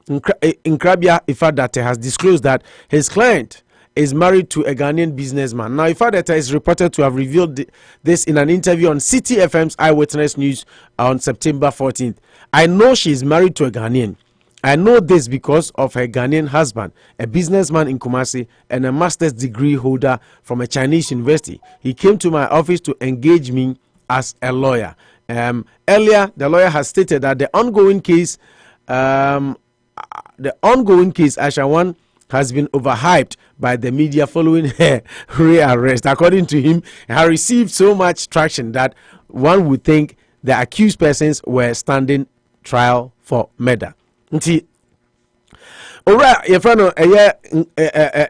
Nkrabia Ifadate has disclosed that his client is married to a Ghanaian businessman. Now, Ifadate is reported to have revealed this in an interview on City FM's Eyewitness News on September 14th. I know she is married to a Ghanaian. I know this because of her Ghanaian husband, a businessman in Kumasi and a master's degree holder from a Chinese university. He came to my office to engage me as a lawyer. Earlier, the lawyer has stated that the ongoing case, Ashawan, has been overhyped by the media following her rearrest. According to him, it has received so much traction that one would think the accused persons were standing trial for murder. Ora your friend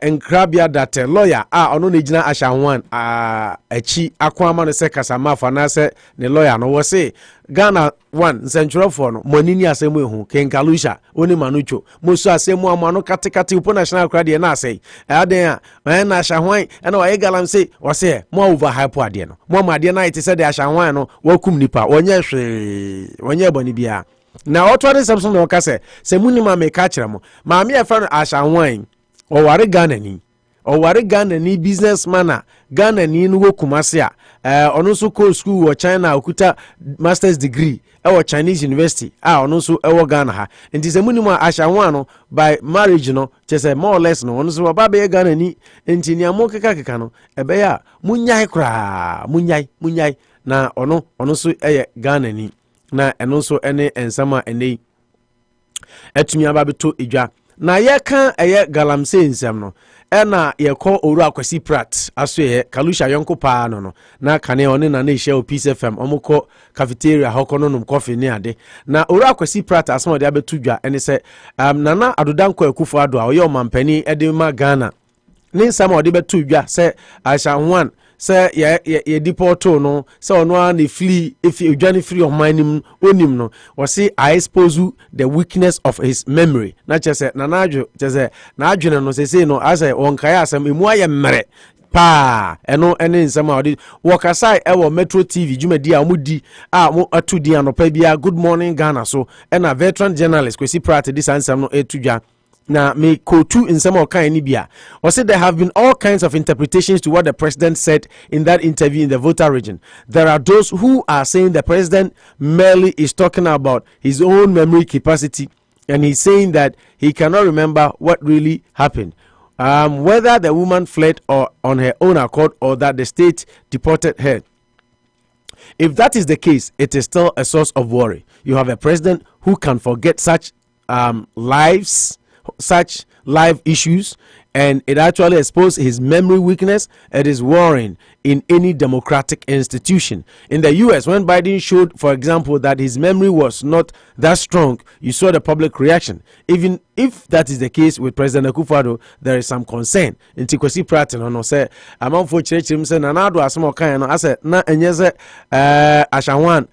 Nkrabia that lawyer ono ne gina Ashawan achi akwama no se kasama fa na se ne lawyer no wo se Ghana one nsentwerefo no monini asemu ehu kenkalusha oni manucho mosu asemu amano katekate upo national crowd na asai aden a na Ashawan na wa galam se wo se mo over hype ade no mo ma ade na ite se de Ashawan no wakum nipa onye hwe onye boni bia na otware Samson no kase se munima me ka kire mo ma me e fa no Ashawan o ware Ghana ni businessman a Ghana ni no Kumasi a ono so ko school wo China okuta master's degree wo Chinese university ono so wo Ghana ha nti se munima Ashawan no by marriage no chese more or less no ono so ba be Ghana ni nti ni amo keka no ebe ya munyai kra munyai na ono so Ghana ni na eno so ene ensama ene etumi ababeto edwa na yeka galamse nsam no ena yekọ oru akwasi prat aso kalusha yonko pa no na kane one na ehia o Peace FM omukọ cafeteria hokono num coffee ni ade na oru akwasi prat aso de abeto dwa ene se nana adodanko akufo ado a oye omampani ede ma Ghana ni nsam ode beto dwa se Ashawan se ye deporto no se ono an flee if you journey free of mining onim no was I expose the weakness of his memory na chese na najo chese na adwene no se no ase onkai asem emu aye mmere pa eno ene nsema odi wokasai ewo Metro TV jumadi a mudi a mo atudi Anopa bia Good Morning Ghana so ena veteran journalist Kwesi Pratt this ansem no etudwa na me kotu in some kind Nibia. Or said there have been all kinds of interpretations to what the president said in that interview in the voter region. There are those who are saying the president merely is talking about his own memory capacity and he's saying that he cannot remember what really happened. Whether the woman fled or on her own accord or that the state deported her. If that is the case, it is still a source of worry. You have a president who can forget such such live issues, and it actually exposed his memory weakness. It is worrying in any democratic institution. In the US, when Biden showed, for example, that his memory was not that strong, you saw the public reaction. Even if that is the case with President Akufo-Addo, there is some concern. In Kwesi Pratt no say among for church him say nanado asmo kan no ase na enyeze Ashawan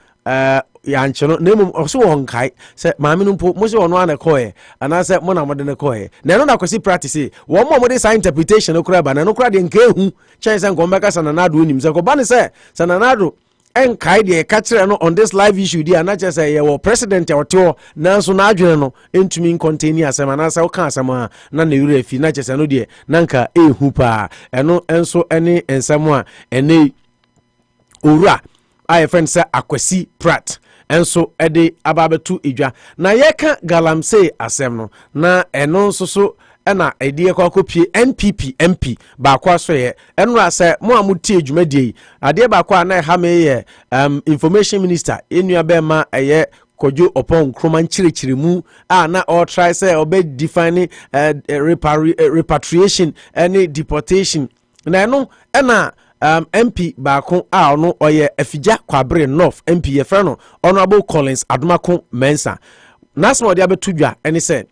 yancheno nemu oso wonkai se maame no mpo mo se ono ana koye ana se mo na mo de ne koye na no na Kwesi practice wo mo de sign interpretation okura ba na no kura de nke hu chen se ngombe ka sananado onim se ko ba ne se sananado en kai de ka kire no on this live issue dia na che se ye wo president ya oto na so na adwene no entumi contain asema na se o ka asema na na yure fi na che se no de na nka ehu pa eno enso ene ensemo a ene owura I friend say Kwesi Pratt enso ede ababetu edwa na yeka galamsey asem no na eno nso so ena ede akopie NPP MP ba kwa so ye eno ase mo amuti edwumadie ade ba kwa na ha me ye information minister enua be ma eye Kojo upon Kroman Chirichirimu, na or try say obey defining repatriation, any deportation. Na no, ena MP Bako no oye Efija Kwabre North MP Efrano Honorable Collins Adumako Mensa. Nasmo Diabe Tuja and he said,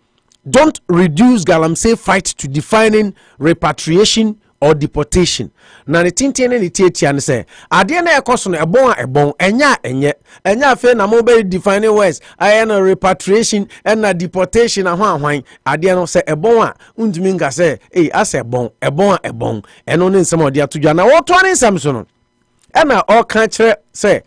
don't reduce Galamsey fight to defining repatriation or deportation. Na ne tintene ne tietia ne se ade na ekoso no ebon enya fe na mo be defining words I na repatriation and na deportation ahwan ade no se ebon a undumi nga se ase ebon eno ne nsem ode atodwa na woto ne nsem so no na o kan kire se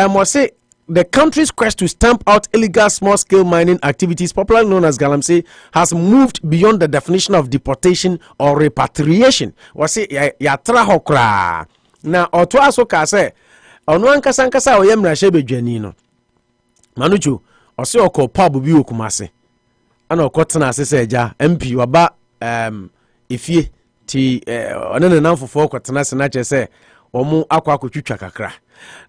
mo se the country's quest to stamp out illegal small-scale mining activities, popularly known as galamsey, has moved beyond the definition of deportation or repatriation. Wasi yatra hokra. Na oto aso ka se ono ankasa oyɛ mmarahyɛ bedwani no. Manucho ɔse ɔkɔ pub bi okumase. Ana ɔkɔtena ase sɛ agya MP waba efie ti ɔne ne namfofo ɔkɔtena ase na kyerɛ sɛ ɔmo akɔtwitwa kakra.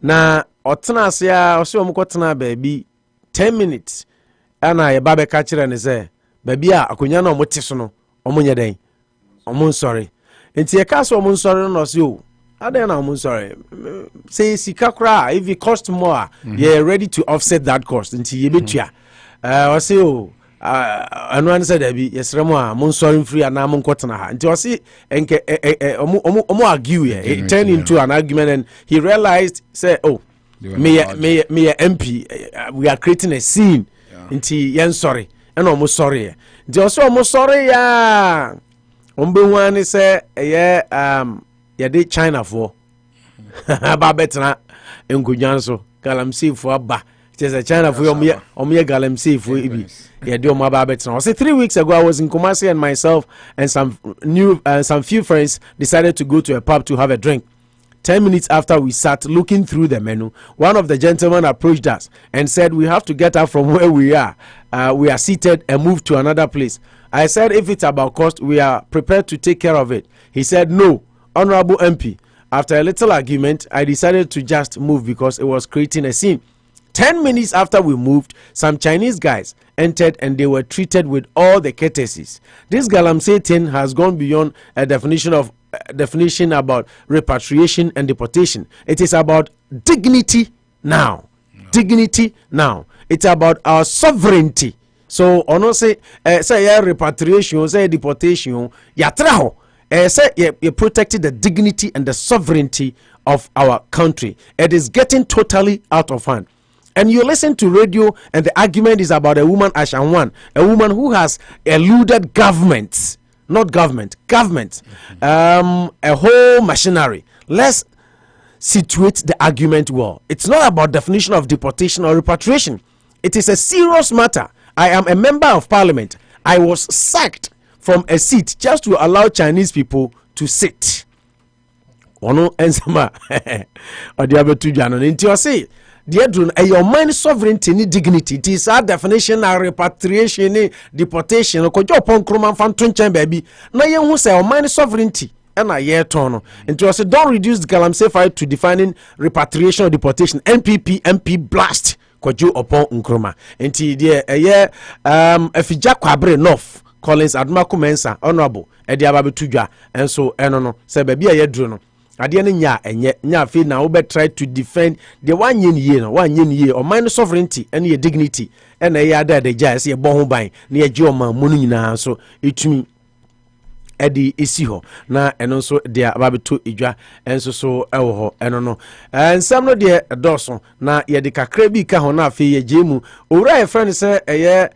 Na ɔtena ase a ɔse ɔmo kɔtena baabi 10 minutes ana yɛba bɛka kyerɛ ne sɛ baabi a akonya na ɔmo te so no ɔmo nyɛ dɛn ɔmo nsɔre. Nti yɛka sɛ ɔmo nsɔre no ɔse o adan na ɔmo nsɔre say sika kra if it cost more you're ready to offset that cost nti yɛbɛtua ɔse o anu an said abi yesrɛ mo a mo nsɔre free ana mo nkɔtena ha nti ɔse enke ɔmo argue it turned into an argument and he realized say oh me MP we are creating a scene nti yen sorry and ɔmo sorry nti ɔse ɔmo sorry ya ɔmbe wan sɛ ɛyɛ yɛde China for ba betena nkudwan so galamsey for aba just China for omo galamsey for ibi yɛde ɔmo aba betena. Say 3 weeks ago I was in Kumasi and myself and some few friends decided to go to a pub to have a drink. 10 minutes after we sat looking through the menu, one of the gentlemen approached us and said we have to get up from where we are seated and move to another place. I said if it's about cost we are prepared to take care of it. He said no, Honorable MP. After a little argument, I decided to just move because it was creating a scene. 10 minutes after we moved, some Chinese guys entered and they were treated with all the courtesies. This galamsey thing has gone beyond a definition about repatriation and deportation. It is about dignity now. No. Dignity now. It's about our sovereignty. So, ono say repatriation, say deportation, yatraho. Say you protected the dignity and the sovereignty of our country. It is getting totally out of hand. And you listen to radio and the argument is about a woman Ashanwan, a woman who has eluded government, not government, a whole machinery. Let's situate the argument well. It's not about definition of deportation or repatriation. It is a serious matter. I am a member of parliament. I was sacked from a seat just to allow Chinese people to sit. Ono ensama odiabetu jano nti o say dear drone your mind sovereignty ni dignity. It is our definition of repatriation ni deportation ko jo pon kroman fan tonchen baby na ye hu say your mind sovereignty and a year turn nti o say don't reduce the galamsey fight to defining repatriation or deportation. MP blast kojo upon nkroma nti de afija kwabre north Collins Admako Mensa honorable edi ababetu dwa enso eno no se ba bia ye duro no ade ne nya enye nya fe na wo be try to defend the one yen ye no one yen ye o man sovereignty and your dignity and e ya da de ja se ye bo ho ban na ye je o man mu no nyina so etumi edi esi ho na eno so de ababetu edwa enso so ewo ho eno no ensam no de doso na ye de kakra bi ka ho na fe ye jemu owura ye friend se eye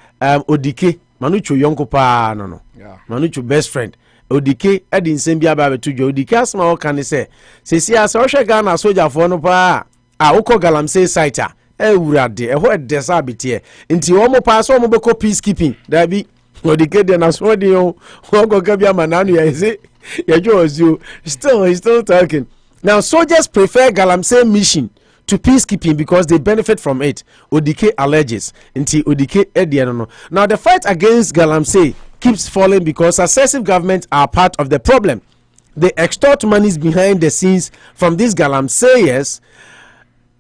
odike Manucho yonko pa no. Yeah. Manucho best friend. Odike edi nsem bia ba betu dwa odike asma o kan se sesi asa o hwe Ghana soldier for no pa wokọ galamsey site ewurade eho edesa betie nti wo mo pa so wo mo be ko peacekeeping da bi odike de na so de o go ga bia mananu ya ese ya jo ozio he's still talking. Now soldiers prefer galamsey mission to peacekeeping because they benefit from it. Odike alleges. Nti Odike ediano. Now the fight against galamsey keeps falling because successive governments are part of the problem. They extort monies behind the scenes from these galamseyers.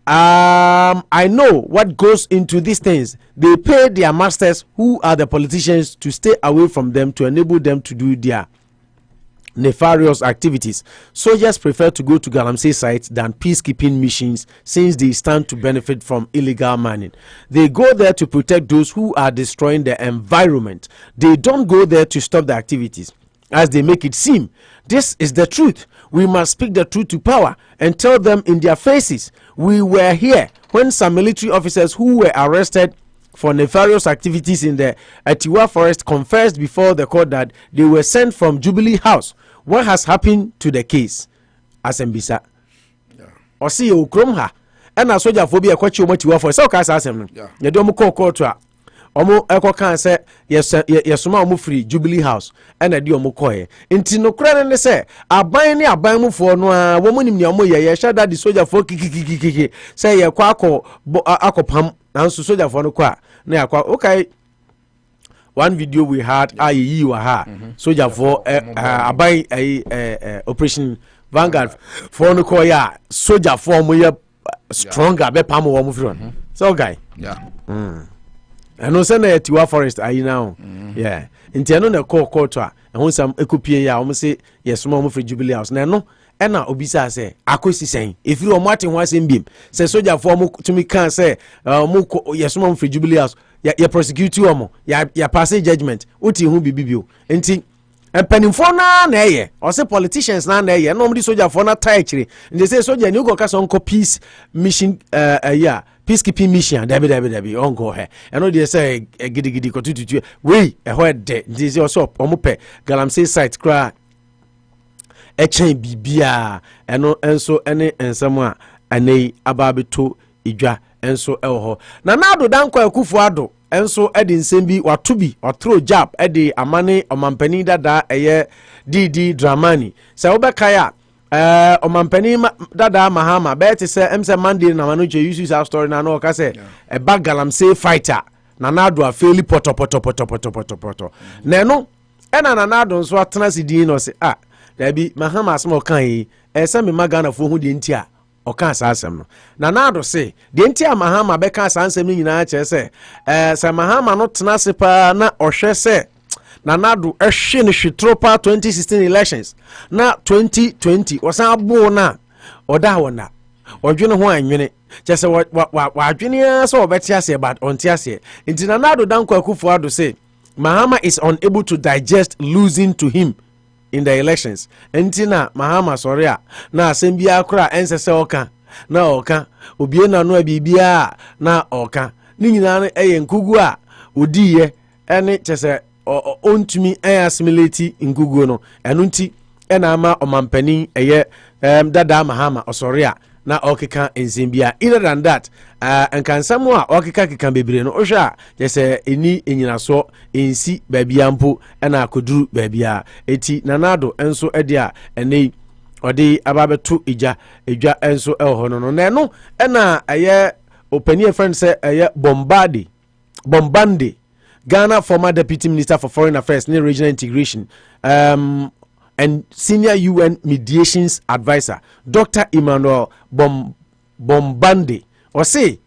I know what goes into these things. They pay their masters, who are the politicians, to stay away from them to enable them to do their nefarious activities. Soldiers prefer to go to galamsey sites than peacekeeping missions since they stand to benefit from illegal mining. They go there to protect those who are destroying the environment. They don't go there to stop the activities, as they make it seem. This is the truth. We must speak the truth to power and tell them in their faces. We were here when some military officers who were arrested for nefarious activities in the Atiwa forest confessed before the court that they were sent from Jubilee House. What has happened to the case? Asembisa. Osi ukrom ha. ɛna soldier phobia kwachi omati for so ka asem no ye de omko court a omo ekokan se yesoma omo free Jubilee House ɛna de omo koye nti no kra ne se aban ne aban mufo no a wo munim ne omo ye shada di soldier for kikikikiki se ye kwa akopam nanso soldier for no kwa na akwa okay. One video we had you soldier for Operation Vanguard for no call ya soldier for mo stronger be pam wo mo front so guy and no say na Tiwa Forest ayi now yeah nti no na call to a ho sam ekopie ya o say yes mo free Jubilee House na no ena obisa say akosi sen efiri o mo ate ho asem biem say soldier for mo to me can say mo yes mo free Jubilee House ya prosecute omo ya pass judgment uti hu bibibio enti empanimfo na eye o say politicians na eye no mdi soldier for na tie chire nde say soldier ni go ka so nko peace mission peacekeeping mission dabi ongo he eno dey say gidigidi ko tututu we ho de nde say o so omo pe galamsey site kra echen bibia eno enso ene ensam a anei ababeto idwa enso ewo na nado danko akufo ado enso edi nsembi watobi otro jab edi amane omampani dada eye didi dramani se obeka ya omampani dada mahama beti se emse Monday na manuche use our story na no ka se e bag galamsey fighter na nado afeli poto na no ena na nado nso atena sidin no se dabi mahama asmo kan yi ese me magana fo hu de ntia oka asasem no na nado se de ntia mahama beka asasem nyina che se se mahama no tena se pa na ohwe se na nado ehwe ne hwetropa 2016 elections na 2020 wasan abo na oda wona odwene ho anwene che se wa adwene so obeti ase but onti ase nti na nado danko akufo ado se mahama is unable to digest losing to him in the elections entina mahama soria na asembia akra ensese oka na oka obie na no bibia na oka ni nyina no eye nkugu a odiye ene chese ontumi assimilate nkugu no eno nti ena ama omampani eye dada mahama osoria na okeka ensembia either than that enkansamu a okeka bebre no ohwa jese eni enyinaso ensi babia mpo ena akoduru babia eti nanado enso ede a ene ode ababeto edwa enso eho no na no ena aye opani friend say aye bombande Ghana former deputy minister for foreign affairs and regional integration and senior UN mediations advisor Dr. Emmanuel Bombande or say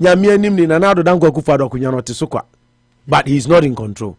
nyamia nimni nanado dango akufado kunyano tesokwa but he is not in control.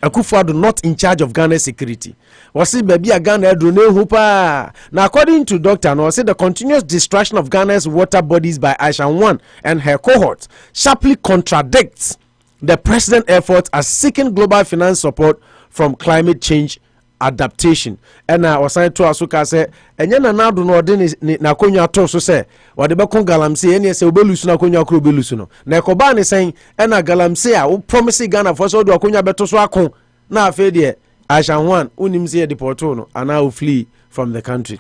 Akufado not in charge of Ghana security. Wasi baby a Ghana drone hupa. Now according to Dr. No say the continuous destruction of Ghana's water bodies by Aisha 1 and her cohorts sharply contradicts the president's efforts at seeking global finance support from climate change adaptation. And I was saying to Asuka say enye na nado no de na konwa to so say wo de be kon galamsey ene say obelusu na konwa kro obelusu no na ekoba ne sen ena galamsey a wo promise Ghana for so do konwa beto so akon na afa de Aisha 1 unim say deporto no ana o flee from the country.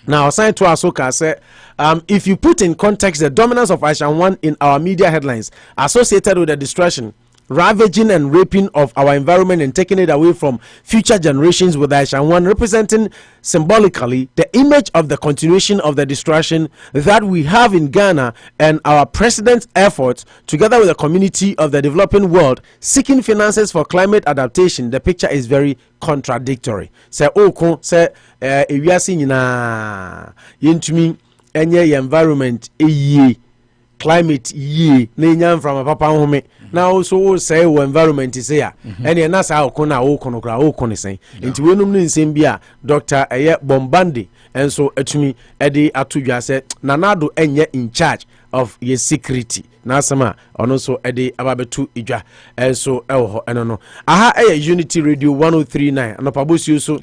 Now, assigned to Asuka said, if you put in context the dominance of Aisha 1 in our media headlines associated with the destruction, ravaging and raping of our environment and taking it away from future generations, with Aisha 1 representing symbolically the image of the continuation of the destruction that we have in Ghana and our president's efforts together with the community of the developing world seeking finances for climate adaptation, the picture is very contradictory. Say oko say ewiase nyina yentumi enye environment eyi climate ye na nya from papa home na also say wo environment say ya ene na sa oko na oko no kra oko ne sen enti wenum ne nsem bia Dr. eye Bombande enso atumi ede atodwa say nanado enye in charge of your security na asama ono so ede ababetu idwa enso ewo eno no aha eye Unity Radio 1039 Anopa Bosuo so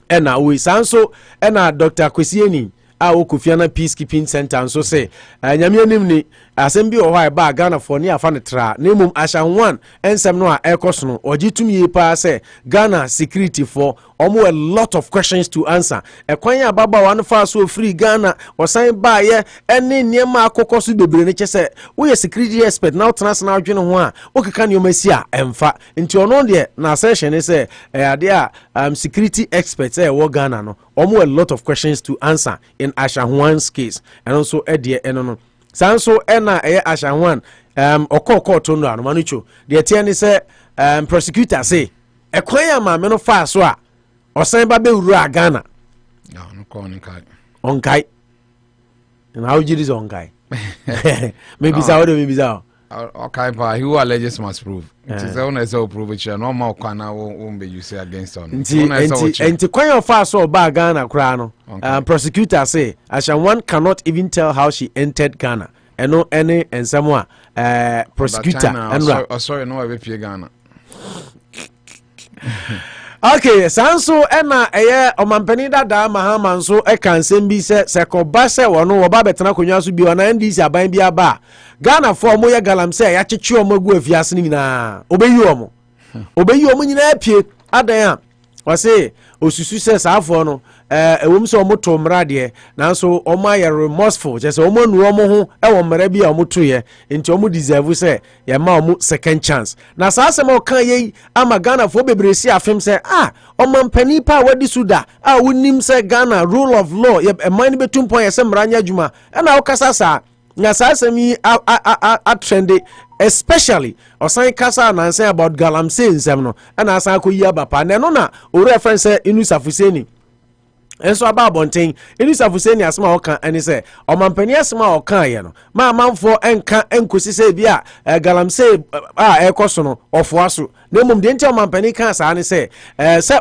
ena we sanso ena Dr. Kwesieni a Okofiana Peacekeeping Center nso say nyame anim ni asɛm bi wɔ hɔ a ɛba Ghana for ne afa ne tra na mmom Ashanwan ensɛm no a ɛkɔ so no ɔgye tumi paa sɛ Ghana security for ɔmo a lot of questions to answer ɛkwan a babaawa no fa so free Ghana ɔsan baayɛ ɛne nneɛma akɔkɔ so bebree ne kyɛ sɛ woyɛ security expert na wotena se na adwene ho a wokeka nneɛma si a ɛmfa nti ɔno deɛ na asɛhyɛ ne sɛ ɛyɛ a security experts ɛwɔ Ghana no ɔmo a lot of questions to answer in Ashanwan's case ɛno nso ɛdeɛ ɛno no saa nso ɛna ɛyɛ Ashanwan ɔkɔɔ to no anoma no two deɛ teɛ ne sɛ prosecutor say ɛkwan a maame no faa so a ɔsan ba bɛwura Ghana ɔnkae na wogye di sɛ ɔnkae mebisa wo de mebisa wo okay, but who alleges must prove. It is only so prove it. No more can won't be you say against on. Nti kwan of fast so ba Ghana kra no. Prosecutor say Ashanwan cannot even tell how she entered Ghana. Eno any and someone prosecutor and sorry no we pie Ghana. Okay, sanso ena eye omampani dada Mahama nso e kan nsem bi se koba se wono wo ba betena konwa so bi ona NDC aban bi aba Ghana for mo ye galamse ya kyekye o magu afiase ni nyina obeyi o nyina pie adan a wase osusu se saafo no ewom se o moto mrade nanso o ma ye remorseful je se o mo nu o mo ho e wo mra bi a o moto ye nti o mo deserve se ye ma o mo second chance na saasem o kan ye ama Ghana fo bebre si afem se o mampani pa wadi suda wonim se Ghana rule of law ye man betum pon ye se mranya adwuma e na o kasa sa na saasem yi a trend especially osan kasa na say about galamsey nsem no e na asan ko yi abapa na no na o reference inu safuseni enso aba abonten inu safuseni asema okan eni se omampani asema okan ye no ma manfo enka enkosi se bi a galamsey ekoso no ofo aso na mum de nti omampani kan sa ne se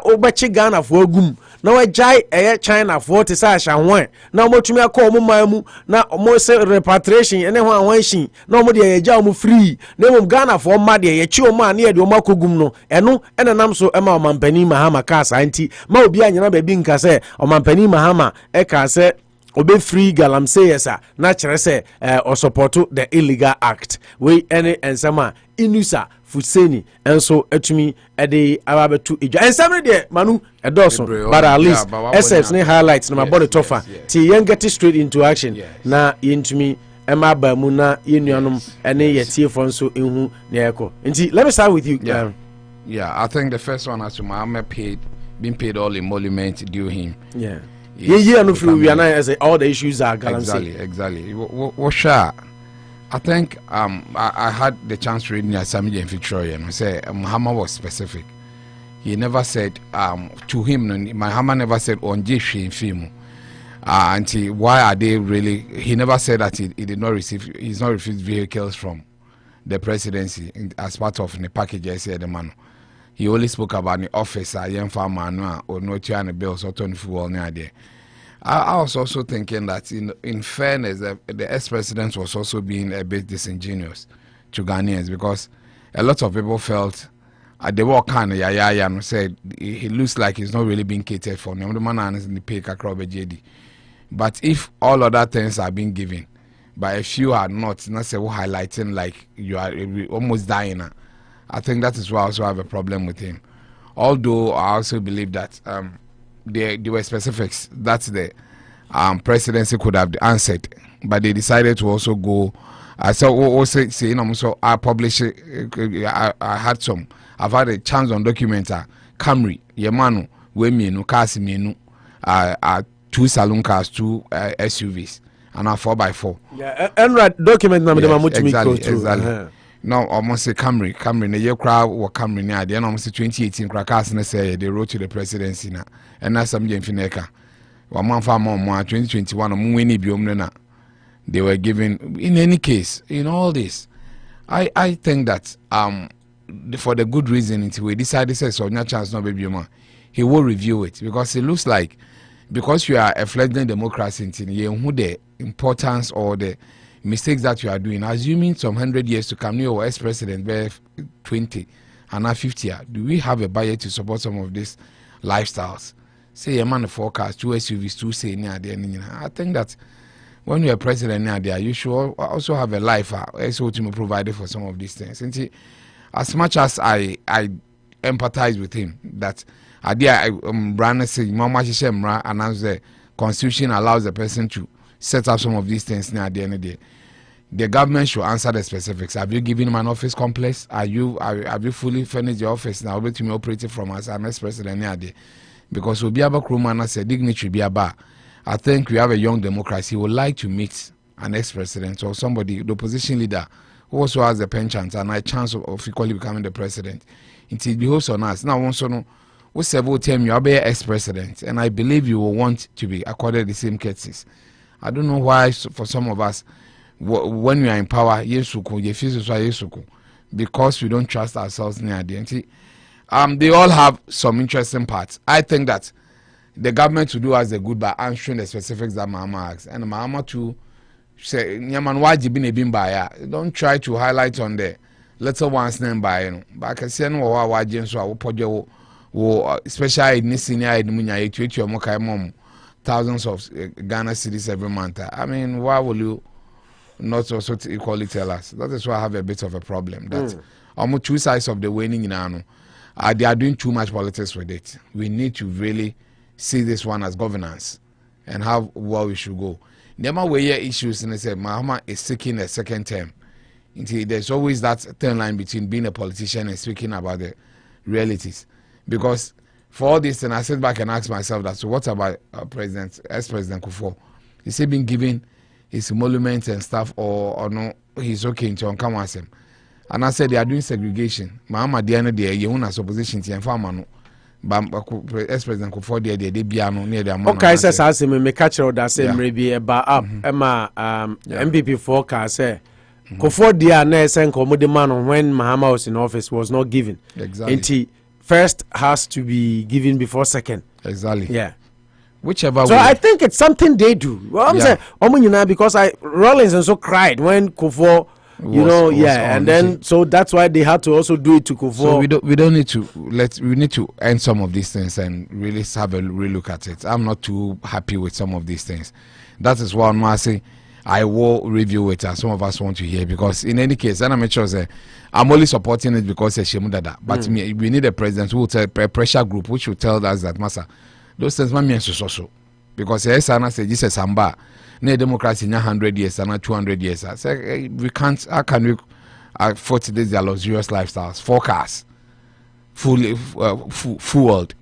obechi Ghana fo agum na wajai China fo te sa Ashanwan na omotumi akọ omumamu na omo se repatriation ene ho anwanshi na omo de yeja omo free na mum Ghana fo ma de ye chi omo ane ye de omo akogum no eno ene nam so ema omampani Mahama ka sa nti ma obi anyina ba bi nka se omampani Mahama ka se obe free galamsey yesa na kire se o support the illegal act we any ensama inusa Fuseni enso etumi ede ababetu eja ensam de manu edoso but at least SS ne highlights na mabode tofa ti yen get straight into action na yentumi ema ba mu na yenuanom ene yetie fo nso ehu na eko nti let me start with you. I think the first one has to Mahama being paid all emolument due him. Yeah no free we are now say all the issues are galamsey. Exactly what sure I think I had the chance to read in Assembly and Victoria and say Mahama was specific. He never said to him Mahama never said on Jishi in film and why are they really he never said that he's not received vehicles from the presidency as part of the package I said the man. He only spoke about the officer young farmer or no China bills or 24 near there. I was also thinking that in fairness, the ex-president was also being a bit disingenuous to Ghanaians because a lot of people felt they were kind of and said he looks like he's not really being catered for. But if all other things are being given, but if you are not say highlighting like you are almost dying, I think that is why I also have a problem with him. Although I also believe that there were specifics that the presidency could have answered, but they decided to also go. So I published. I've had a chance on documentary Camry, Yemanu, Wemienu, Kasimienu, 2 saloon cars, 2 SUVs, and a 4x4. Yeah, and document number exactly. No, almost a Camry. The year crowd or Camry near the end almost 2018 crackers and say they wrote to the presidency now. And that's some Jane Fineka. 1 month more 2021 or Mwini Biomna. They were given in any case, in all this. I think that for the good reason until we decided so no chance no baby he will review it because it looks like because you are a fledgling democracy in who the importance or the mistakes that you are doing, assuming some 100 years to come, your ex-president be 20 and now 50, do we have a budget to support some of these lifestyles? Say a man forecast 2 SUVs, 2 say near the end. I think that when you're president now, there you should also have a life. So to be provided for some of these things. And see, as much as I empathize with him, that Brandon said, Mama Shemra announced the Constitution allows the person to set up some of these things now at the end of the day. The government should answer the specifics. Have you given him an office complex? Have you fully furnished your office now? Able to be operating from as an ex-president now? Because we'll be able to say dignity be about. I think we have a young democracy. We would like to meet an ex-president or somebody, the opposition leader, who also has a penchant and a chance of equally becoming the president. It behoves on us. Now, once we several term you are ex-president, and I believe you will want to be accorded the same courtesies. I don't know why for some of us, when we are in power, because we don't trust ourselves near the end. They all have some interesting parts. I think that the government to do us a good by answering the specifics that Mahama asks, and Mahama to say, don't try to highlight on the little one's name by but I can say no especially in this senior mom thousands of Ghana cedis every month. I mean, why will you not also equally tell us? That is why I have a bit of a problem. That almost two sides of the winning now. They are doing too much politics with it. We need to really see this one as governance and how well we should go. Never were issues and they say Mahama is seeking a second term. There's always that thin line between being a politician and speaking about the realities. Because for all this, and I sit back and ask myself that, so what about ex-President Kufuor? Is he been given his emoluments and stuff or no, he's okay in Tonkamwasem? And I said they are doing segregation. Mahama Diana there, you own as opposition to farmer. But ex-President Kufuor there, they be near the amount. Okay, says I say me catch out that same maybe about up. Emma MPP forecast say Kufuor there na sen komo the man when Mahama was in office was not given. Exactly. First has to be given before second. Exactly. Yeah. Whichever so way. I think it's something they do. Well, I'm saying, because Rollins and so cried when Kufuor, and then so that's why they had to also do it to Kufuor. So we don't need to we need to end some of these things and really have a real look at it. I'm not too happy with some of these things. That is why I'm saying I will review it as some of us want to hear, because in any case, and I'm sure I'm only supporting it because it's Shemudada. But we need a president who will tell a pressure group which will tell us that Masa, those things might mean so. Because yes, I say this is Samba, no democracy in 100 years and 200 years. I say we can't. How can we afford these luxurious lifestyles? Forecast, full world.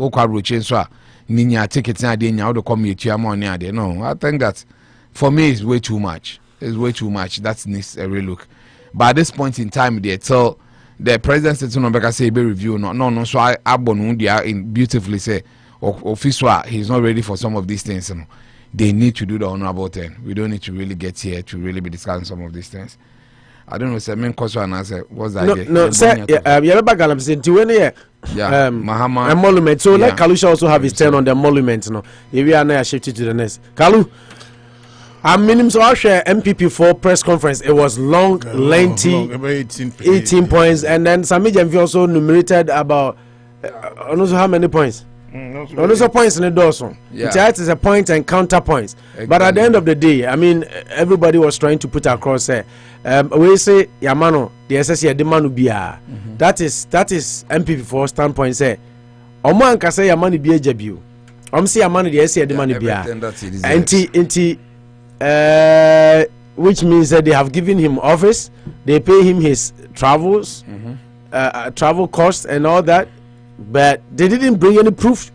Ninya tickets na dey nya come here money there. No, I think that for me it's way too much. It's way too much. That needs a real look. But at this point in time, they tell the president sitting on back say be review. No. So I in beautifully say official he's not ready for some of these things. They need to do the honorable thing. We don't need to really get here to really be discussing some of these things. I don't know. Sir, main question and answer. What's that? No, sir. Yeah, back and I'm saying to when Mahama emolument. So let Kalu also have his turn on the emolument. No, if we are now shifted to the next. Kalu. I mean, so I share MPP4 press conference. It was long, lengthy, 18 points, and then Sami Jemfi also enumerated about also how many points? Also points in the dorsal. It is a point and counter points. Exactly. But at the end of the day, I mean, everybody was trying to put across there. We say Yamano, the SSC demand bia. That is MPP4 standpoint. Say, Oman can say Yamani be a jabu. Say Yamani the SSC demand bia. Which means that they have given him office, they pay him his travels, travel costs and all that, but they didn't bring any proof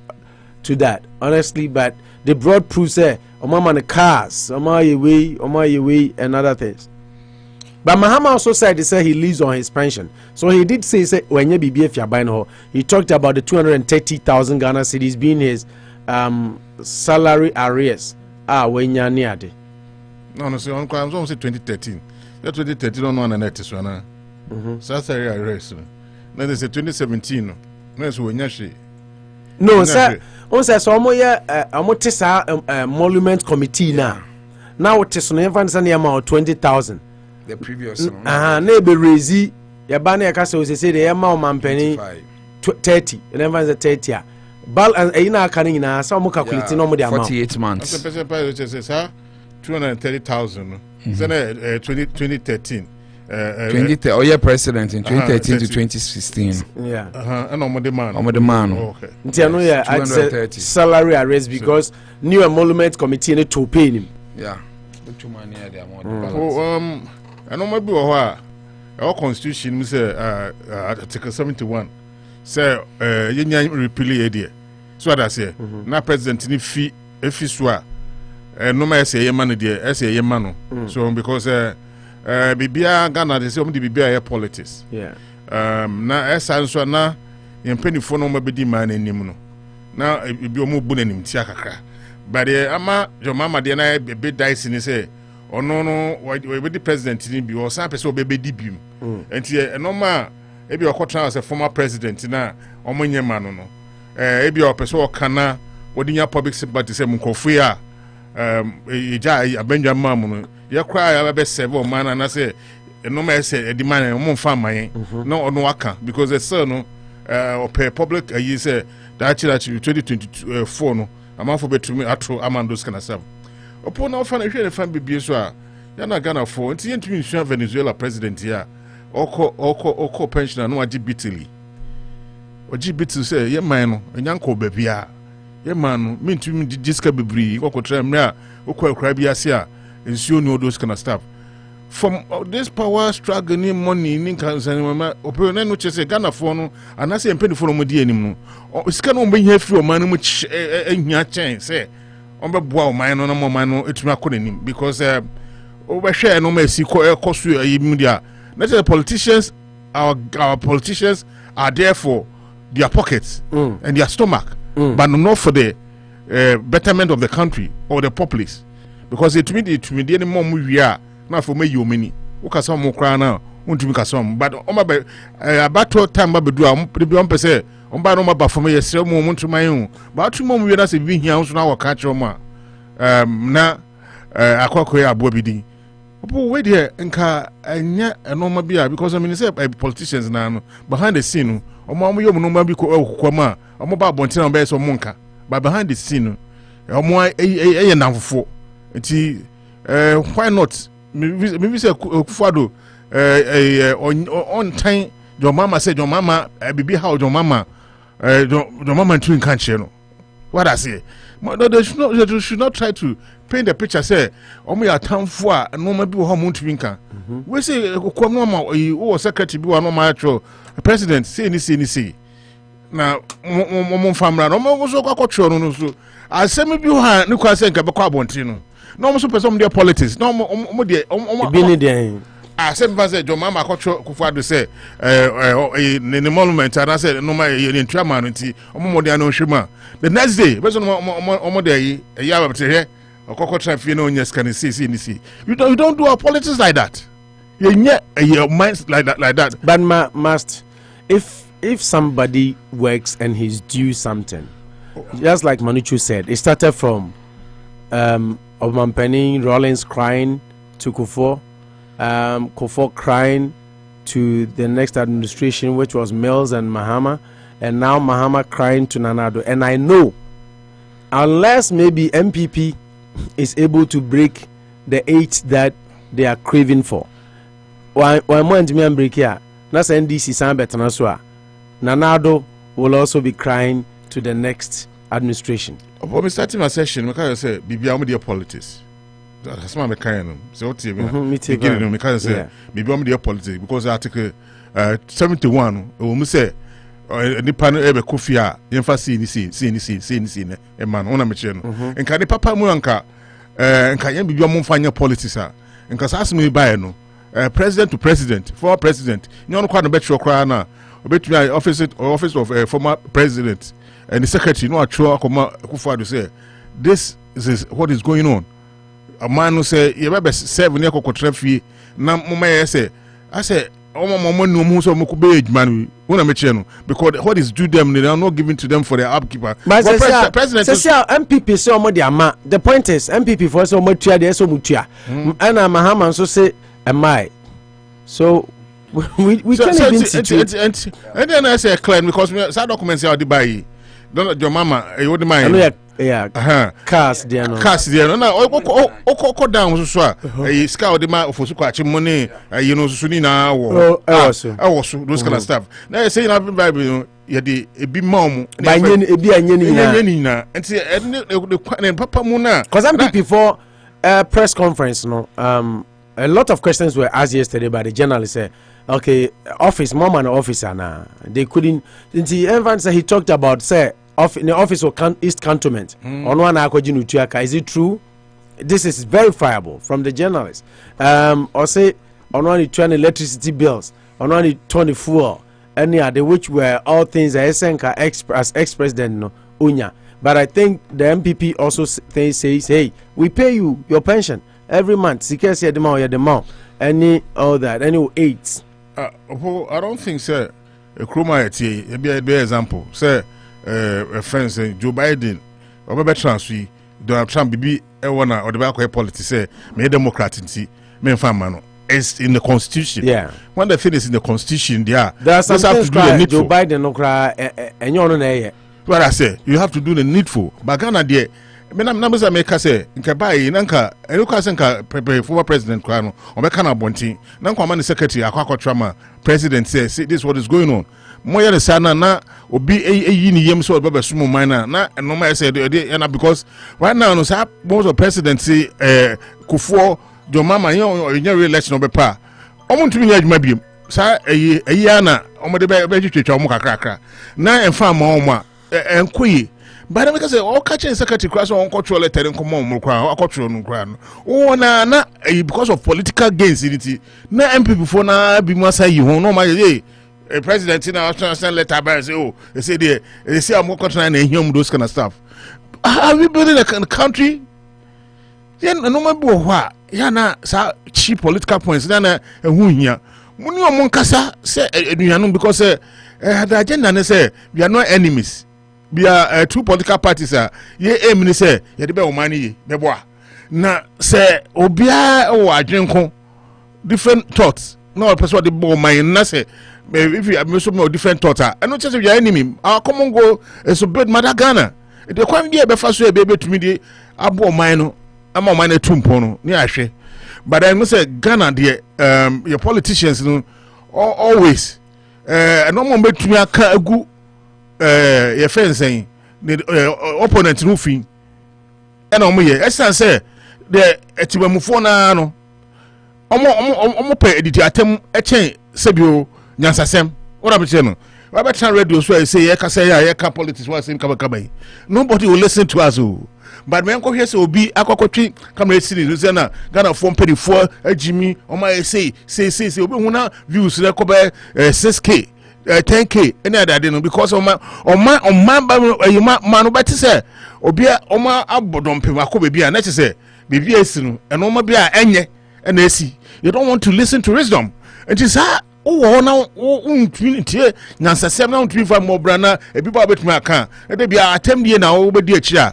to that, honestly. But they brought proof, say, Omama the cars, Omama way, and other things. But Mahama also said he lives on his pension. So he did say when you BBF you're buying her, he talked about the 230,000 Ghana cedis being his salary arrears. When you're near it. No, so I'm almost 2013. That 2013 on one net is one. Salary arrest. Then they say 2017. No, sir. Also, so I'm monument committee now. Now it is on everyone's amount 20,000. The previous neighbor raise Yabani Acasa say the amount man penny 30, and everyone's a 30. Bal and Aina Canina, some calculating on the amount. 48 months. 230,000. Then 2013. 2013. Oh yeah, president in 2013 to 2016. Yeah. And on the man. Okay. I said salary arrest because new emolument committee need to pay him. Yeah. Too many and on my bill, our constitution say Article 71 say you repeal idea. So what I say. Now president ni fee if no matter say man there, say man. So because bibia Ghana they say the bibia politics. Yeah. Na essence na yempanyfo no mabedi man anim no. Na bi omo bu nanim tia kakra. But ama your mama dey na be dice ni say ono no we the president ni bi o san person obebedi bim. Enti normal e bi okotra as a former president na omo nyema no no. E bi o person o kana wodinya public sympathy say munkofu a ija abenja mamu no ye kra ya be serve o man na say no ma say edi man o mfa man no ono aka because the son no per public you say that 2024 no amafo betumi atro amandos kana sam opo na ofa na hwe ne fan bibie so a ya na Ghana for nti yentumi nsua Venezuela president ya oko pensioner no agi bitili ogi bitil say ye man no enyanko babia ye man no mentumi diska bebri kokotra mre a okwa bia se a nsuo no those kind of stuff from this power struggle ni money ni kansan mama opo na no chese Ghana for no anase empeni for no modi anim no sika no mbe hia fi o man no mu ehia chen say on be boa o man no no man no etumi akọ nanim because o be hwe no ma si koso ayi media na the politicians our politicians are there for their pockets and their stomach but not for the betterment of the country or the populace because it me any more we are na for me you many o ka some kra na untumi ka some but o ma be about time ba bedu a be on pese on ba no ma ba for me yesre mo ntuma yin ba tuma mo we na se bi hia so na wo ka kire mo na akwakoy abo bidin opo we there nka anya enoma bia because I mean say politicians na no behind the scene o ma mo yom no ma bi ko kokoma o mo ba bontina be so mo nka but behind the scene o mo eye namfofo nti why not maybe say Kufado on time your mama said your mama bibi how your mama twin can't share no what I say they should not try to paint the picture say omo ya tamfo a no ma bi wo ho twin can we say ko no ma o secretary bi wa no ma actual president say ni na mo famra no mo so kwa kwatro no so asem bi ha ni kwa say nka be kwa abonti no no mo so person their politics no mo dey bi ni dey asem ba say jo mama kwatro Kufado say ni monument and say no ma ye ntwa man nti mo dey na ohwema the next day person mo dey ya ba here okokotra fie na onya scan see you don't do our politics like that your minds like that but must if somebody works and he's due something, just like Manuchu said, it started from Omanpenny Rollins crying to Kufuor, Kufuor crying to the next administration, which was Mills and Mahama, and now Mahama crying to Nanado. And I know, unless maybe MPP is able to break the 8 that they are craving for, why more and break here? That's NDC San Betanasua. Nanado will also be crying to the next administration. When we started my session, I say, "Bibi, I'm politics." That's my kind. So what you mean? Because say, "Bibi, I'm politics." Because Article 71, we say, "The panel ebe kufia, emphasis see, a man on a machine." And can the papa muanka, and can you be your mumfanya politics? And because ask me by no, president to president, former president, you don't quite a bet your cry now. Between office of a former president and the secretary, no actual Kufado say, this is what is going on. A man who say, you better 7 years trefi. Na mama say, I say, oh mama no more so mukube man. Because what is due them, they are not giving to them for their upkeeper. But president say MPP say omo dia ma. The point is MPP for so much they so mutua. And Mahama so say am I. So we can't even situate. And then I say claim because that documents are the buy. Don't your mama you would mind. yeah cars there no na o down so a scout de ma ofosu kwa chimone you know so ni na wo so those kind of stuff na say na Bible ye de ebi mamu ba ebi anye ni na enti papa mu na cuz I'm before press conference no a lot of questions were asked yesterday by the journalist okay office mom and officer na they couldn't everyone said he talked about say in the office of East Cantonment on one Akwajinutuaka. Is it true? This is verifiable from the journalist. Or say on one 20 electricity bills, on one 20 fuel, any other which were all things as ex-president no unya. But I think the MPP also says, hey, we pay you your pension every month. Sikesi the any all that, any aids. I don't think sir. A chroma be example. Sir. Friends Joe Biden or better transfer Donald Trump bibi or the back politics say me Democrat me famano is in the constitution. Yeah, when the thing is in the constitution there are some things Joe Biden no cry and you know what I say you have to do the needful but Ghana there me na me make say nke bai nanka enuka senka former president kwano o be kana bontin nanka ama the secretary akwa trama president say this is what is going on moya ne sana na obi eyi ni yem so be sumo man na no ma say na because right now no say most of presidency Kufuor John Mahama yen re-election be pa omo ntumi nya adwuma biem sa eyi ana omo de be twetwa omo kakra na emfa ma omo enkoyi but because all catching secretary class on control letter and come on control no because of political gains in it na MP before na be masa yi ho no ma a president in our send letter by say oh they say they say I'm control na him those kind of stuff. Are we building a country? Then no ma bi ho ya na sa cheap political points na ehu hia muni omon kasa say eduanu because the agenda na say we are not enemies. We are two political parties ye aim ni say ye de be omani ye be boa na say obia o adwenko different thoughts no person de bo man na say if you have so different thoughts and not just your enemy our common goal is to build mother Ghana the kwam be be fa so e be betumi de abo man no ama man na tumpo no ni ahwe but I must say Ghana the your politicians no always no mo betumi aka agu your friends saying the opponent no fin and omo ye esan say the etibamufo na no omo pe editi atem echen sebio nyansasem ora be no we be try radio so say ye ka say ya ka politics wa same kaba nobody will listen to us but men ko hwe say obi akokotwi camera series say na Ghana form pedi for agimi omo say obi huna views le ko be 6k 10k any other no because man better say obia oma abodompe makobe bia na say bibia esi no eno ma bia enye na esi you don't want to listen to wisdom it is wo na untie nyansasem na untwi fa mobra na ebiba betumi aka e bia atem die na wo bedi akira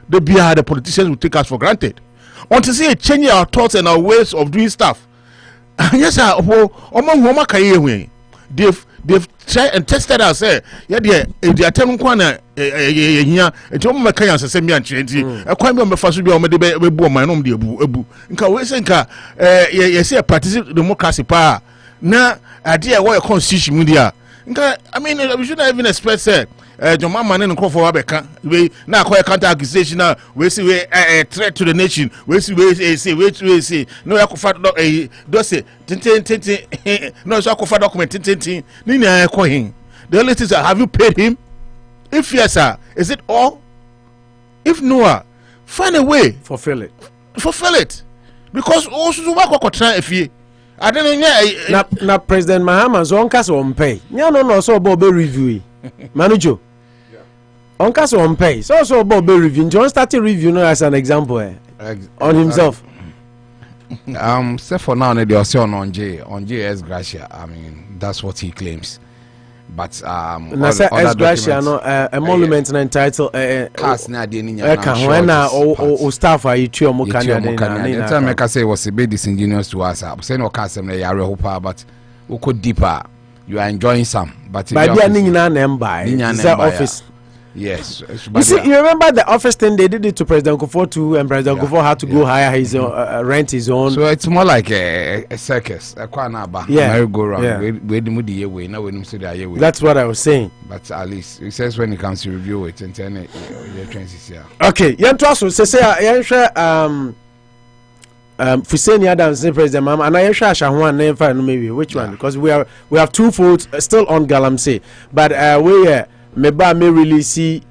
the bia the politicians will take us for granted want to see a change our thoughts and our ways of doing stuff yes sir omo maka ye hwe they've tried and tested us say yeah the attempt kwana hia enti omo meka yan sese mi anche enti ekwan bi o mefa so bi o me de be bu o man no de ebu nka we say nka ye say participate democracy pa na ade e wo constitution mu dia nka I mean we should not even expect say John Mahama and Nkofo Wabeka we na acquire counter accusation now we see we a threat to the nation we see no yakofa do say tin no so yakofa document tin ni na yakohin the only thing is have you paid him if yes sir is it all if no find a way fulfill it because also work try efie I don't know na President Mahama so on case on pay no so about review Manujo on case on pay so about review John started review no as an example on himself say for now they are saying on JS Gracia I mean that's what he claims but na say S Gracia no a monument na entitled cast na de ninya na when o staff are you o mukanya na time make say was a bit disingenuous to us say no cast na yare hopa but we go deeper you are enjoying some but by dia ni nyina na mba is office Yes. You see, you remember the office thing they did it to President Kufuor too, and President Kufuor had to go hire his own, rent his own. So it's more like a circus, a merry-go-round. That's what I was saying. But at least it says when it comes to review it, and then okay, also say Fuseni Adams, President Mama, and I share Shahuan name maybe which one, because we have 2 votes still on Galamsey, but we Meba may really see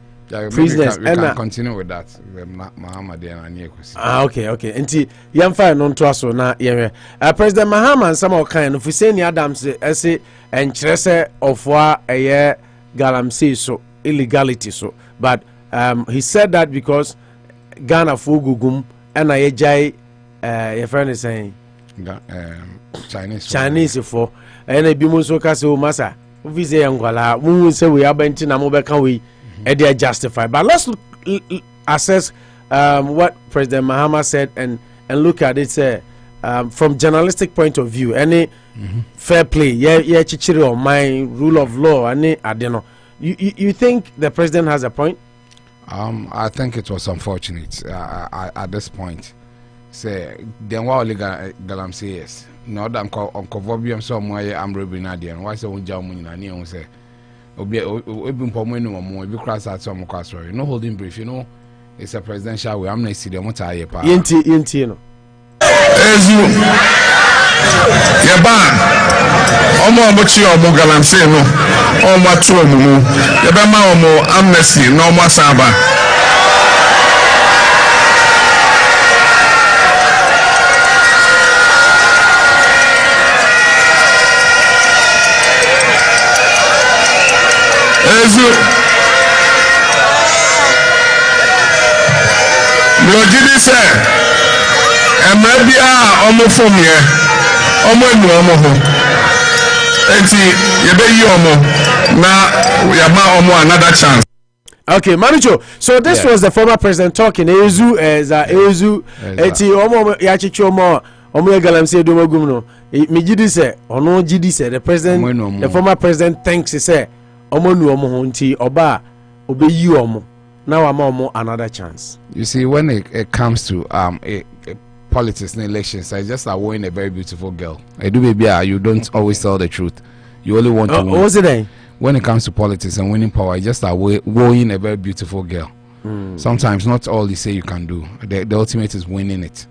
prisoners. We can continue with that. Okay. Nti yamfa no nto aso na yewe. President Mahama and some of kind of Fuseni Adams say enkyere se ofwa eye Galamsey so illegality so, but he said that because Ghana for gugum and I jai your friend is saying Chinese for and a bimuso kase masa visa Angola we say we are benti na mo beka we they are justified, but let's assess what President Mahama said and look at it from journalistic point of view, any fair play chichiri or my rule of law any adeno. You think the president has a point? I think it was unfortunate at this point. Say then what Galamsey yes. No, that Uncle Vobium somewhere I'm rubbing Nadian. Why so Jamun and you say, Obi Pomino more, be cross at some story. No holding brief, it's a presidential way. I'm not see the Mota pa. Yenti no. Ezu Yaba Omo Mochi Omo Galamsey no. Omo Atu Omo. Yabama Omo amnesty no more Saba. Lojidi say Emabia omo from here omo enu omo ho enti yebe yi omo na yama omo another chance. Okay, Manucho. So this was the former president talking. Ezu enti omo ya chichi omo Galamsey do magum no. Me gidi say ono gidi say the president the former president thinks he say omo nu omo ho nti oba obeyi omo now omo another chance. You see, when it comes to politics and elections, I just are wooing a very beautiful girl. I do baby, you don't always tell the truth. You only want to win. What's it then? When it comes to politics and winning power, I just are wooing a very beautiful girl. Sometimes not all you say you can do. The ultimate is winning it.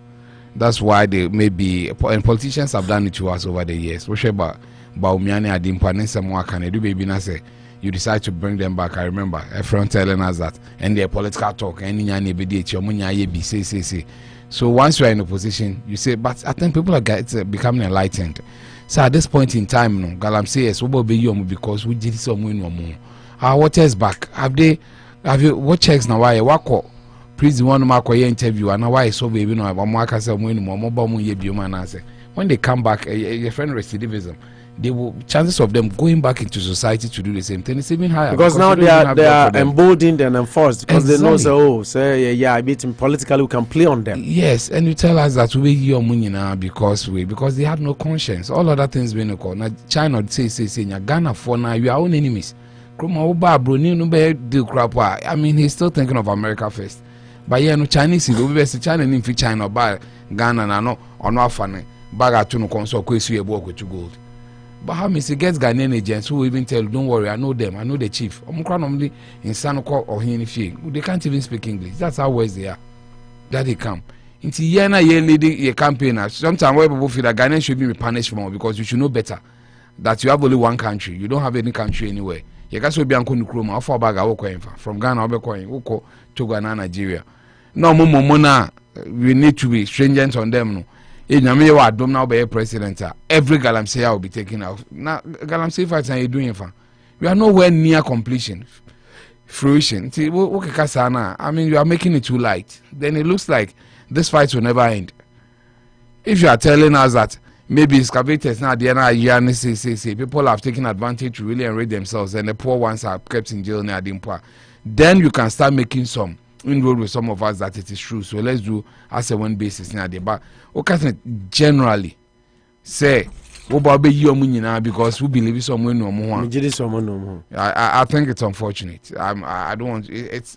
That's why they maybe, and politicians have done it to us over the years. We share about Umiani Adimpa and some more can do baby na say. You decide to bring them back. I remember a friend telling us that, and their political talk, say. So once you are in a position, you say, but I think people are becoming enlightened. So at this point in time, no, Galamsey yes, because we did some win no more. What else back? Have you what checks now? Why wako? Please one mark or interview and why so baby no when they come back, a friend recidivism. They will chances of them going back into society to do the same thing is even higher because now they are emboldened and enforced because they know I beat him politically we can play on them. Yes, and you tell us that we your money now because they have no conscience. All other things being a call. Now China say Ghana for now you are own enemies. I mean he's still thinking of America first. But no Chinese is China in China by Ghana no funny bag to no console to gold. But how Mr. gets Ghanaian agents who will even tell, don't worry, I know them, I know the chief. Normally in Sanoko or here in they can't even speak English. That's how worse they are. That they come. Into Yana leading a campaign. Sometimes where people feel that Ghanaians should be punished more because you should know better. That you have only one country. You don't have any country anywhere. You guys will be on Kunukruma, for Baga, from Ghana, Oko, to Ghana, Nigeria. No, Mona, we need to be stringent on them. No. In Yamiwa, don't now be a president. Every Galamsey will be taken out. Now, Galamsey fights are you doing for? We are nowhere near completion, fruition. See, I mean, you are making it too light. Then it looks like this fight will never end. If you are telling us that maybe excavators now, people have taken advantage to really enrich themselves, and the poor ones are kept in jail near Dimpa, then you can start making some inroad with some of us that it is true. So let's do as a one basis now. But okay, generally say because we believe someone no more. I think it's unfortunate. I don't want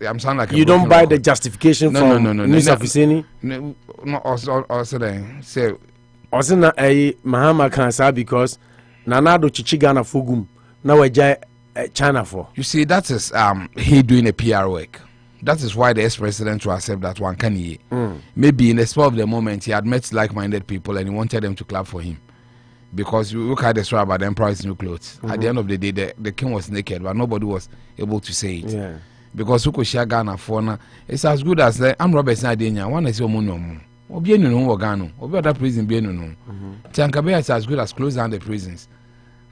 I'm sounding like you don't buy the justification from News Officini. No, also then say Osina Mahama Kansa because Nanado Chichigana Fugum now China for. You see, that is he doing a PR work. That is why the ex-president will accept that one can he. Maybe in the spur of the moment he had met like-minded people and he wanted them to clap for him. Because you look at the story about the emperor's new clothes. At the end of the day, the king was naked, but nobody was able to say it. Yeah. Because who could share Ghana for now? It's as good as I'm Robert Nadenia. One is your mono. Obi no Gano. Obi other prison be no. Tiankabe is as good as close down the prisons.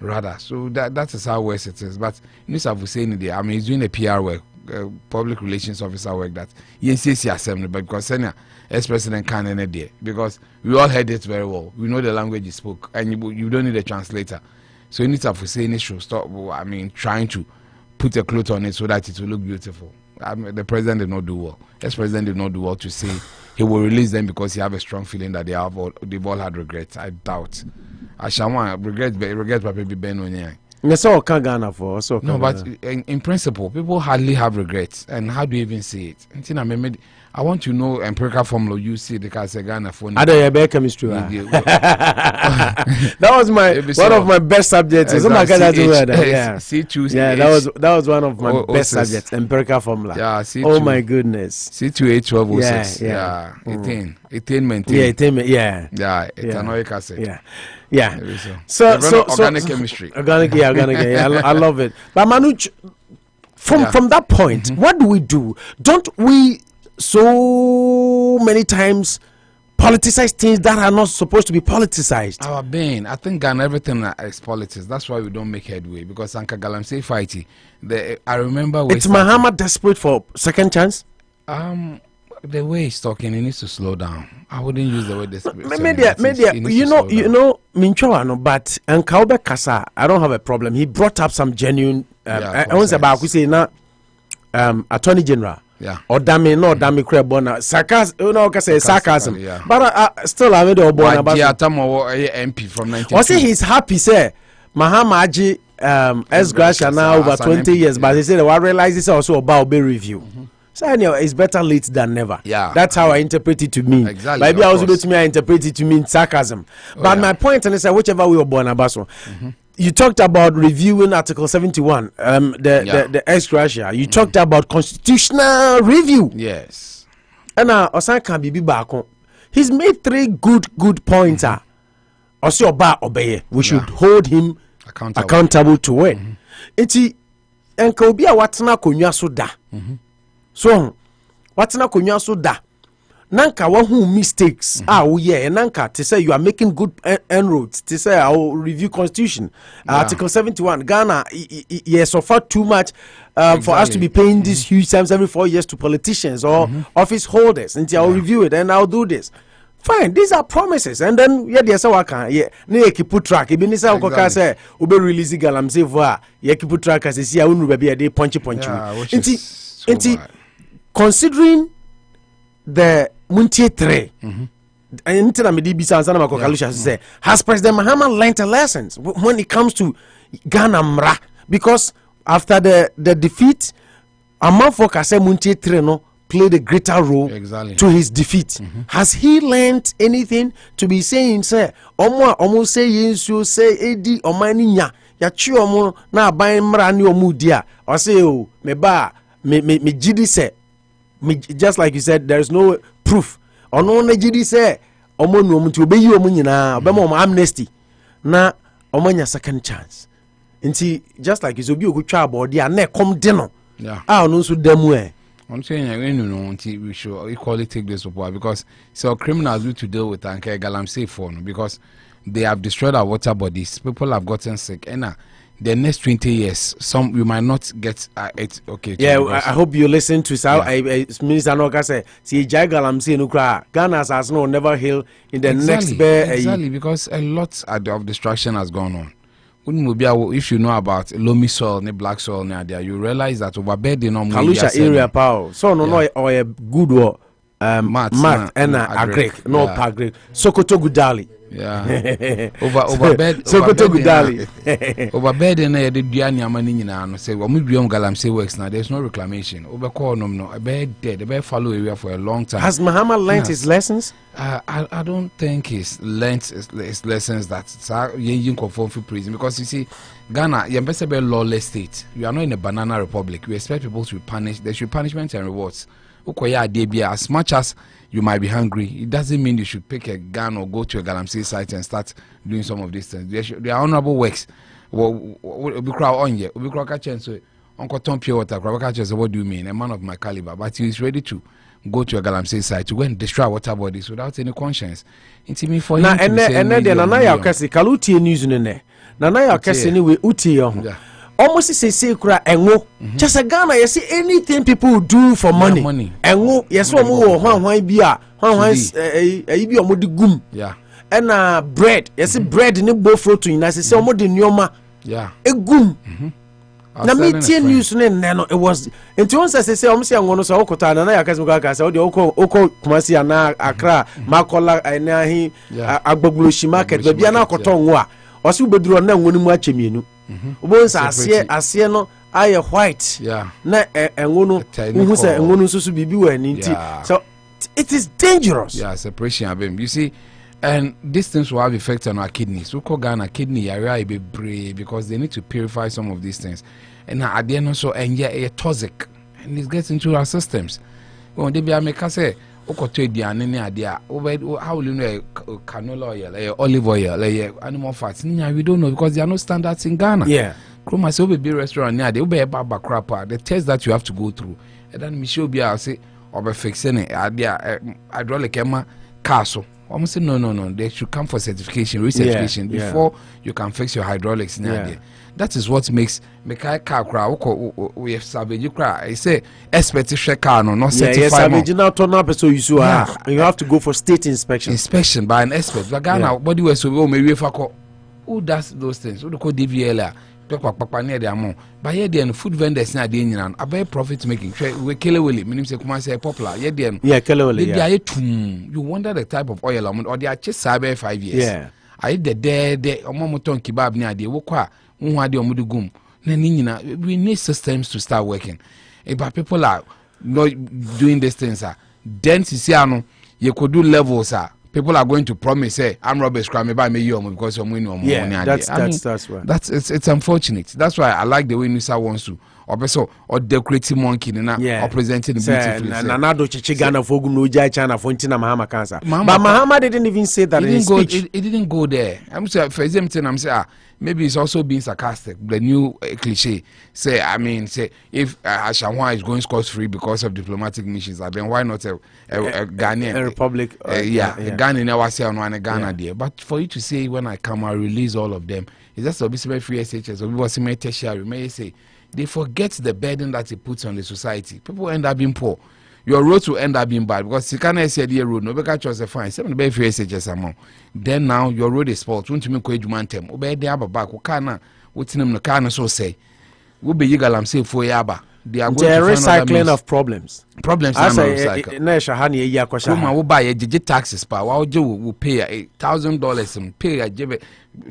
Rather, so that is how worse it is. But News have saying there. I mean, he's doing a PR work, public relations officer work that ENCC assembly. But because senior ex-president can't end there, because we all heard it very well. We know the language he spoke, and you don't need a translator. So you need to have saying it should stop. I mean, trying to put a cloth on it so that it will look beautiful. The president did not do well. Ex-president did not do well to say he will release them because he have a strong feeling that they've all had regrets. I doubt. I shall want regret Papa be Ben on. Ghana for so no, but in principle, people hardly have regrets. And how do you even see it? I want to know empirical formula you see the case Ghana for. Ada chemistry. That was one of my best subjects. Yeah. C2. Yeah, that was one of my best subjects. Empirical formula. Yeah. C2. Oh my goodness. C2H1206. Yeah. Attainment. Yeah. Attainment. Yeah. Yeah. Ethanolic acid. Yeah. Yeah. So organic chemistry. Organic. Yeah. I love it. But Manuch, from that point, what do we do? Don't we so many times politicize things that are not supposed to be politicized? Our being, I think Ghana everything is politics. That's why we don't make headway, because Anka Galamsey fighting. I remember it's Mahama desperate for second chance. The way he's talking, he needs to slow down. I wouldn't use the word desperate. Media, you know, Minchoano, but and Kaube Kasa, I don't have a problem. He brought up some genuine. I want to about say now, Attorney General. Yeah. Or damn no damn crabona sarcasm. You know, say sarcasm. Yeah. But still, I made the Obona about MP from 19. I say he's happy, say Mahama Aji S Gracia now over 20 years, but he said I realize this also about Bay review. So anyway, it's better late than never. Yeah, that's how I interpret it to me. Exactly. Maybe I was able to me, I interpret it to mean sarcasm. But my point is that whichever we were born about, you talked about reviewing Article 71, the ex Gracia. You talked about constitutional review. Yes. And now Osanka Bibi Bako, he's made 3 good points. Also, obey. We should hold him accountable to it. Eti enka obi a watena konwa so da. So watena konwa so da. Nanka wahu mistakes nanka to say you are making good inroads to say I will review constitution Article 71 Ghana yes offer too much for us to be paying these huge sums every 4 years to politicians or office holders, and I'll review it and I'll do this. Fine, these are promises, and then there's a worker. Ne keep track. Even if I say ube release galam say voa keep track as see I won't be a day punchy. Considering the Muntie 3 has President Mahama learned a lesson when it comes to Ghana Mra? Because after the defeat, Amanfoka say Muntie 3 no played a greater role to his defeat. Has he learned anything to be saying, say, Omo say Yensu say Edi Omani nya ya chi omo na aban mra ni omu dia or say oh me ba me jidi say just like you said, there is no proof. Ono na jidi say omo no omu ti obeyi omu nyina obema omo amnesty na omo nya second chance. Nti just like you obi okutwa abodi a na come de no. No so demu I'm saying we should equally take this support, because criminals need to deal with Galamsey for because they have destroyed our water bodies. People have gotten sick, and the next 20 years, we might not get it. Okay. Yeah, I hope you listen to Minister Noka say, "See, Galamsey no cry. Ghana has never heal in the next bear." Exactly, because a lot of destruction has gone on. If you know about loamy soil, black soil, you realize that overbedding on Kalusha area power. So no, or a good Math and Agric, no Pagric, Sokoto Gudali. Yeah. over bed Sokoto Gudali. Over bed and the Diana Manina say, well, maybe Galamsey works now. There's no reclamation. Over call no, a bed dead, a bed follow area for a long time. Has Muhammad learnt his lessons? I don't think he's learnt his lessons that you conform for prison, because you see, Ghana, you're best a lawless state. You are not in a banana republic. We expect people to be punished. There should be punishment and rewards. As much as you might be hungry, it doesn't mean you should pick a gun or go to a Galamsey site and start doing some of these things. There are honorable works. What do you mean? A man of my caliber, but he is ready to go to a Galamsey site to go and destroy water bodies without any conscience. It's me for now, and then Nana Kasi Kaluti news in there. Nana Kasi anyway, Uti. Almost say kura engo just a Ghana you see anything people do for money engo yes one more hwan bia hwan bi omodi gum and bread yes bread ni bofro to na say omodi nyoma egum na media news no it was into one say say engo no so okota na yakase mukaka say odi oko Kumasi ana Accra Makola na hi Agbogloshi market bia na akoto nwo a osi ubeduro na engo ni mu achemienu Ubonsa asie no aye white na engono uhu se engono susu bibi wa ni nti so it is dangerous. Separation abem, you see, and these things will have effect on our kidneys. We call Ghana kidney area be brave because they need to purify some of these things, and at the end also and a toxic and it gets into our systems. When they be make say okoto ediane ne ade a how will you know canola oil, olive oil, animal fats? We don't know because there are no standards in Ghana. Kroma say be restaurant near they be baba crapper. The test that you have to go through. And then Michelle be say obe fixing it hydraulic castle. Almost say no. They should come for certification, recertification before you can fix your hydraulics near there. That is what makes Mekai car we have savage cry. I say expert car no not certified. Savage now turn up so you have to go for state inspection by an expert. But Ghana body was so maybe who does those things? Who call DVL? Papa near the amount. But yet then food vendors na dey nyina about profit making. We kill away meaning say Kumasi say popular. Yet then kill away. You wonder the type of oil or they are just 5 years. I the omomoton kebab near the wokwa unwade omudu gum. We need systems to start working. But people are not doing these things. Then you could do levels. People are going to promise, say, I'm Robert Scrum, by me because I'm winning money. That's right. It's unfortunate. That's why I like the way Nisa wants to. Or decorating monkey or presenting beautifully. Nanado Chichigana Fogum no Jai China Fontina Mahama cancer. But Mahama didn't even say that in his speech. It didn't go there. I'm saying for example, I'm saying maybe it's also being sarcastic. The new cliche. Say if Ashanwa is going scot free because of diplomatic missions, then why not a Ghanaian? A republic. Ghana never say on one Ghana there. But for you to say when I come, I release all of them. Is that so? Be free SHS or we was tertiary. May say. They forget the burden that it puts on the society. People end up being poor. Your roads will end up being bad because you can't say the road. No, because you a fine. Seven be free SHS amount. Then now your road is spoiled. Won't you make a jumantem? Obey the abba back. Ukana. What's in the car? So say. We be yigalam say for yaba. They are going to recycling of problems. Problems. I say. Neshahani yakosha. Kuma will buy a digit taxes. Pa. Wow, Joe will pay $1,000 and pay a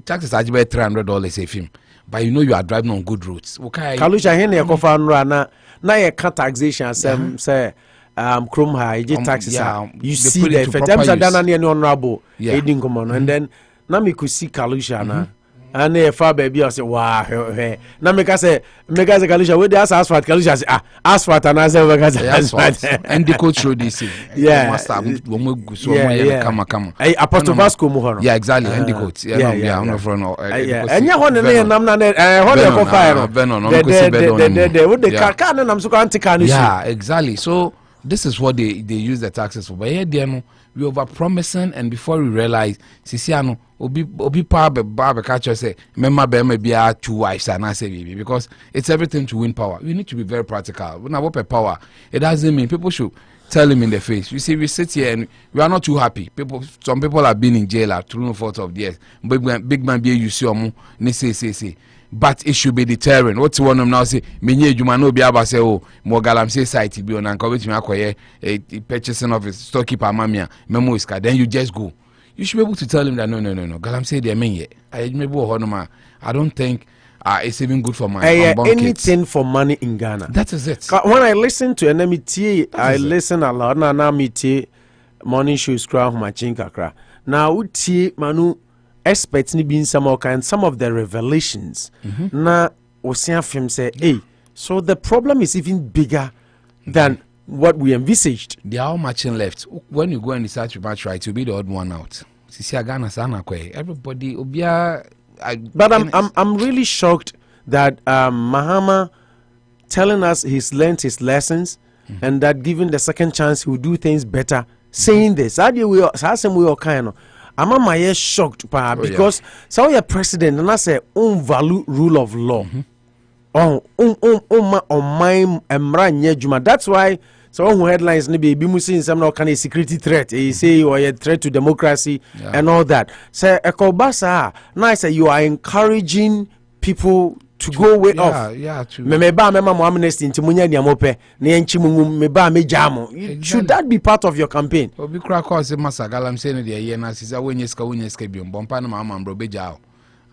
taxes. I pay $300 a film. But you know you are driving on good roads. Okay. Kalusha hene yakofa nrana na ye cut taxation say chrome high taxes you see the effect. I'm dana ne honorable edin common and then na me could see Kalusha na and e fa baby I say wow na me ka say Kalusha we dey asphalt Kalusha say asphalt and I say we ka say asphalt and the coach road is master come Apostle Vasco mu hono exactly and the coach no for no enya ho ne nam na ho dey go fire no we dey car na nam so ko antika no exactly. So this is what they use the taxes for. But here they we over promising and before we realize sisiano obi power be catch us say member be be 2 wives and I say baby because it's everything to win power. We need to be very practical. When I work power, it doesn't mean people should tell him in the face. You see, we sit here and we are not too happy. Some people have been in jail through no fault of theirs. Big man be you see say. but it should be deterrent. What's one of now say menye juma no be aba say oh mo galamsey site bi on anka wetimi akoye purchasing of a storekeeper mamia memo iska, then you just go. You should be able to tell him that no galamsey dey menye I maybe honoma I don't think it's even good for my anything for money in Ghana. That is it. When I listen to NMT, I listen a lot. Na meet morning shows cry humachinka cry. Now uti manu experts ni being some of the revelations. Na osia film say, hey, so the problem is even bigger than what we envisaged. They are all matching left. When you go and decide to match right, you'll be the odd one out. Everybody obia. But I'm really shocked that Mahama telling us he's learned his lessons and that given the second chance he will do things better. Saying this, I'm shocked because so your president and I say value rule of law. That's why so headlines ni be musin some no kind of security threat. He say or a threat to democracy and all that. Say ekobasa now say you are encouraging people to go way off. Should that be part of your campaign?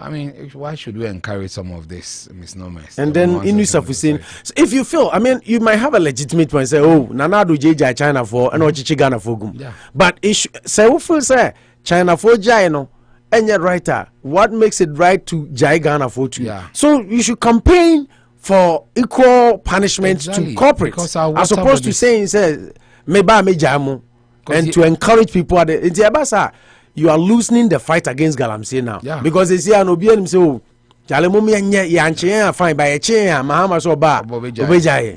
I mean, why should we encourage some of this misnomers? And then so if you feel, I mean, you might have a legitimate point, say, oh, Nanado JJ China for and Ochichi Ghana for gum. But say who say China for Jai and yet writer, what makes it right to Jai Ghana for two? So you should campaign for equal punishment to corporates as opposed to saying say meba me jamu and to encourage people at the you are loosening the fight against Galamsey now. Because they say no be say oh fine by a chain Mahama so ba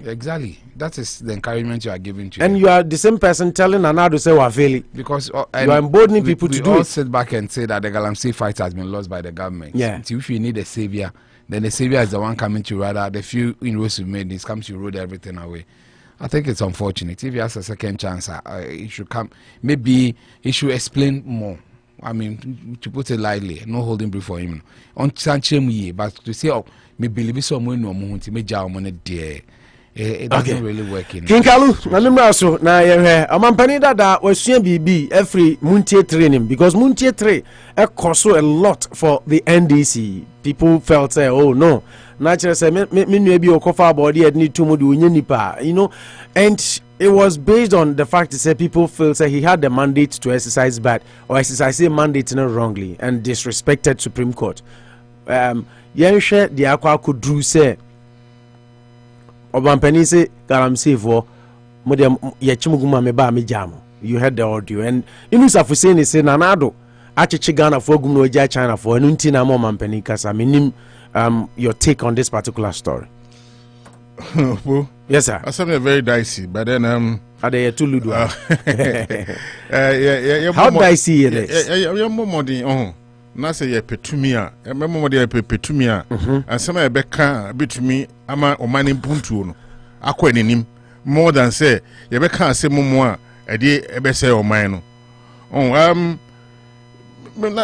exactly. That is the encouragement you are giving to and you are the same person telling Anado say we're failing because you are emboldening people to do all it. Sit back and say that the Galamsey fight has been lost by the government. So if you need a savior, then the savior is the one coming to rather the few inroads you made this comes to road everything away. I think it's unfortunate. If he has a second chance, he should come. Maybe he should explain more. I mean, to put it lightly, no holding brief for him. On Sanchez, but to say, oh, me believe someone no more to make job on it, dear. It doesn't really work in Kinkalu, remember so now a man penny that was CMBB every Muntie training because Muntie 3 cost a lot for the NDC. People felt say, oh no, naturally say maybe a cover body need to do you know, and it was based on the fact that people feel say he had the mandate to exercise bad or exercise a mandate not wrongly and disrespected Supreme Court. Yenshe the aqua could do say Obampani say Galamsey for Yachimuguma meba me jamo. You heard the audio and Inusa Fuseni say Nanado Achichi Ghana for Gumno China for Nuntina Mo Mampani Kasa minim your take on this particular story. Well, yes sir. Something very dicey, but then are they too ludo? How dicey it is? You're more modern. Na say ye petumia ememo mo de petumia asema ye beka betumi ama omani mpuntu no akọ enenim more than say ye beka asemu mo a ede ebese oman no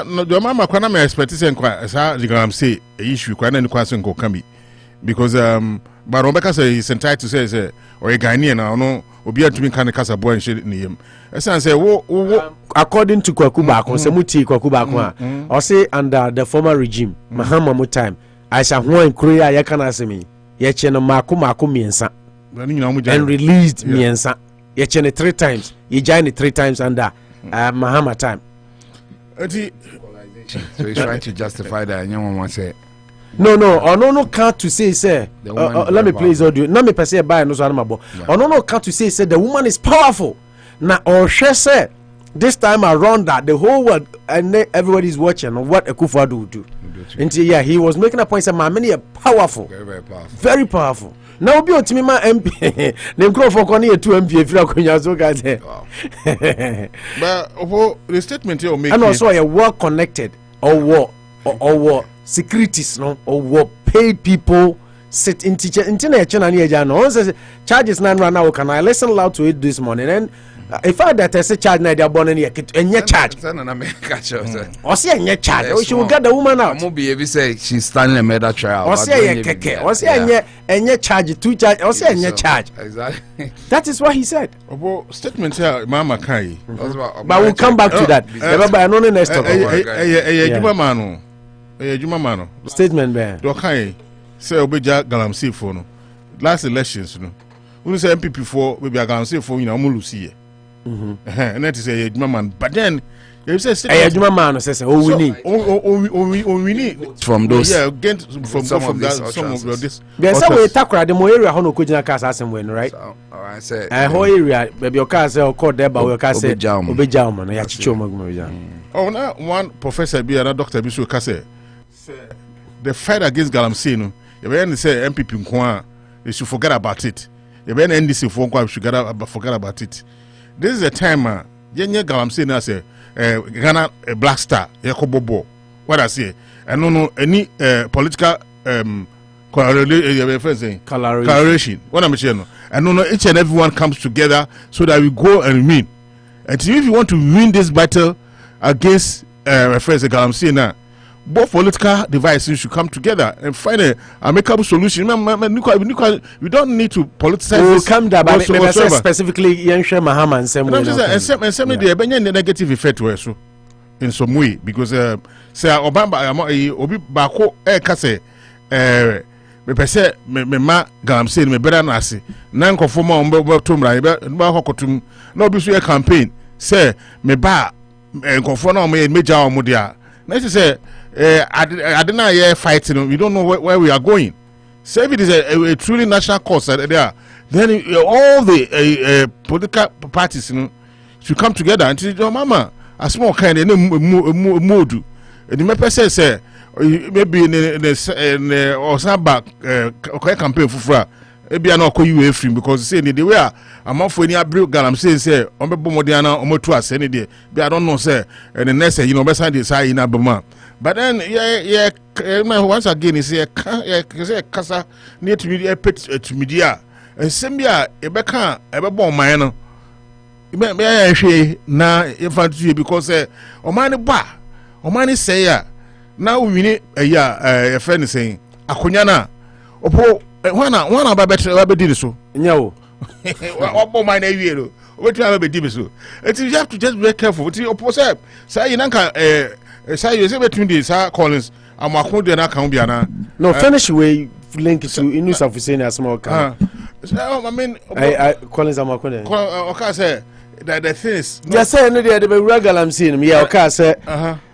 no do mama kwa na me expect say nkwa sa Galamsey issue kwa na ni kwa so nko kan because but Rebecca say he's entitled to say or a Ghanaian no obi atumi kan kasa boy nche ne yem esan say wo according to Kwakuba ko se muti Kwakuba ko a or say under the former regime Mahama mo time Aisha ho nkuro ya ye kana asemi ye che no mako miensa and released miensa ye che ne 3 times ye join it 3 times under Mahama time. So he's trying to justify that and anyone want say no can't to say let me play his audio. Na me pese buy no so anamabo. No can't to say the woman is powerful. Na or she say this time around that the whole world and everybody is watching on what Akufo-Addo will do. Until he was making a point say my many are powerful. Very powerful. Now obi otimi ma MP nem crofo ko na 2 MP efira konya so ga say. But the statement you make and also a well connected or securities no or paid people sit in teacher in tina chana ni eja no say charges nan run now can I listen loud to it this morning and if I that I say charge na dia born any charge or say any charge she will get the woman out she's standing a murder trial or say keke or say any charge 2 charge or say any charge exactly. That is what he said. Statement here mama kai but we'll come back to that remember I know next talk Juma mano statement be do kai say obeja galamsey for no last elections no we say MPP for we be galamsey for you know omulusi and that is a Juma man but then you say Juma man say we need from those again from some of this there's a way takura the more area hono kojina cars asem when right I say whole area baby your car say call there but your car say obeja man ya chicho maguma now one professor be another doctor be so say the fight against galamsey no you be say MPP nko they should forget about it you be NDC for nko should forget about it. This is a time yenye galamsey na say Ghana Black Star yakobobo what I say and no any political coloration what I'm saying and no each and everyone comes together so that we go and win. And if you want to win this battle against friends galamsey na both political devices should come together and find a amicable solution. We don't need to politicize we'll this. Come there, but specifically Yansha Mahama and some the negative effect to us in some way because say Obama obi bako kase me pese me ma galamsey me better na ase na nkofo ma ombe tomra ba hokotum na obi so campaign say me ba nkofo na me meja omodia na say I don't know fighting. We don't know where we are going. So if it is a truly national cause there, then all the political parties, should come together and say, "Oh, Mama, a small kind of mood." And the member says, maybe in the Osaba campaign for maybe I not call you a free because say the way I'm off when you bring galamsey say on be bomodiana on to us any day. But I don't know say and the next best this high in Abama. But then once again is a casa near to media to media and Sembia Ebeka Ebebo Mino. Na infantry because Omani ba Omani say now we need a friend saying Akunyana Opo one about better did so. No. What my name? What you have a did so. You have to just be careful. What you oppose say you say you say between these Collins and Makundi and Akambiana. No, finish way link to news of saying a small car. I mean, Collins and Makundi. Okay, say that the thing is. Just say no, the regular I'm seeing me. Okay, say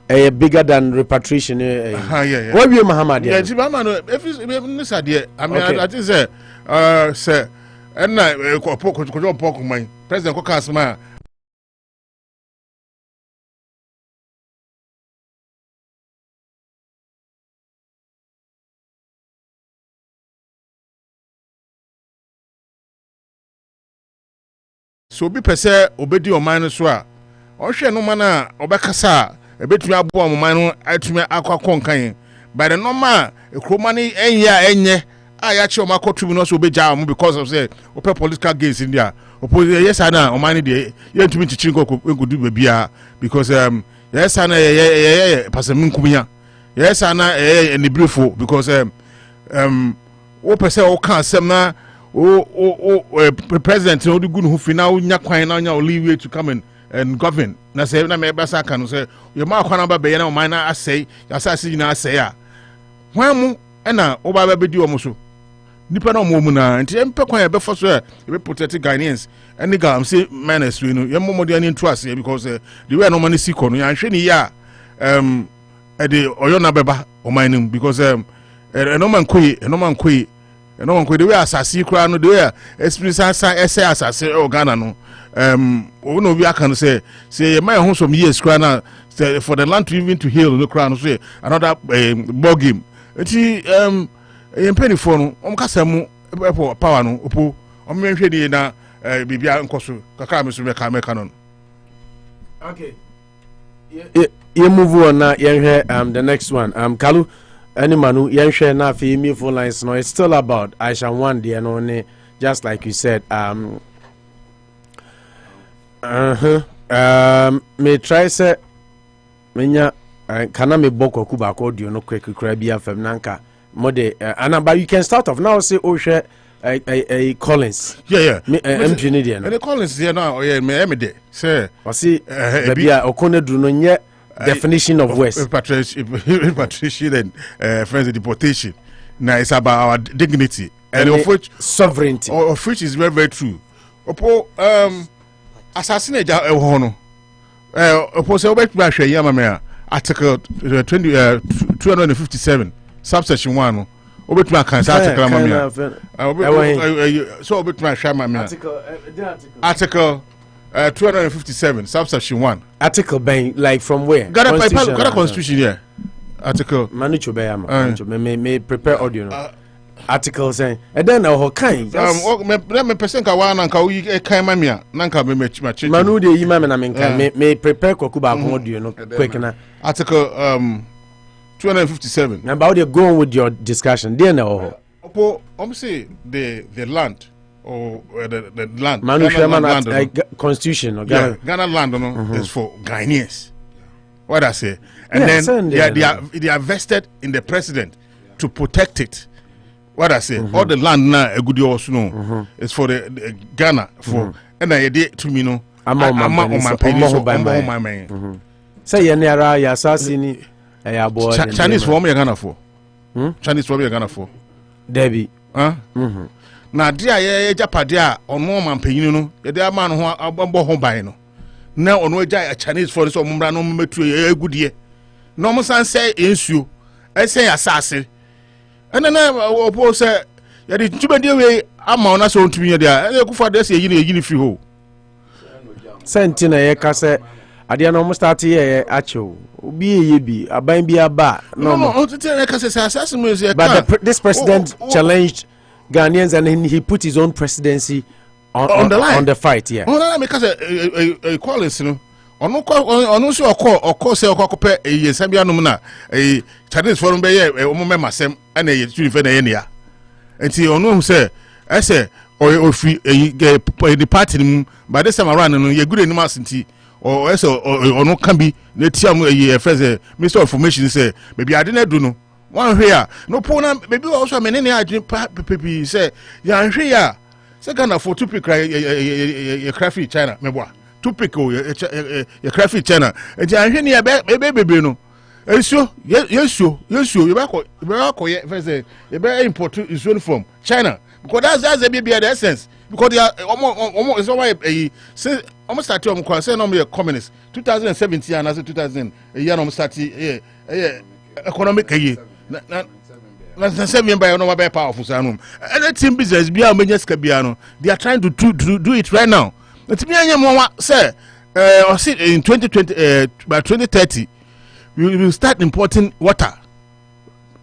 a bigger than repatriation. Yeah. What be Muhammad? Yeah, Muhammad. If this idea, I mean, I just say, and I poke my President Kokasma. So be per se obedi o man so a o hwe no man a obekasa ebetumi abo o man no atumi akwakon kan by the normal ekroma ne enye a ya che o makotum no so obeja am because of say open political gains in there opposite yes na o man de yentumi chichi ngodu bebia because yes na pasem nkumia yes na ni briefo because o pese o kan asem na president no do good who final nya kwan na nya leeway to come and govern na say na me basa kan say your ma kwan ba be na o man na asay ya asase na asay a hwan mu na o ba be di o mo so nipa na o mo mu na nti empe kwan e be fo so e be protect Ghanaians any galamsey menace we no ye mo modern into ase because the way no man see kono ya hwe ni ya e de oyo na beba o man nim because no man koyi no one could do assassin crown no do experience essay assassin or Ghana no no we can say my home some years crown for the land to even to heal the crown say another ball game penny phone kasam power no opo hwe di na bibia nkoso kakra me so me ka non okay you move on now the next one Kalu any manu yenhwe na fi me phone lines no it's still about Aisha one there no just like you said me try say menya kana me boko ku ba ko audio no quick kra bia fam nanka mode but you can start off now say oh share a Collins me MP ni dey no and Collins there now me dey say o see bia okone duru no nye definition of words repatriation and friends deportation. Now it's about our dignity and of which sovereignty of which is very very true. Opo assassinate hono opo say obet ba hwe yama me article 257 subsection 1 obet ma kan article ma me so obet ma hwe ma me article 257 subsection 1 article ben like from where Ghana constitution here article Manicho Bayama me prepare audio no article saying and then ho kan me person ka wa na ka wi kan ma me na ka me manu de yi ma me na me kan me prepare kwaku ba ko audio no quick na article 257 now about you going with your discussion there na ho opo say the land or the land manu land constitution or Ghana land no is for Ghanaians. What I say, and then they are vested in the president to protect it. What I say, all the land now a good also no is for the Ghana for and I did to me no. I'm on my penny. Say you near ya assassin Chinese for me Ghana for. Chinese for me Ghana for. Debbie. Now dear Japadia on my penny no. The man who above home by no. Now on which a Chinese for so no metu a good year. No more say issue. I say assassin. And then I say ya di tube dey way ama na so ntumi there. E ku fa dey say yini free ho. Sentina ye ka say ade na almost start here acho. Obi ye bi aban bi aba no. No, ka say assassin me say. But this president challenged Ghanaians and he put his own presidency on the line on the fight here. Oh no, because a Collins no. Ono so okọ say okọpẹ yesambia no na Chinese forum be ye omo masem na ye tuni fe na ye nia. Enti ono hu say ese ofi the party mu by this time around no ye good enim asenti o ese ono kan bi na tiam ye first Minister of Information say maybe ade na do no wan hwe a no po na maybe also me ne adwin pepe say ya hwe a say Ghana for to pick ye crafty China meboa to pick o ye crafty China enti anhwe ne bebe no esio yesuo ye ba ko ye first ye be import is from China because that's the be the essence because they are almost is why say almost start to am say no me communist 2017 and as 2000 year no start economic ye na say me by no be powerful sanum anything business bia menya ska bia no they are trying to do it right now it me anya mo say in 2020 by 2030 we will start importing water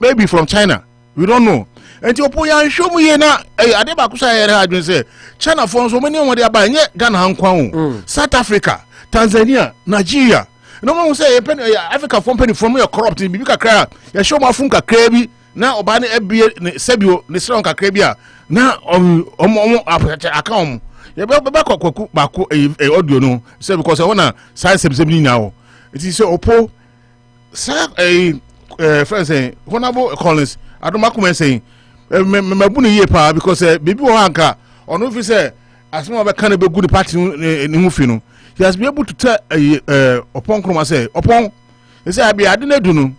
maybe from China we don't know and you put yan show me na ade ba kusa here adwen say China for so many one dey buy nye Ghana hankwan South Africa Tanzania Nigeria no one say Africa from your corrupt bi kakra ya show ma fun kakra bi na oba na ebie sebio ne sron kakra bi a na account ye be kwaku bako audio no say because I wanna sign sebsebni now it is say opo sa friend say honorable Collins adomako say mabu ne ye pa because baby wo anka ono fi say asema be kan be good party ni hu fi no he has been able to tell Opon Kroma say Opon he say abi ade na du no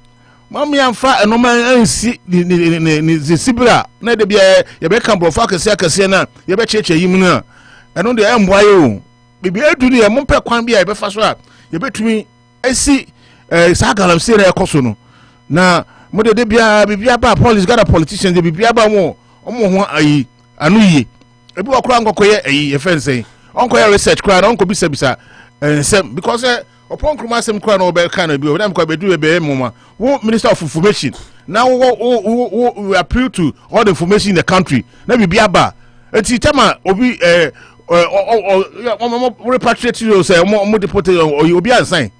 mama yamfa enoma ansi ni sibira na de bia ye be kan brofa akese na ye be cheche yim na eno de emboaye o bibi adu ne ye mompe kwan bia ye be fa so a ye betumi asi sa galam se na ekoso no na mo de bia bibia ba police got a politician de bibia ba mo omo ho ayi anu yi ebi okura ngokoye ayi ye fen say onko ya research kra na onko bisa sem because Opon Kroma sem kra na obe kan bi o dem ko be do be moma wo Minister of Information now we appeal to all the information in the country na bibia ba enti tema obi repatriate you say mo deport obi ansan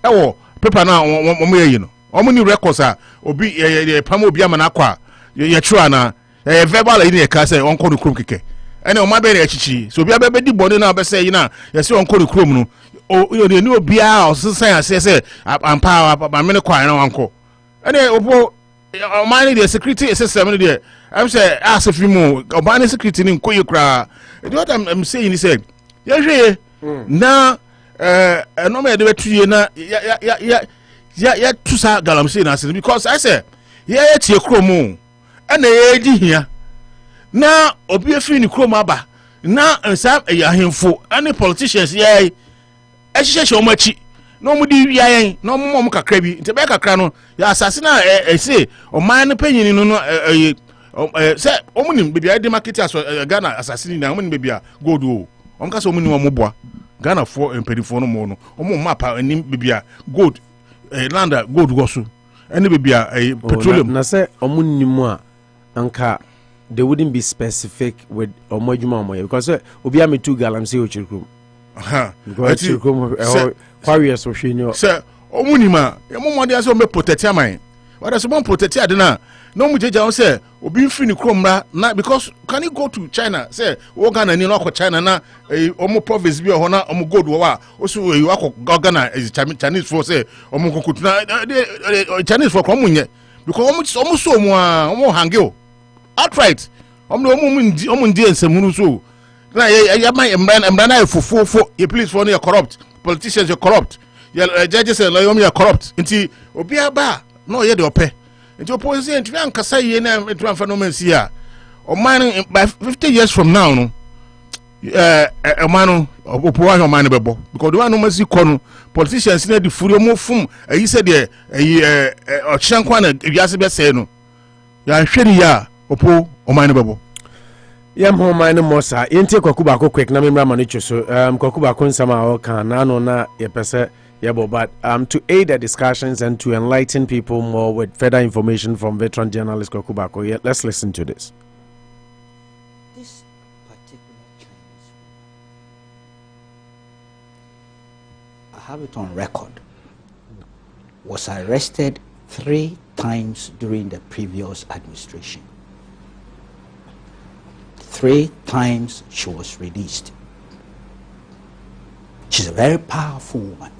ewo paper na mo ye no omo ni records a obi pam obi amana akwa ye true na verbal in ye ka say onko no krom keke ene o ma be re achichi so bia be di body na be say yi na ye se on ko krom no o you know ni obia o sensan ase say ampa ba me ne kwan na wanko ene obo o ma ni the security system ni there I'm say as if you mo o ba ni security ni nko yi kra what I'm saying is say ye hwe na no me de betuye na ya tusa galamsey na ase because I say ye tie krom ene ye di hia na obi efi ni krom aba na nsa ahemfo any politicians ye ehihye omachi no mu di wiayen no mu kakra bi nte be kakra no ya asase na say oman no panyini no say omunim bibia de market aso Ghana asase ni na omunim bibia gold o omka so omunim omoboa Ghana for empedifo no mo no omo mapa anim bibia gold land gold go so any bibia petroleum na say omunim a anka they wouldn't be specific with omojuma omoye because obi am 2 galamsey ochirkrum because ochirkrum warriors so hwenyo say omunima emomode ase o me protect aman what does one protect adena no mu jeja on say obi mfi ni kromra na because can you go to China say wo Ghana ni no akọ China na omo province bi ho na omo gold wo wa o so we akọ Ghana Chinese for say omo kokutu na Chinese for komunye because omo so omo a omo hangeo outright omo ndi ensemunu so na ya man emra na fofofo ye police for no corrupt politicians are corrupt judges and lawyers are corrupt nti obi aba no ye de ope nti opposition nti ankasa ye na nti amfa no man si a o man by 50 years from now no man opowa ho man bebo because the one no masi kono politicians na di furi mo fum ayi se de o kyenkwa na wiase be se no ya hweri ya opo o man bebo yam ho man no mosa yente kwakuba ko quick na memra mano chuso kwakuba ko nsama o kan na no na ye pese yeah, but to aid the discussions and to enlighten people more with further information from veteran journalist Kokubako, yeah, let's listen to this. This particular Chinese woman, I have it on record, was arrested 3 times during the previous administration. 3 times she was released. She's a very powerful woman.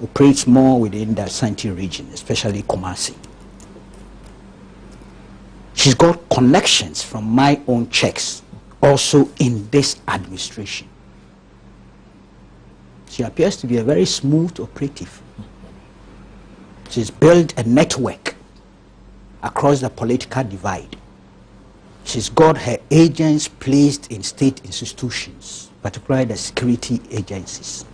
Operates more within the Ashanti region, especially Kumasi. She's got connections from my own checks also in this administration. She appears to be a very smooth operative. She's built a network across the political divide. She's got her agents placed in state institutions, particularly the security agencies.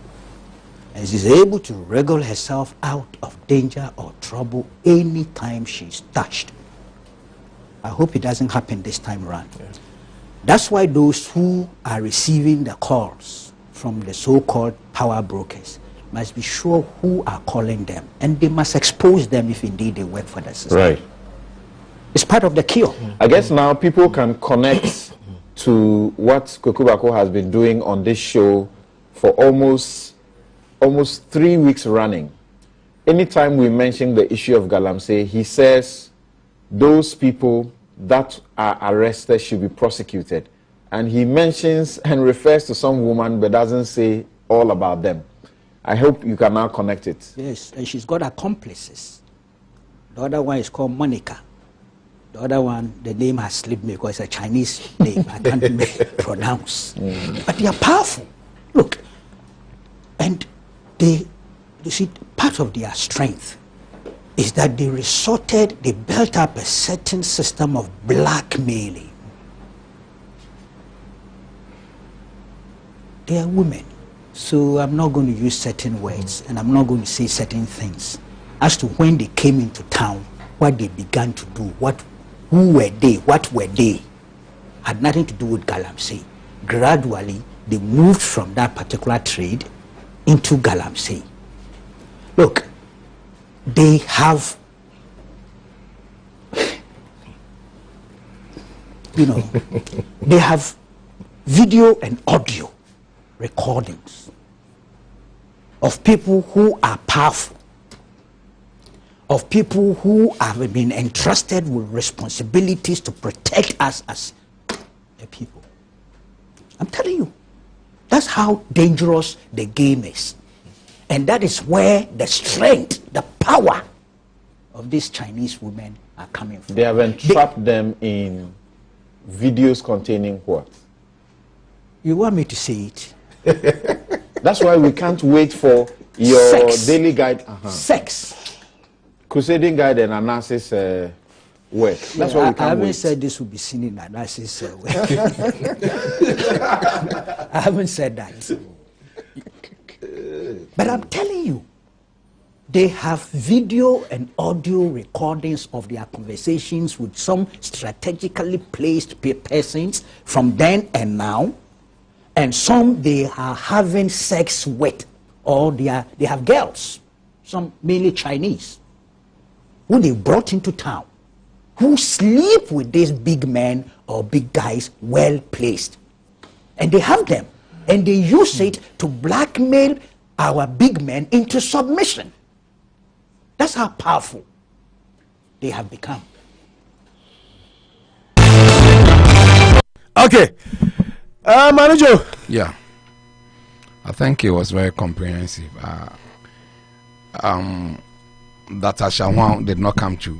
And she's able to wriggle herself out of danger or trouble anytime she's touched. I hope it doesn't happen this time around. Yeah. That's why those who are receiving the calls from the so-called power brokers must be sure who are calling them, and they must expose them if indeed they work for the system. Right. It's part of the cure. I guess now people can connect to what Kokubako has been doing on this show for almost 3 weeks running. Anytime we mention the issue of Galamsey, he says those people that are arrested should be prosecuted. And he mentions and refers to some woman but doesn't say all about them. I hope you can now connect it. Yes, and she's got accomplices. The other one is called Monica. The other one, the name has slipped me because it's a Chinese name. I can't pronounce. But they are powerful. Look, and you see, part of their strength is that they built up a certain system of blackmailing. They are women, so I'm not going to use certain words and I'm not going to say certain things as to when they came into town, what they began to do, who were they, what were they, had nothing to do with Galamsey. Gradually, they moved from that particular trade into Galamsey. Look, they have, they have video and audio recordings of people who are powerful, of people who have been entrusted with responsibilities to protect us as the people. I'm telling you, that's how dangerous the game is. And that is where the strength, the power of these Chinese women are coming from. They have entrapped them in videos containing what? You want me to say it? That's why we can't wait for your Sex. daily guide. Sex. Crusading guide and analysis work. That's why we I can't haven't wait. said this will be seen in analysis work. I haven't said that. But I'm telling you, they have video and audio recordings of their conversations with some strategically placed persons from then and now, and some they are having sex with, or they have girls, some mainly Chinese, who they brought into town, who sleep with these big men or big guys well placed. And they have them, and they use it to blackmail our big men into submission. That's how powerful they have become. Okay. Manager. Yeah. I think it was very comprehensive. That Asha Wang did not come to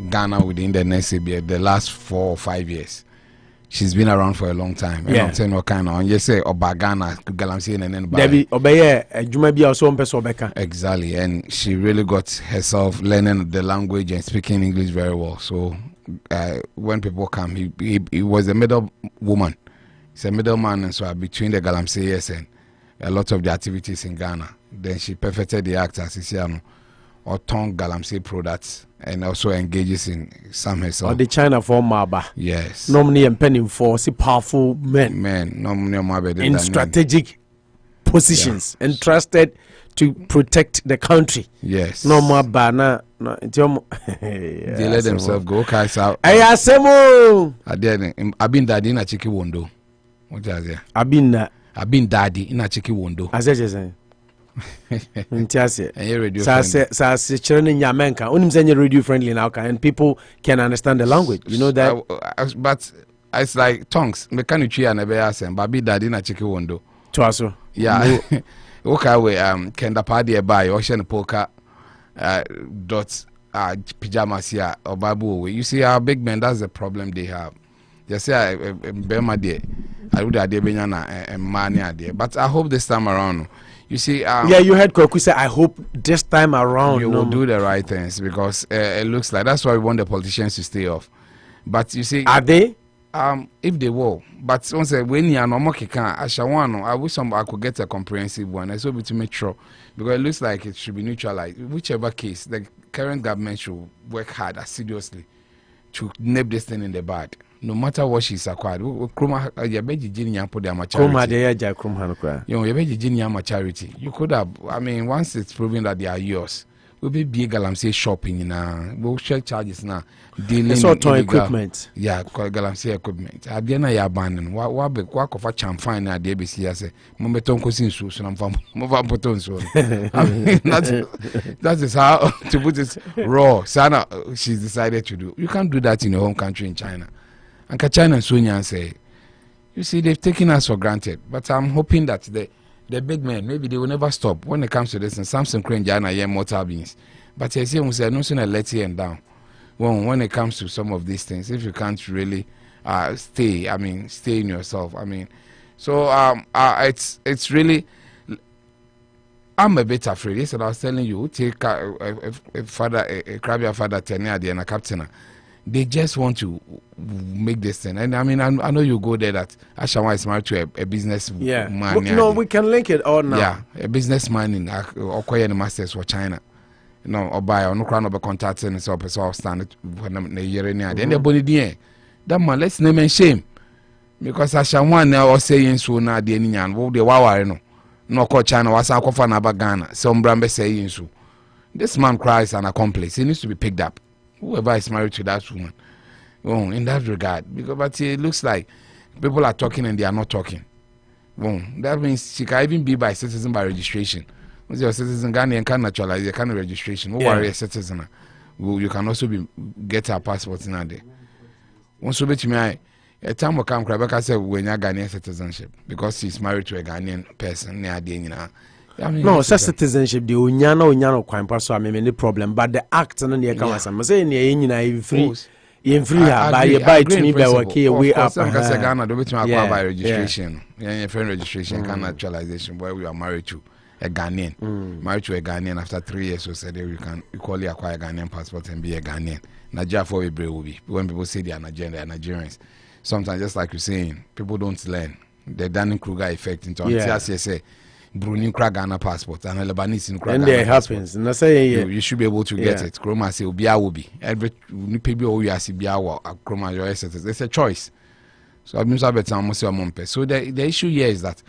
Ghana within the next the last 4 or 5 years. She's been around for a long time. Yeah. I'm saying what kind of, and you say Oba Ghana, Galamsey and then Debbie Obeye, Jumabi also Obeka. Exactly, and she really got herself learning the language and speaking English very well. So when people come, he was a middle woman. He's a middleman, and so between the Galamseyers and a lot of the activities in Ghana. Then she perfected the act as Isiano, or tongue Galamsey products, and also engages in some herself. Or the China for Maba. Yes. Normally and penning for see powerful men. In strategic positions, Yeah. entrusted to protect the country. Yes. No more banner. No, They let themselves go. Okay, so I've been daddy in a chicken window. What is it? I've been daddy in a chicken window. As I say. Ntiase. And you're radio Sa children Yamenka. Only say radio friendly now, and people can understand the language. You know that. But it's like tongues. Mechanic tree and a bear but be daddy in a chicken window. Twaso. Yeah. Okay, we Kenda Paddy by Ocean Polka dots pajamas here or babu. You see our big men, that's the problem they have. They say Bema de I would have and mania there. But I hope this time around. You see, yeah, you heard Koku say, I hope this time around you will do the right things, because it looks like that's why we want the politicians to stay off. But you see, are they? If they will, but once when you are no more I wish I could get a comprehensive one. I so to make sure, because it looks like it should be neutralized. Whichever case, the current government should work hard, assiduously, to nip this thing in the bud. No matter what she's acquired, you could have, I mean, once it's proven that they are yours, we'll be big Galamsey shopping now. We'll share charges now. Dealing toy equipment. Yeah, Galamsey equipment. At the end of your abandon, what of a chamfine at the ABC? I say, Mombeton Cosin Sus and Mova so. I mean, that is how, to put it raw, Sana, she's decided to do. You can't do that in your home country in China. And China and Sonia say, you see, they've taken us for granted. But I'm hoping that the big men, maybe they will never stop when it comes to this. And Samson Crane, Jana, yeah, mortal beings. But I say, no sooner let you end down. When it comes to some of these things, if you can't really stay in yourself. I mean, so it's really, I'm a bit afraid. Yes, I was telling you, take a crabby father, Tenya, and a captain. They just want to make this thing. And I mean, I know you go there that Ashawa is married to a businessman. Yeah. No, we can link it all now. Yeah, a businessman in Okoye and Masters for China. No, or buy or no crown of a contact and so stand when the year in the end. Everybody, that man, let's name and shame. Because Ashawa now was saying so now, the Indian, wo the Wawa, no call China was a coffin about Ghana. Some Brambe saying so. This man cries an accomplice. He needs to be picked up. Whoever is married to that woman, in that regard, because but it looks like people are talking and they are not talking. That means she can even be by citizen by registration. Once you're a citizen, Ghanaian can naturalize your kind of registration. Who are a citizen? You can also get a passport in a day. Once you bet me, a time will come, Krabaka said, when you're Ghanaian citizenship, because she's married to a Ghanaian person, near the no, such citizenship, the Unyano crime person, I mean, any problem, but the act and the account, I'm saying, you're free. In free buy to me by working way up. Ghana, don't be by registration. Yeah, friend registration, can naturalization, where we are married to a Ghanaian. Married to a Ghanaian after 3 years, so said you can equally acquire a Ghanaian passport and be a Ghanaian. Nigeria for will be when people say they are Nigerians. Sometimes, just like you're saying, people don't learn the Dunning-Kruger effect into say Brunei Ghana passport and a Lebanese in and there happens. And I say you should be able to get it. Chroma say Ubia will be every people who you see Biawa Chroma your assets. It's a choice. So I've been so the issue here is that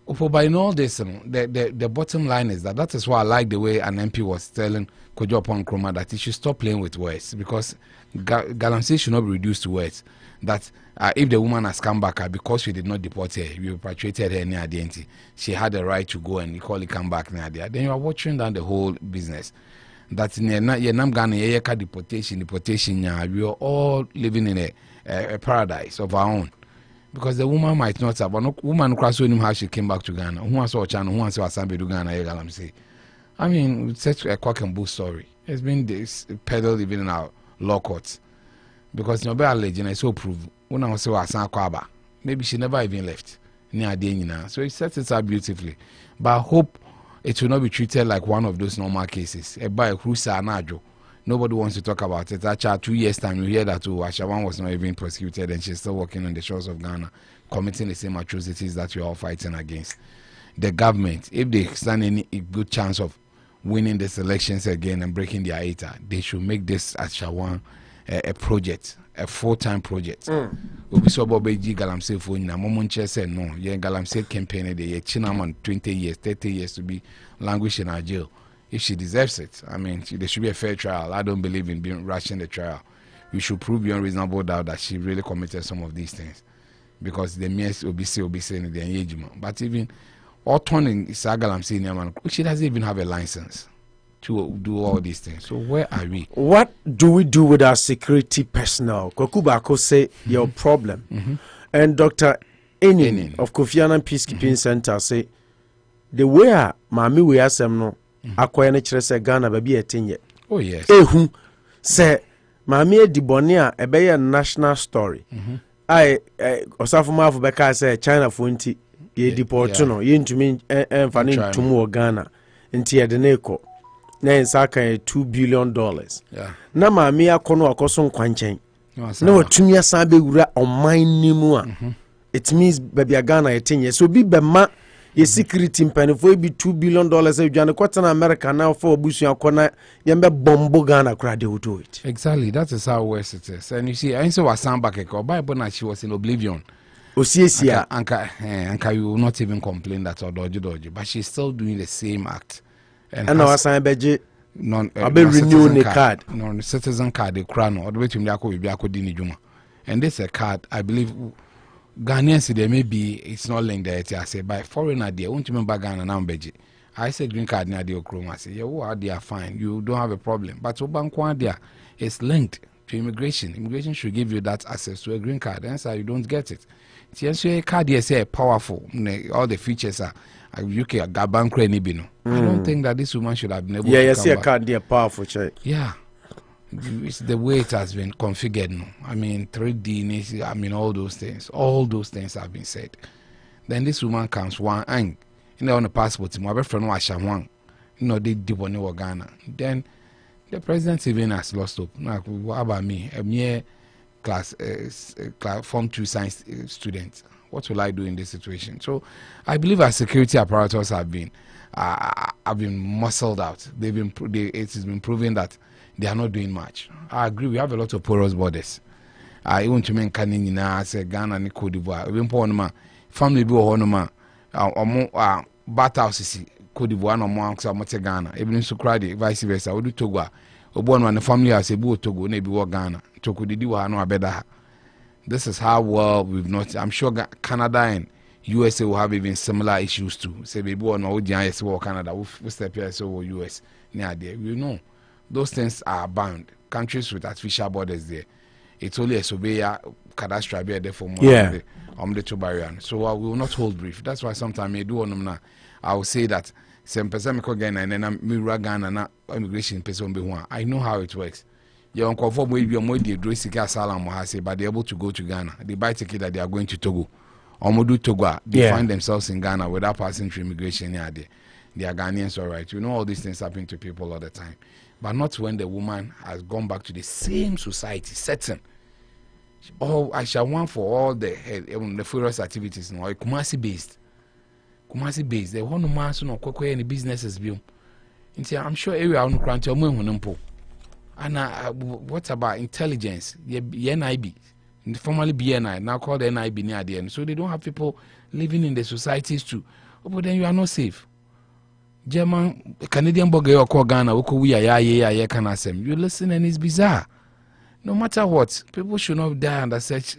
by in all this, the bottom line is that is why I like the way an MP was telling Kojo upon Chroma that he should stop playing with words, because galamsey should not be reduced to words. That if the woman has come back because we did not deport her, we repatriated her near the entity, she had the right to go and equally come back near there. Then you are watching down the whole business. That deportation, we are all living in a paradise of our own. Because the woman might not have, but woman cross him how she came back to Ghana. Who wants to watch and who wants to Asambe to Ghana? I mean, it's such a cock and bull story. It's been peddled even in our law courts. Because nobody legend is so prove when I was so Kwaba, maybe she never even left near the so it sets it up beautifully. But I hope it will not be treated like one of those normal cases. By Najo. Nobody wants to talk about it. Actually, 2 years time you hear that Ashawan was not even prosecuted and she's still working on the shores of Ghana, committing the same atrocities that we are all fighting against. The government, if they stand any good chance of winning these elections again and breaking their ATA, they should make this Ashawan a project, a full-time project. Obi so bobeji galamsey for na momonche said no, yeah galamsey campaign the Chinaman 20 years, 30 years to be languishing in our jail. If she deserves it, I mean, there should be a fair trial. I don't believe in being rushing the trial. We should prove beyond reasonable doubt that she really committed some of these things, because the mere Obi say in the engagement. But even all turning Galamsey, she doesn't even have a license to do all these things. So where are we? What do we do with our security personnel? Kokubako say your problem. And Dr. Enin of Kofi Annan Peacekeeping Center say the way Mami we asem no akoya ne kire se Ghana ba bi etinye. Oh yes. Ehu say Mami edibone a ebeye national story. I osafo mafu beka say China fo nti ye deport no ye ntumi emfa ne ntumu wo Ghana nti ye de ne ko na insaka $2 billion. Yeah. Na maami akono akoso nkwanchen. Na watumi asan be wura oman nimu a. It means baby Ghana etinye. So bi bema ye security mpanifo bi $2 billion edwane kwata na America na for obusu akona yembe bombo Ghana kra they will do it. Exactly. That is how worse it is. And you see, I saw Wasan back a Bible na she was in oblivion. Anka you will not even complain that or dodgy, but she's still doing the same act. And our sign beje renew the card. No citizen card the crown or the way to Dini Juma. And this a card I believe Ghanaians there may be it's not linked there. I say by foreigner there, won't you remember Ghana now beje? I said green card near the Okroma. I say, yeah, who are they are fine, you don't have a problem. But Obankwa there is linked to immigration. Immigration should give you that access to a green card, and so you don't get it. A card here say powerful, all the features are UK Gaban Krenibino. I don't think that this woman should have been able to come back. Yeah, a card there powerful check. Yeah. It's the way it has been configured now. I mean 3D, I mean all those things have been said. Then this woman comes one and on the passport, my friend was one, they deep on Ghana. Then the president even has lost hope. Now, what about me? A mere class Form 2 science student. What will I do in this situation? So I believe our security apparatus have been muscled out. It has been proven that they are not doing much. I agree. We have a lot of porous borders. I want to make Ghana and Cote d'Ivoire. Even for family be honoma. Bat house Cote d'Ivoire no more anxa Ghana. Even so crowded vice versa. We do Togo. Obon one the family has a Togo ne be Ghana. Togo didi wa no abeda. This is how well we've not. I'm sure Canada and USA will have even similar issues too. Say baby one or US or Canada we step here so US near there. We know those things are bound. Countries with artificial borders there. It's only a surveyor cadastral be there for more. Yeah. The two barrier. So we will not hold brief. That's why sometimes I do on them. I will say that some person again and then I'm Ghana na immigration person be one. I know how it works. You don't conform with your money dress asylum but they're able to go to Ghana. They buy ticket that they are going to Togo. Or Modu Togo, they find themselves in Ghana without passing through immigration. Yeah, they are Ghanaians, all right. You know all these things happen to people all the time, but not when the woman has gone back to the same society setting. Oh, I shall want for all the nefarious activities now. Kumasi based. They want to mass no kwekwe any businesses bill. I'm sure area on grant your money. And what about intelligence? NIB, formerly BNI, now called NIB near the end. So they don't have people living in the societies too. Oh, but then you are not safe. German, Canadian Boga or call Ghana, you listen and it's bizarre. No matter what, people should not die under such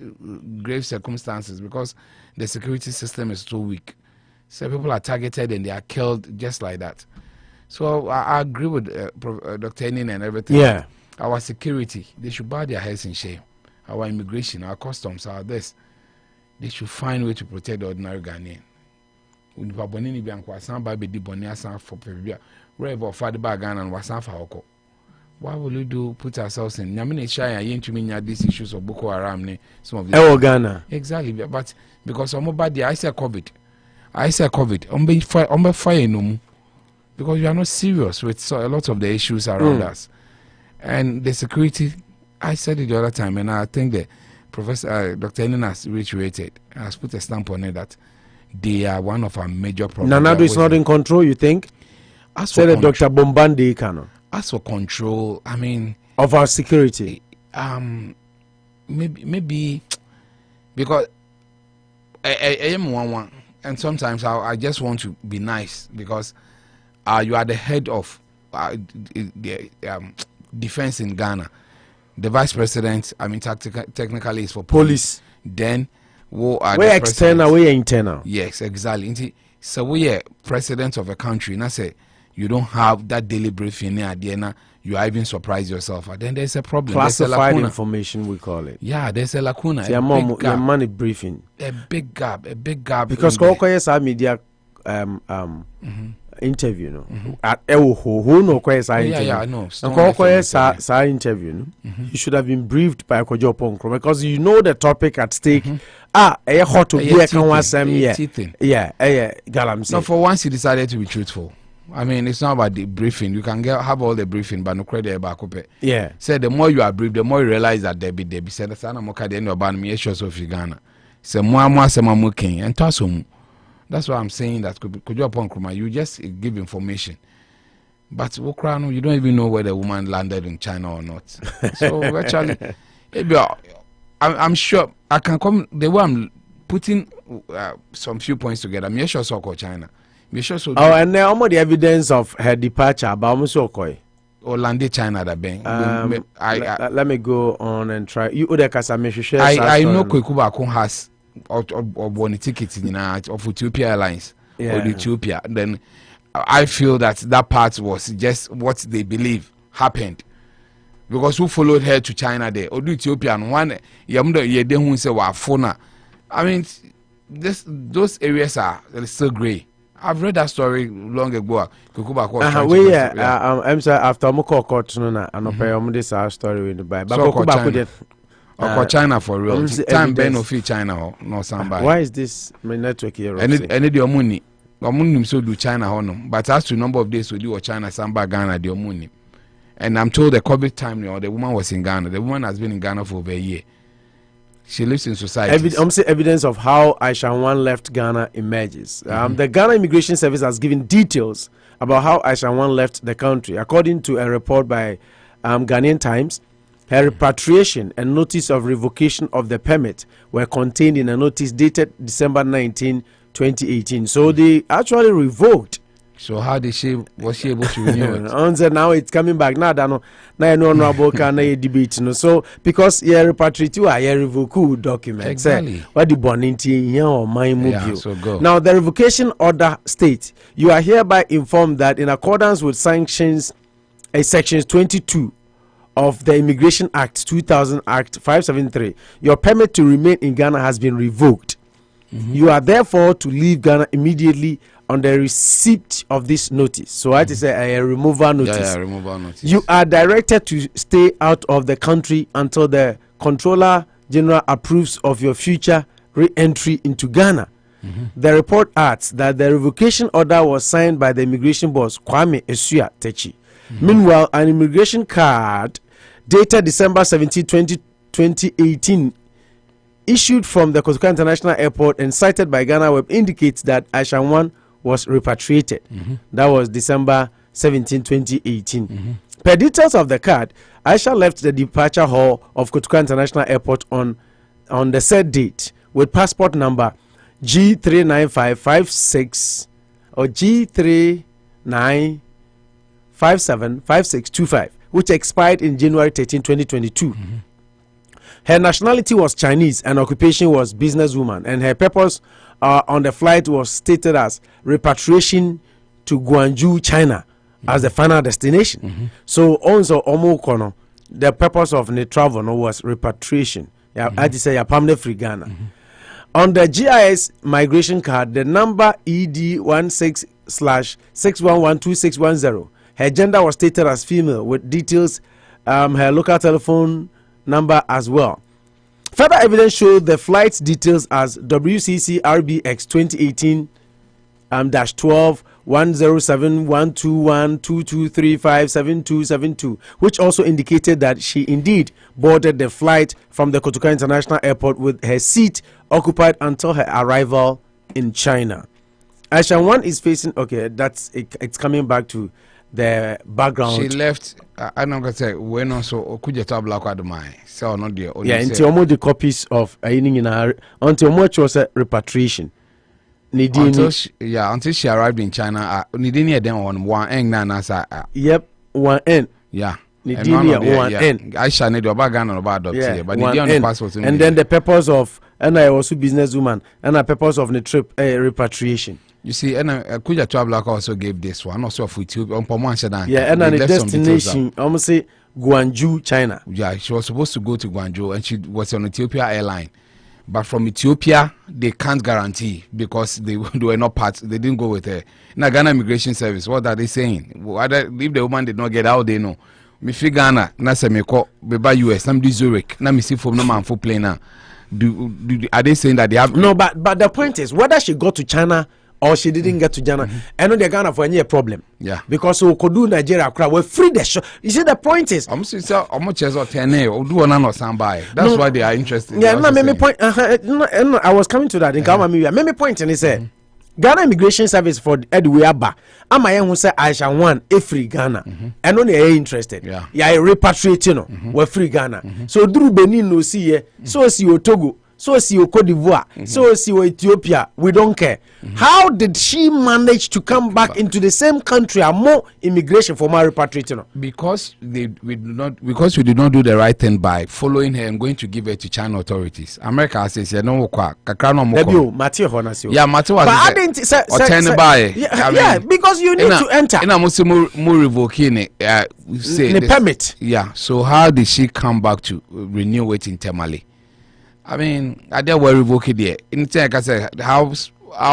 grave circumstances because the security system is too weak. So people are targeted and they are killed just like that. So I agree with Dr. Enin and everything. Yeah. Our security, they should bow their heads in shame. Our immigration, our customs, our this. They should find a way to protect the ordinary Ghanaian. Why will we put ourselves in? I mean, these issues of Boko Haram, some of these. Ghana. Exactly, but because I say COVID. I'm fire no. Because you are not serious with a lot of the issues around us. And the security, I said it the other time, and I think that Professor Dr. Enin has reiterated, has put a stamp on it that they are one of our major problems. Nanado is not in control, you think? As for Dr. Bombandi Kano. As for control, I mean, of our security, maybe because I am one, and sometimes I just want to be nice because you are the head of the defense in Ghana. The vice president, I mean, technically is for police. Then, we're external, we're internal. Yes, exactly. So we are president of a country, and I say you don't have that daily briefing there. You are even surprised yourself. And then there's a problem. Classified information, we call it. Yeah, there's a lacuna. Your money briefing. A big gap. Because Kokoye media interview, no. At who no interview. Yeah, I know. And Kokoye interview, no. You should have been briefed by Kojo Ponkro because you know the topic at stake. Hot to be a conversation. Yeah, Galam. No, for once he decided to be truthful. I mean, it's not about the briefing. You can have all the briefing, but no credit back up. Yeah. Say the more you are briefed, the more you realize that there be. Said the son of Moka the ban me issues of Ghana. Say more say mamuking and tossum. That's why I'm saying that could you upon Kruma, you just give information. But Ukraine, you don't even know where the woman landed in China or not. So actually, maybe I'm sure I can come the way I'm putting some few points together. I'm sure so called China. And now the evidence of her departure about Musokoi. Or landed China that bang. Let me go on and try. You I know Kwekubako has or won a ticket of Ethiopia Airlines or Ethiopia. Then I feel that part was just what they believe happened. Because who followed her to China there? Or Ethiopia and one who say Wafona. I mean those areas are still grey. I've read that story long ago. I'm sorry, after Moko Kotununa, Anopa, this our story in the Bible. But China for real. Time Ben of China, no somebody. Why is this my network here? And your money. So do China, but as to number of days we do China, Samba, Ghana, the money. And I'm told the COVID time, the woman was in Ghana. The woman has been in Ghana for over a year. She lives in society. Evidence of how Aisha Wan left Ghana emerges. The Ghana Immigration Service has given details about how Aisha Wan left the country. According to a report by Ghanaian Times, her repatriation and notice of revocation of the permit were contained in a notice dated December 19, 2018. So they actually revoked. So how was she able to renew it? Now it's coming back. Now debate. So because you repatriate you revoke document. Exactly. What the boninti or my move. So go. Now the revocation order states you are hereby informed that in accordance with sections 22 of the Immigration Act 2000 Act 573, your permit to remain in Ghana has been revoked. You are therefore to leave Ghana immediately on the receipt of this notice. So that is a removal notice. Yeah, removal notice. You are directed to stay out of the country until the Controller General approves of your future re-entry into Ghana. The report adds that the revocation order was signed by the immigration boss Kwame Esua Techi. Meanwhile, an immigration card dated December 17, 2018, issued from the Kotoka International Airport and cited by Ghana Web, indicates that Aisha 1 was repatriated. That was December 17, 2018. Per details of the card, Aisha left the departure hall of Kotoka International Airport on the said date with passport number G39556 or G39575625, which expired in January 13, 2022. Her nationality was Chinese and occupation was businesswoman, and her purpose on the flight was stated as repatriation to Guangzhou, China, as the final destination. So also Omo, the purpose of the travel was repatriation. I just say permanent free Ghana. On the GIS migration card, the number ED16/61126110, her gender was stated as female with details, her local telephone number as well. Further evidence showed the flight details as WCC RBX 2018-12 107-121-2235-7272, which also indicated that she indeed boarded the flight from the Kotoka International Airport with her seat occupied until her arrival in China. Aisha 1 is facing, okay, that's it, it's coming back to the background. She left, I don't know, say, when also, could you talk black at my so not there? Yeah, until almost the copies of until much was a repatriation. Until she arrived in China, Nidini then on one end yep, one end. Yeah. Nidini one end. I shall need your background about adopted, but Nidini on the passport. And then the purpose of, and I also businesswoman, and the purpose of the trip repatriation. You see, and Kuja Travel also gave this one, also for Ethiopia on Pomansha. Yeah, and the destination, almost say Guangzhou, China. Yeah, she was supposed to go to Guangzhou, and she was on Ethiopia airline. But from Ethiopia, they can't guarantee because they were not part. They didn't go with her. Now Ghana Immigration Service, what are they saying? If the woman did not get out, they know. Me fi Ghana, na se me ko beba US, na me di Zurich, na me see from no man for plane now. Are they saying that they have no? But the point is whether she got to China or she didn't get to Ghana. I know they're Ghana for any problem. Yeah. Because we could do Nigeria crowd. We're free the show. You see the point is I'm saying how much is 10 or do one or somebody. That's why they are interested. Yeah, no, me point I was coming to that in Ghana. Me point and he said Ghana Immigration Service for Edwayaba. Am I who say Aisha 1 a free Ghana. And only are interested. Yeah, repatriating we're free Ghana. So Drew Benin no see so see Togo. So see Cote d'Ivoire, so see Ethiopia, we don't care. How did she manage to come back into the same country and more immigration for my repatriation? Because we did not do the right thing by following her and going to give her to China authorities. America says yeah, no Matthew Honasio. Yeah, Matthew was. But I didn't say yeah, because you need to enter. And I'm also more revoking the permit. Yeah. So how did she come back to renew it internally? I mean, I did were revoking there. In like I said, how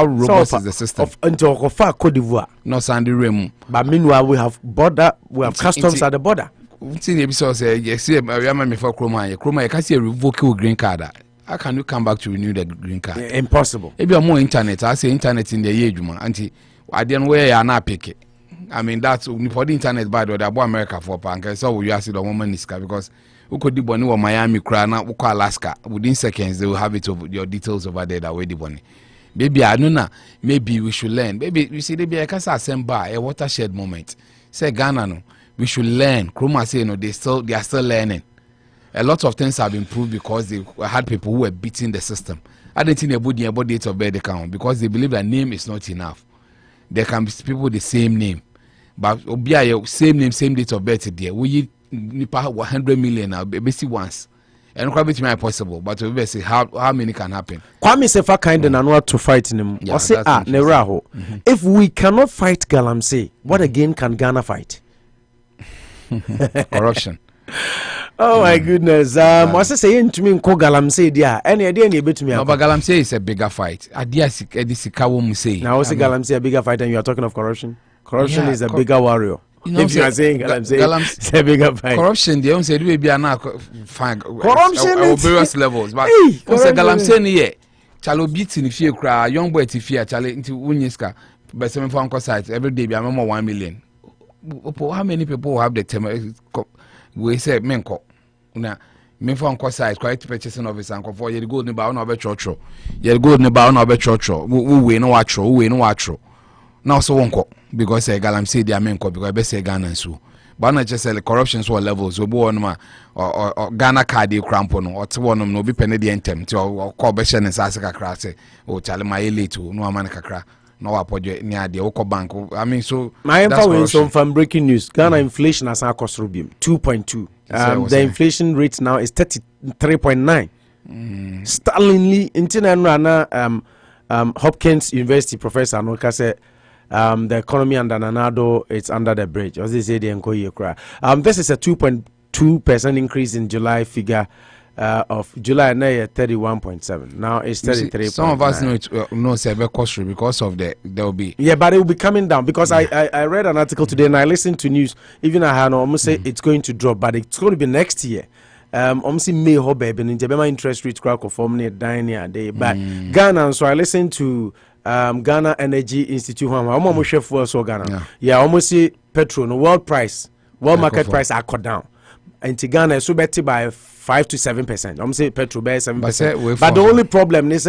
robust is the system? Until Cote d'Ivoire. No Sandy Rim. But meanwhile, we have border, we have customs at the border. The episode says, yes, I remember for Chroma. Chroma, I can see a revocable green card. How can you come back to renew the green card? Impossible. If you are more internet, I say internet in the age, man. Auntie, I didn't wear you not pick it. I mean, that's for the internet, by the way, they bought America for Pank. So you ask the woman is because. Who could do or Miami, Krana, Alaska? Within seconds, they will have it over your details over there that way. The money, maybe I don't know. Maybe we should learn. Maybe you see, maybe I can say by a watershed moment. Say Ghana, no, we should learn. Kruma say no, they are still learning. A lot of things have improved because they had people who were beating the system. I don't think about date of birth they count because they believe that name is not enough. There can be people with the same name, but same name, same date of birth. There we. Nipa 100 million now, basically once, and quite bit possible. But we say how many can happen? Kwame Sefa kind and what to fight in him. Or say Neraho. If we cannot fight Galamsey, what again can Ghana fight? Corruption. Oh my goodness. What's saying to me in Galamsey, dear? Any idea any bit to me? No, but Galamsey is a bigger fight. Adia Sikawo say. Now, what's Galamsey a bigger fight and you are talking of corruption? Corruption is a bigger warrior. You know, if you are saying Galamsey, it's a bigger fight. Corruption, they don't say we be an fine. Corruption at various levels. But Galamsey ni Chalo beats in fear cry, young boy to fear, Chale into Unyiska, but 7 phone sites every day, be a more 1 million. How many people have the term? We say Menko. Now, me for uncle size quite purchasing office and for you go about no better church. You go about no better church. We no watch, we no watch. Now so uncle because I galam say they are menko because I best say Ghana so. But not just say corruption so levels. We go on or Ghana card you cramp on or to one no be penny the intem to call beshen and sasaka crass. Oh, tell my late no amanaka cra. No apology near the Oko Bank. I mean, so my info is from breaking news. Ghana inflation has now cost Rubium 2.2. The inflation rate now is 33.9. Startlingly, internal Hopkins University professor Anopa said the economy under Nanado it's under the bridge. As they say, the this is a 2.2% increase in July figure. Of July now 31.7. Now it's 33. Some of us know it cost because of there will be but it will be coming down because I read an article today and I listened to news. Even I had almost say it's going to drop, but it's going to be next year. Almost May ho baby in Jabema interest rate crack of forming a day. But Ghana, so I listened to Ghana Energy Institute. Almost chef for so Ghana. Almost see petrol, no world market price are cut down. And Ghana is so better by 5 to 7%. I'm saying petrol by 7%. But the only problem is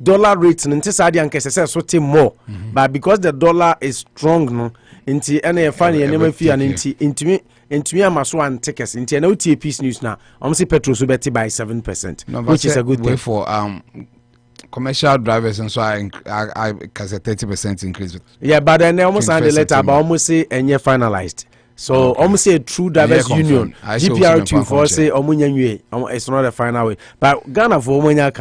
dollar rate so more. But because the dollar is strong, no, into any funny and fee and into me and tickets into an OTA piece news now. I'm saying petrol so better by 7%, which is a good thing for commercial drivers, and so I cause a 30% increase. Yeah, but then they almost signed the letter, but almost say and you're finalized. So almost say a true drivers union GPR2 for say it's not a final way, but Ghana for Omunya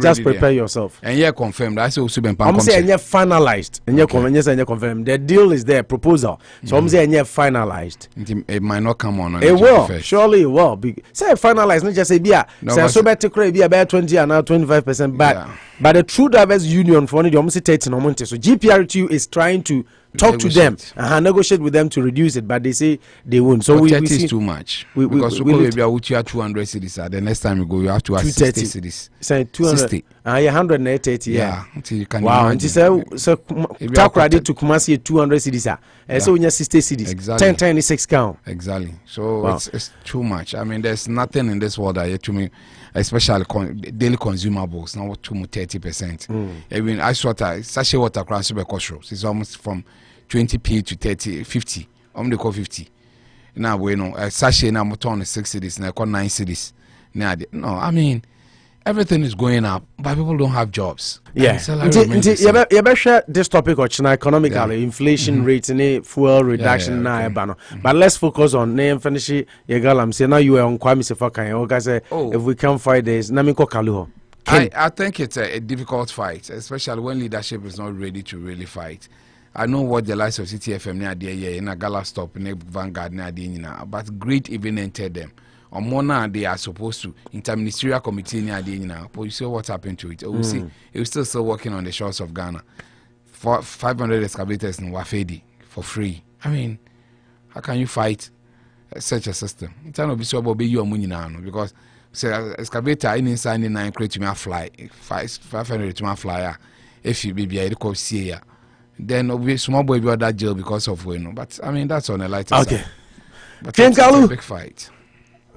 just prepare yourself and yeah confirmed. I say also been almost say and you're finalized and you're confirmed. The deal is there, proposal. So almost say and you're finalized. It might not come on. It will surely it will be say finalized. Not just say be say so better be about 20 and now 25%. But the true drivers union for only almost 30 no money. So GPR2 is trying to talk to them and negotiate with them to reduce it, but they say they won't. So we see too much because we are 200 cities. The next time we go, you have to ask 60 cities. Say 260. 180. Yeah. Until you can wow. And so talk ready to Kumasi 200 cities. So we have 60 cities. Exactly. 10 count. Exactly. So it's too much. I mean, there's nothing in this world that yet to me, especially daily consumables now to 30%. I mean, ice water, sachet water across the cost. It's almost from 20p to 30, 50. They call 50. Now we know a sachet now on 6 cities, now 9 cities. Now, no, I mean, everything is going up, but people don't have jobs. Yeah. You better share this topic of China economically, inflation rate, fuel reduction, but let's focus on name finish Yegalam. Say now you are on Kwame Sefakan. Say if we can fight this, Namiko Kaluho. I think it's a difficult fight, especially when leadership is not ready to really fight. I know what the likes of CTFM near there, in a gala stop, in a Vanguard near the but greed even entered them. On Mona, they are supposed to interministerial committee near the but you see what happened to it. We see it was still working on the shores of Ghana. For 500 excavators in Wafedi for free. I mean, how can you fight such a system? It's not be so about you money now because say excavator inside the 9 crate to me fly 500 to my flyer. If you be a call see ya. Then we small boy be that jail because of but I mean that's on a lighter side. But it's a big fight.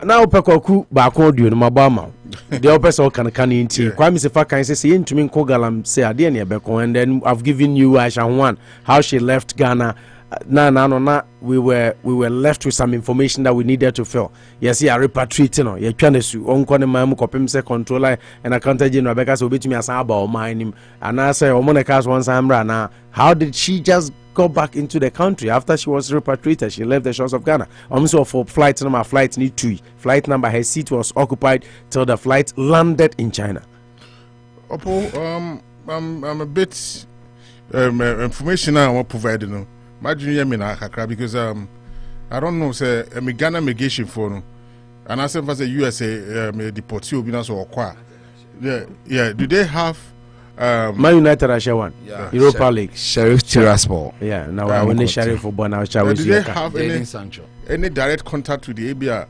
Now Pekoku Bako do no mabama. The opposite can inti. Kwame Sefakan say intumi nko galam say ade na ebeko and then I've given you Aisha one how she left Ghana. Na we were left with some information that we needed to fill. Yes, yeah, repatriating no. Ye twa na su onko ne mam kopem se controller and accountant general beka say obetumi asan aba o man nim. And I say omoneka one samra na how did she just go back into the country after she was repatriated? She left the shores of Ghana. Also for flight number need 2. Flight number her seat was occupied till the flight landed in China. I'm a bit information I want provided no. My junior mina kakra because I don't know say me Ghana migration for no. And I said for the USA me deport you be so kwa. Yeah, do they have Man United Russia one. Yeah. Europa League. Sheriff Tiraspol. Yeah, now I only Sheriff for now do they have Sancho. any direct contact with the ABA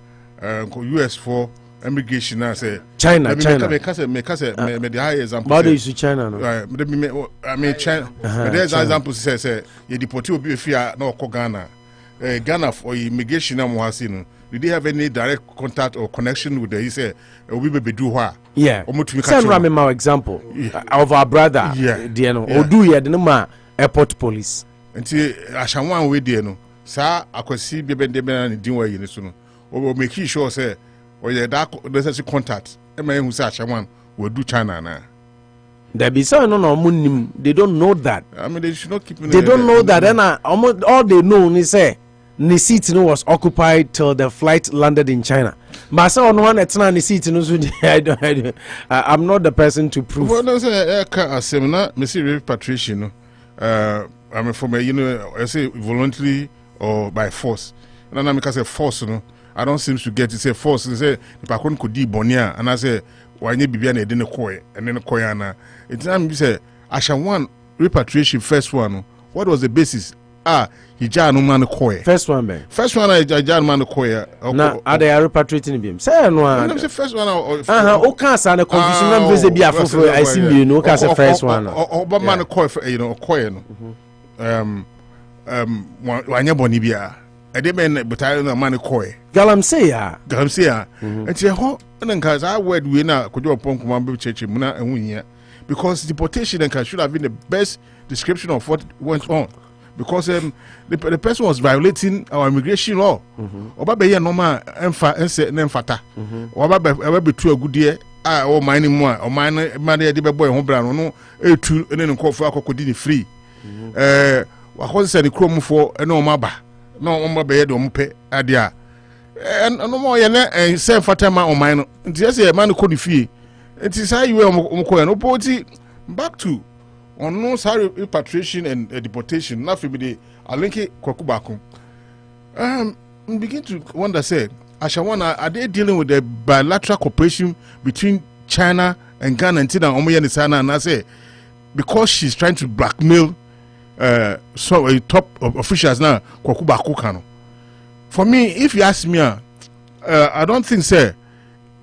US for immigration now say China. me the high example. But is China no. I mean China. There's an example say you deport you be fear no ko Ghana. Ghana for immigration am no. Did they have any direct contact or connection with the he say we be do what? Yeah. Send Rami my example of our brother. Yeah. You know, Odu here the ma airport police. Until Ashawan we there no. Sa akwasi be na din wa yi so no. O make sure say or yeah that necessary contact. E ma hu say Ashawan we do China na. There be some no munim. They don't know that. I mean they should not keep. They don't know that. And all they know is say. The seat was occupied till the flight landed in China. But I saw on one etna the seat I'm not the person to prove. Well, no, say a seminar, Missy repatriation. I mean, from I say voluntarily or by force. And then I say force, I don't seem to get to say force. They say if I couldn't do Bonia, and I say why you be and then koi and then koyana. It's time you say I shall want repatriation first one. What was the basis? Hija no man koye. First one, man. First one, Hija man koye. Now, are they repatriating him? Say no. I'm the first one. O can't say the confusion. I'm busy be a fool. I see me. No, can't say first one. Oba man koye, koye no. Wanya boni biya. Ede men butayo na man koye. Galamsey ya. Enti ho nka za word we na kojo pon kuma be cheche mu na ehun yin. Because deportation and should have been the best description of what went on. Because the person was violating our immigration law. Oba be here normal emfata. Oba be too good year. O mining more. O mine de be boy ho bra no etu ene nko fo akokodi ni free. Wa ko se the chrome for ene o maba. No o be here do mo pe adia. No more ye na se fata ma o mine. Nti ye se man ko di fie. Nti say you o ko no poti back to on no sorry repatriation and deportation. Nothing be the alinke kwakubako. Begin to wonder say Ashawana, are they dealing with the bilateral cooperation between China and Ghana until now and I say because she's trying to blackmail top officials now kwakubako kano. For me, if you ask me, I don't think say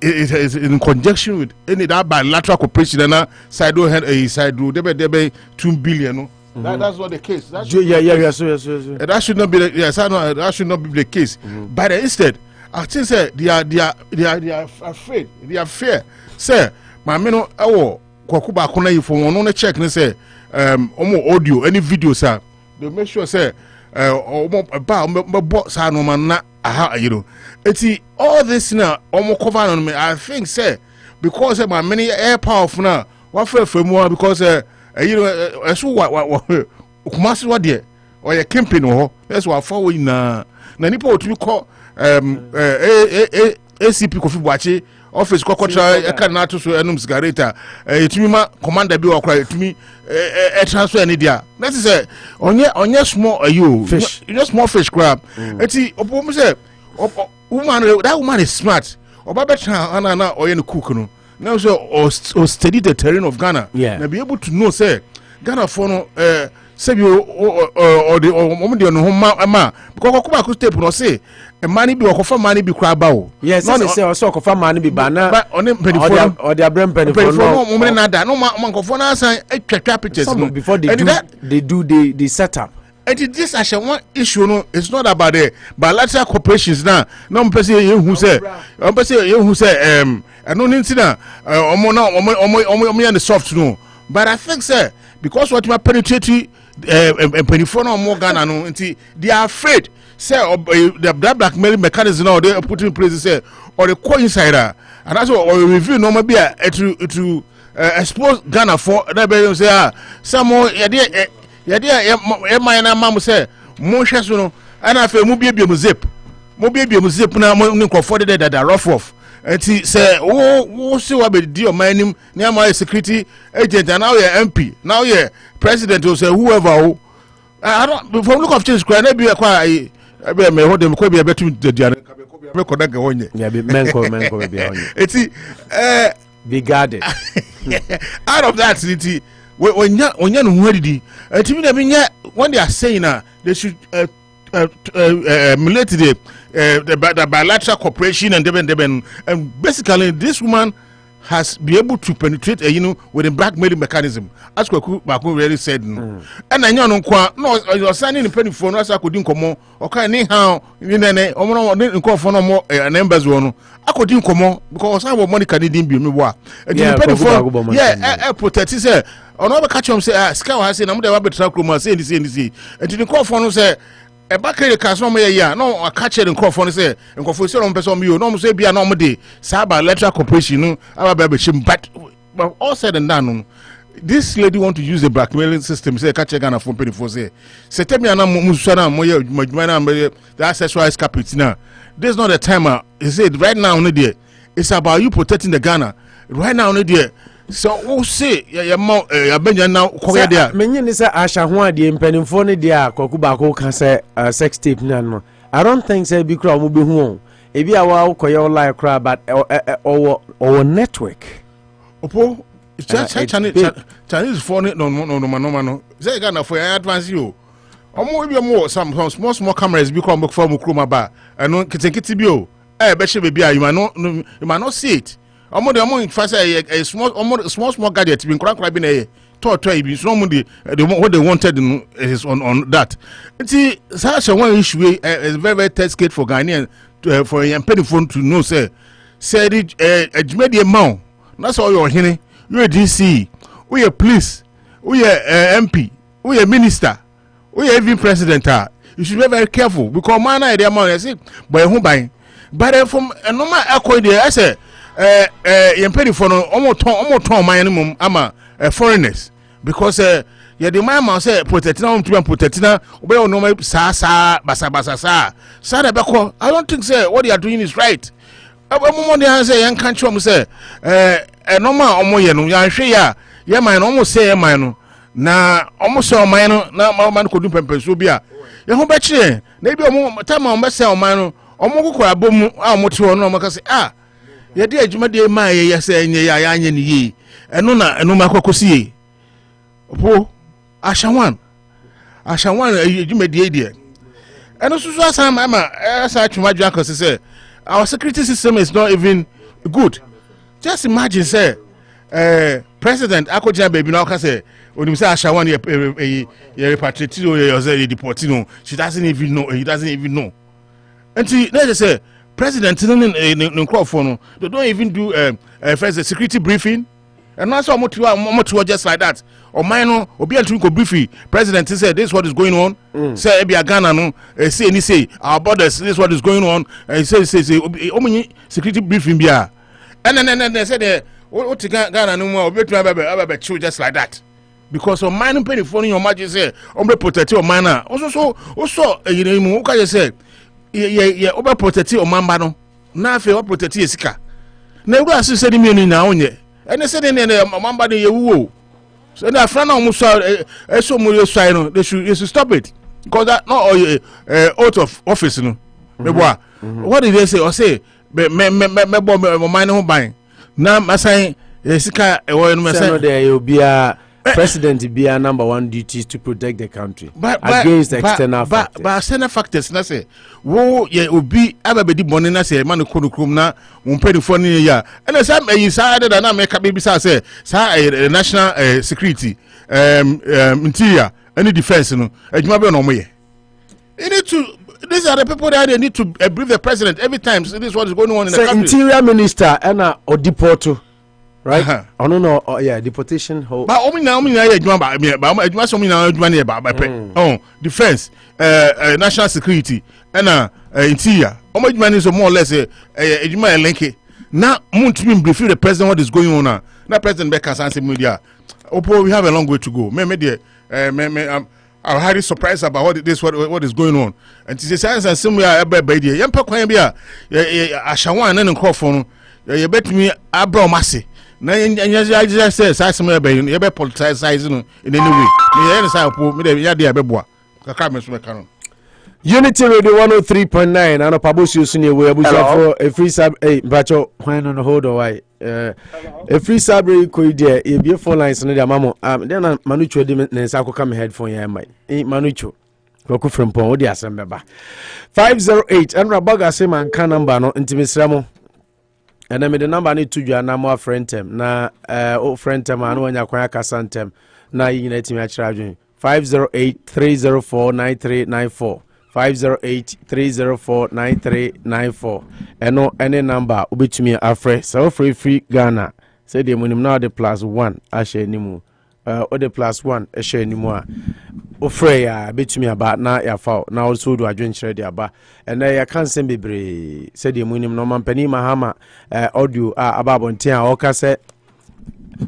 it is in conjunction with any that bilateral cooperation and side road debe 2 billion. That's not the case. That should not be that should not be the case. But instead, I think say they are afraid. They are fear. Say, my men kwakuba kona you for one check and say omo audio any video sir. They make sure say sa no man na aha you know. It's all this now almost cover on me. I think say because my many air power now what for more because you know so what kumasi what there or your camping or that's what for we na nipa to call ACP Kofi Boache office kokotra e kan na to so enum sigareta etumi ma commander bi okra etumi transfer any dia that is onye small fish you just small fish crab eti opo say that woman is smart oba betra na oye no cook no now so or study the terrain of Ghana na be able to know say Ghana for no say you or the no ma because kokuba ko step no say money be okofa money be kraba o yes no say also okofa money be bana but on penifo or the abrem penifo no mo na da no ma nkofo na san atwatwa pictures no before they set up. And this actually one issue no it's not about the bilateral cooperations now no person who say I don't need to omo the soft no but I think say because what my penetrate penifo no more Ghana no they are afraid say the blackmail mechanism now they put in place say or the core insider and that's what review no be to expose Ghana for that be say some more my mama say Moshe so no and I feel mu zip na nko for the rough off and say oh see what be deal my name near my security agent and now you MP now you president will say whoever I don't from look of change cry be ebe me ho dem ko be betu dediare be ko daga wonye yeah be menko be wonye eti be guarded out of that city onya no ho adidi eti me na be nya when they are saying they should emulate the bilateral cooperation and basically this woman has been able to penetrate with a blackmailing mechanism as Kwaku already said and I know no you're signing the penny for no as I could incomo okay ni how you nene omo for no more numbers one I could incomo because I want money Canadian be me wa penny for yeah protect say ono catch him say scar has say na mo dey wa betra kroma say this and the call for no say e bakere ka so mo ya no catch the microphone say nkofo say no person me no mo say bia no mo dey saba electoral corporation no aba be shim but all said and done this lady want to use a blackmailing system say catch Ghana for penny for say tell me na mo so na mo ya madwuma na the accessory capit now this is not the time he said right now no there it's about you protecting the Ghana right now no there so we say ya benya na koya there menye ni say asha ho ade mpanimfo ne dia Kwaku Baako ka say sex tape na no I don't think say bi kra mo be hu e bi awa koya lie kra but our network opo Chinese for no say Ghana for advance you omo bi omo some small cameras bi come for mo kroma ba eno kitikiti bi o be she be you might not see it omo de omo fast a small gadget bin kra bi na ye to bi so omo what they wanted is on that it's such a one issue is very test case for Ghanaian for a phone to know say the amount that's all your hene you a DC we a police we a MP we a minister we even president you should be very careful because man na the amount say boy who buy but from a normal accord there I say yempedi for no omo man mum ama foreigners because ya the man say protect na to protect na obey no sa basa da beko I don't think say what they are doing is right omo dey say yan kan chom say normal omo ye no yan hwe ya man no omo say man no na omo so man no na man ko dum pempenso bia ye ho be kire na bi omo time omo say man no omo kokora bomu omo te ho no omo ka say ye dey adwuma dey ma ye say nye ya anya ni yi eno na eno makokosi yi opo ashawan adwuma dey dey eno susu asan ma asa atwuma dwan ko say our security system is not even good. Just imagine, say, President Akojia baby now can say, when you say Ashawan, you're repatriated or you're deported, she doesn't even know. He doesn't even know. And see, let's say, President in Crawford, they don't even do first the security briefing. And that's how much just like that. Or mine, or be able to briefing. President said, this is what is going on. Say, Ebia Ghana, no, say, our borders, this is what is going on. Say, security briefing, yeah. And then they said, what to Ghana, no more, be true just like that. Because of mine, penny phone in your margin, say, protect your minor. Also, you know, what you say, over protect your mambano. Now, if you protect your sika. Never as said, me now, and they said, mamba, you. So that friend almost so much they should stop it because that not out of office, no. What did they say? Or say, me mine who buying now. My saying, Sika, there will be a president be a number one duty to protect the country against external factors. But external factors, na say, wo ye obi ababedi boni na say man ko nukrum na umpedi for ni ya. And some you say that na make baby say national security interior any defense no adwuma be no mo ye. You need to these are the people that they need to brief the president every time. So this is what is going on in the country. Interior minister and Odiporto. Right? I don't know. Yeah, deportation. But defense, national security, and interior. Is more or less a link. Now, Moon brief the president what is going on now. Now, President Becca Sansi Media. Opo, we have a long way to go. I'm highly surprised about what is going on. And to say and somewhere about by the Yampa Quambia, Ashawan and Crawford, you bet me Abra Massey. And just says, I somewhere by you ever politicize in any way. Unity Radio 103.9 Anopa Bosuo sune we abusafo a free sub bacho when on hold on why a free sabre ko ide e be phone lines no dia mamo then manucho de ne nsa akọ me headphone ya mai manucho ko from pon wo dia asem beba 508 and rabaga say man kan number no ntimisra mo and me the number ni tudwa na mo friend tem na o friend tem anu anya kwan akasa ntem na yina timi a kira adwen 508-304-9394 508-304-9394 eno any number ubetumi afre so free Ghana say the munim now the +1 ashe nimu o the +1 ashe nimu a ofre ya betumi aba na ya fa na also do adwen kire de aba ena ya kan sem bebre say the munim no mampani mahama audio ababonten a o ka say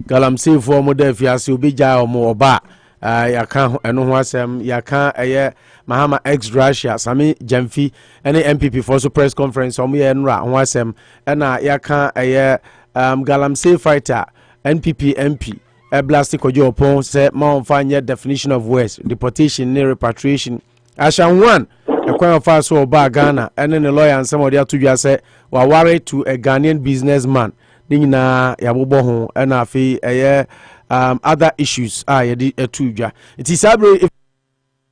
galamsey for mo da fiase obija o mo oba yaka eno ho asem yaka eye Mahama ex Russia Sami Jamfi any MPP for so press conference omo ye nra ho asem na yaka eye galamsey fighter NPP MP blastic ojo opon say ma onfanye definition of words deportation ne repatriation ashan one ekwan fa so oba Ghana ene ne lawyer ansem odi atudwa say wa worry to a Ghanaian businessman nina yabobo ho na afi eye other issues yedi etudwa it is sabre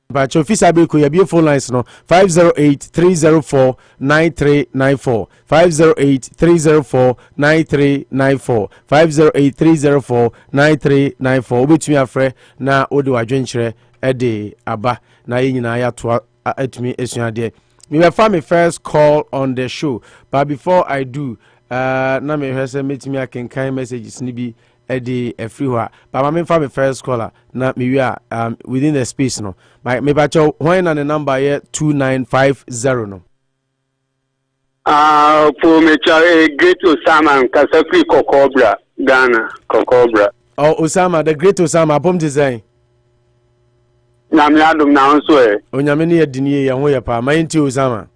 but your fisabe ko your phone lines no 508-304-9394 508-304-9394 508-304-9394 obetumi afre na odi wadwenkyere ede aba na yenyina ya to atumi esuade me be fa me first call on the show but before I do na me hwese metumi akenkan messages ni bi Eddie everywhere. But I mean for my first caller, not me we are within the space no. My me bacho when on the number here 2950 no. For me great Osama Kasafri Kokobra Ghana Kokobra. Oh Osama, the great Osama bom design. Na me adum na nso e. Onyame ne yedini ye ho ye pa. My nti Osama.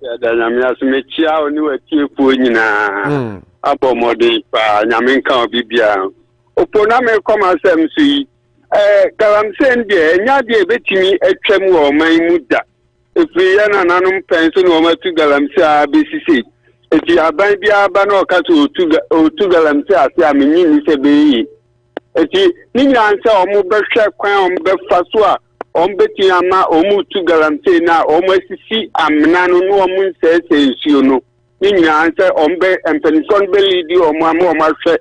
Ya da na me asmechi a oni watie fu nyina. Abomode pa nyame nka obibia opona me koma sem si galamsey ndie nya de betimi atwam wo man muda efiri ya na nanum penso no matu galamsey a besisi eti aban bia aba na okaso otu galamsey ase amenyi ni se beyi eti ni nyanse omo behwe kwan omo befa so a omo beti ama omo tu galamsey na omo asisi amna no no omo nsese nsuo no Ninyanse ombe empenison belidi omamo omahwe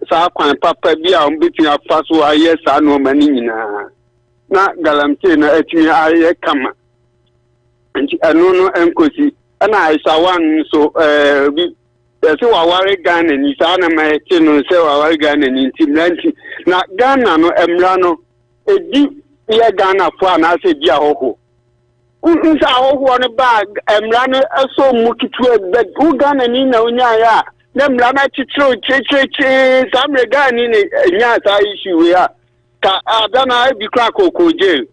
sa kwan papa bia ombeti afaso aye sa no mani nyina na galamsey na atumi aye kama nti eno no enkosi na aisa wan so bi se waware Ghana ni sa na ma eti no se waware Ghana ni nti mlanti na Ghana no emra no edi ye Ghana fo na se di ahoho unsa ahoho no bag emra no eso mukitu bed Uganda ni na unya ya na emra na chichiro checheche samre Ghana ni nya sa issue ya ka adana bi kra kokoje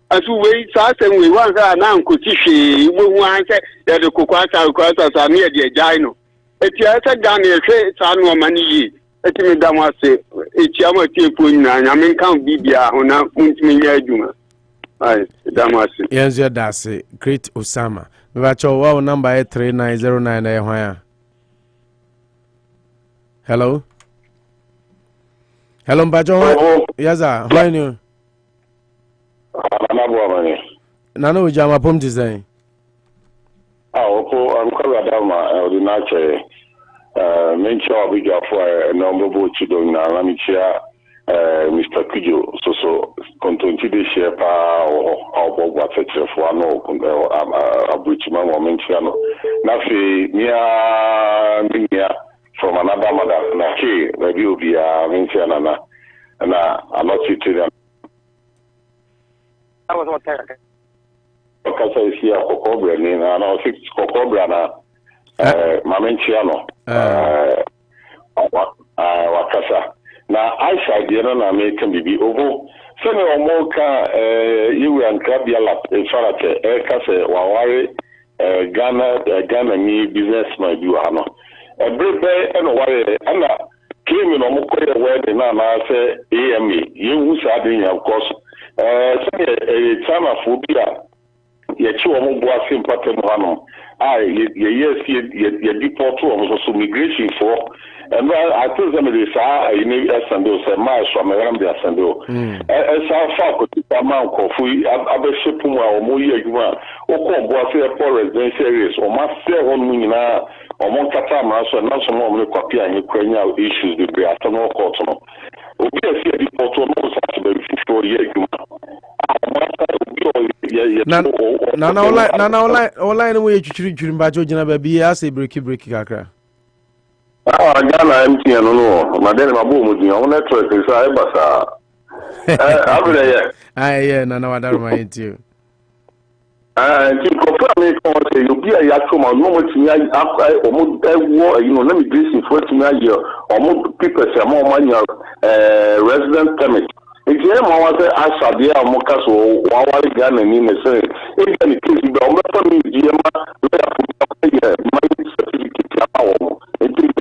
asu we sa sem we wan sa na nkoti hwe wo anse ya de kokwata sa me de jai no eti asa Ghana hwe sa no mani yi eti me dam ase eti amati epo nyina nya men kan bibia ho na muntimi nya adwuma. Hi, Damasi. Yes, that's it. Great Osama. We got your number 3909. Hello. Hello, Bajo. Yes, sir. How are you? Nano Jama Pum design. I'm calling Adama, the nature. Mention of big for a number of children. Let me share. Mr. Kujo, so continue to share our what for no abuchima moment nafi mia from another mother na ke maybe will be mention na I'm not sitting I was what because I see a Kokobra ni na no six Kokobra na mamenchiano wakasa na Aisha diena na American bibi ogo sene omoka yiwe ankabia la farate kase waware Ghana ni businessman bi wa no ebrebe eno ware ana claim no mo koye wedding na na se AMA yewu sa de nya of course sene chama phobia yɛkyi wɔn bo ase mpatam hɔ no yɛ deport wɔn so migration for and I think some of the saa you asande say my so me ram the asande o esa fa ko ti man ko fu abɛhyɛ pum a wɔn yi adwuma okɔ bo ase airport residential areas o ma se hɔ no nyinaa wɔn kata ma so na so wɔn kwapi anyi kwanya issues de be atano court no obi ase deport no so sa be fufuo yi adwuma online no we twitwiri mbajo gina ba bi ase break kakra Ghana MTN no na den ma bo mu din on network is I basa abere yeah na wadaro ma yentio ti ko fa me ko say you be ya choma no mo tinya akai o mo ewo na me dressing for tinya ye o mo people say mo manya resident permit ije mo wa say asade a mo ka so wa wa Ghana ni me say e ga ni kisi be o me fa me die ma le ya my certificate awo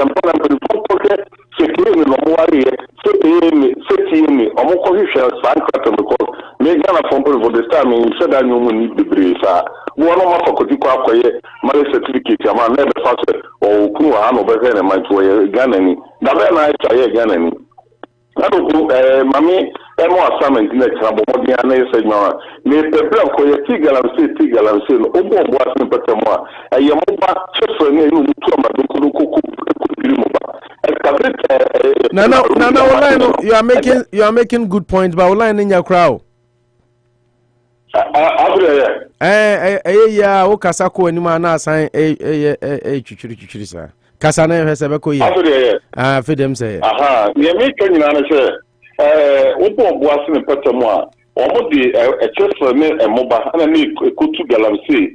Kampala mpoke sekiri no mwari sekiri omoko hwehwe sankrato mko me Ghana for the time in said that no need bebre sa wo no mafakoti kwa akoye male certificate ama na be fa o kunu ha no be na manto Ghana ni da be na acha Ghana ni mami emo assignment na trabo modi ana yesa nwa me pebra ko ye tigalamse no obo asin patamo ye mo ba chefo ne no mutu ma do ko no online you are making good points but online in your crowd ya o kasa ko anima na asan twitwiri sa kasa na hwese be ko ye fedem say ye me kanyina na say obo asin patamo a omo de chefo ne emoba ana ne ekotu galamse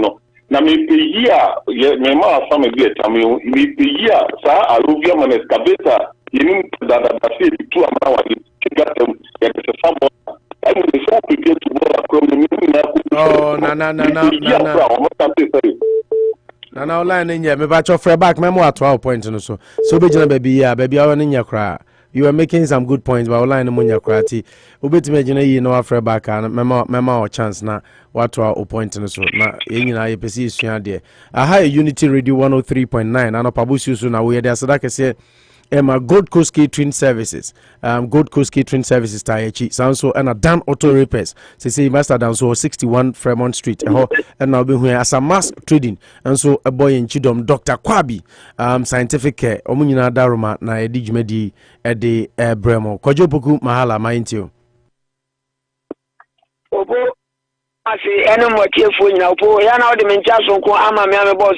no na me peyi a me ma asame bi etame me peyi a sa arovia manes kabeta yenim da se tu ama wa kigatem ya se sabo ani se so prepare to go across me na na online nya me ba cho free back me mo ato point no so be gina baby ya baby awo nya kra you are making some good points but online mo nya kra ti obetime gina yi no free back and mema o chance na what our point no so na yenyina ye pese esua de aha Unity Radio 103.9 Anopa Bosuo so na we de asada kese Gold Coast Catering Services Gold Coast Catering Services tayechi sanso and a Dan Auto Repairs say master down so 61 Fremont Street and now be here as a mass trading and so a boy in Chidom Dr. Kwabi scientific care omunyina daruma na edi jumedi ede bremo kojopoku mahala maintio obo asi eno motiefo nyina obo ya na ode mencha so ko ama me ame boss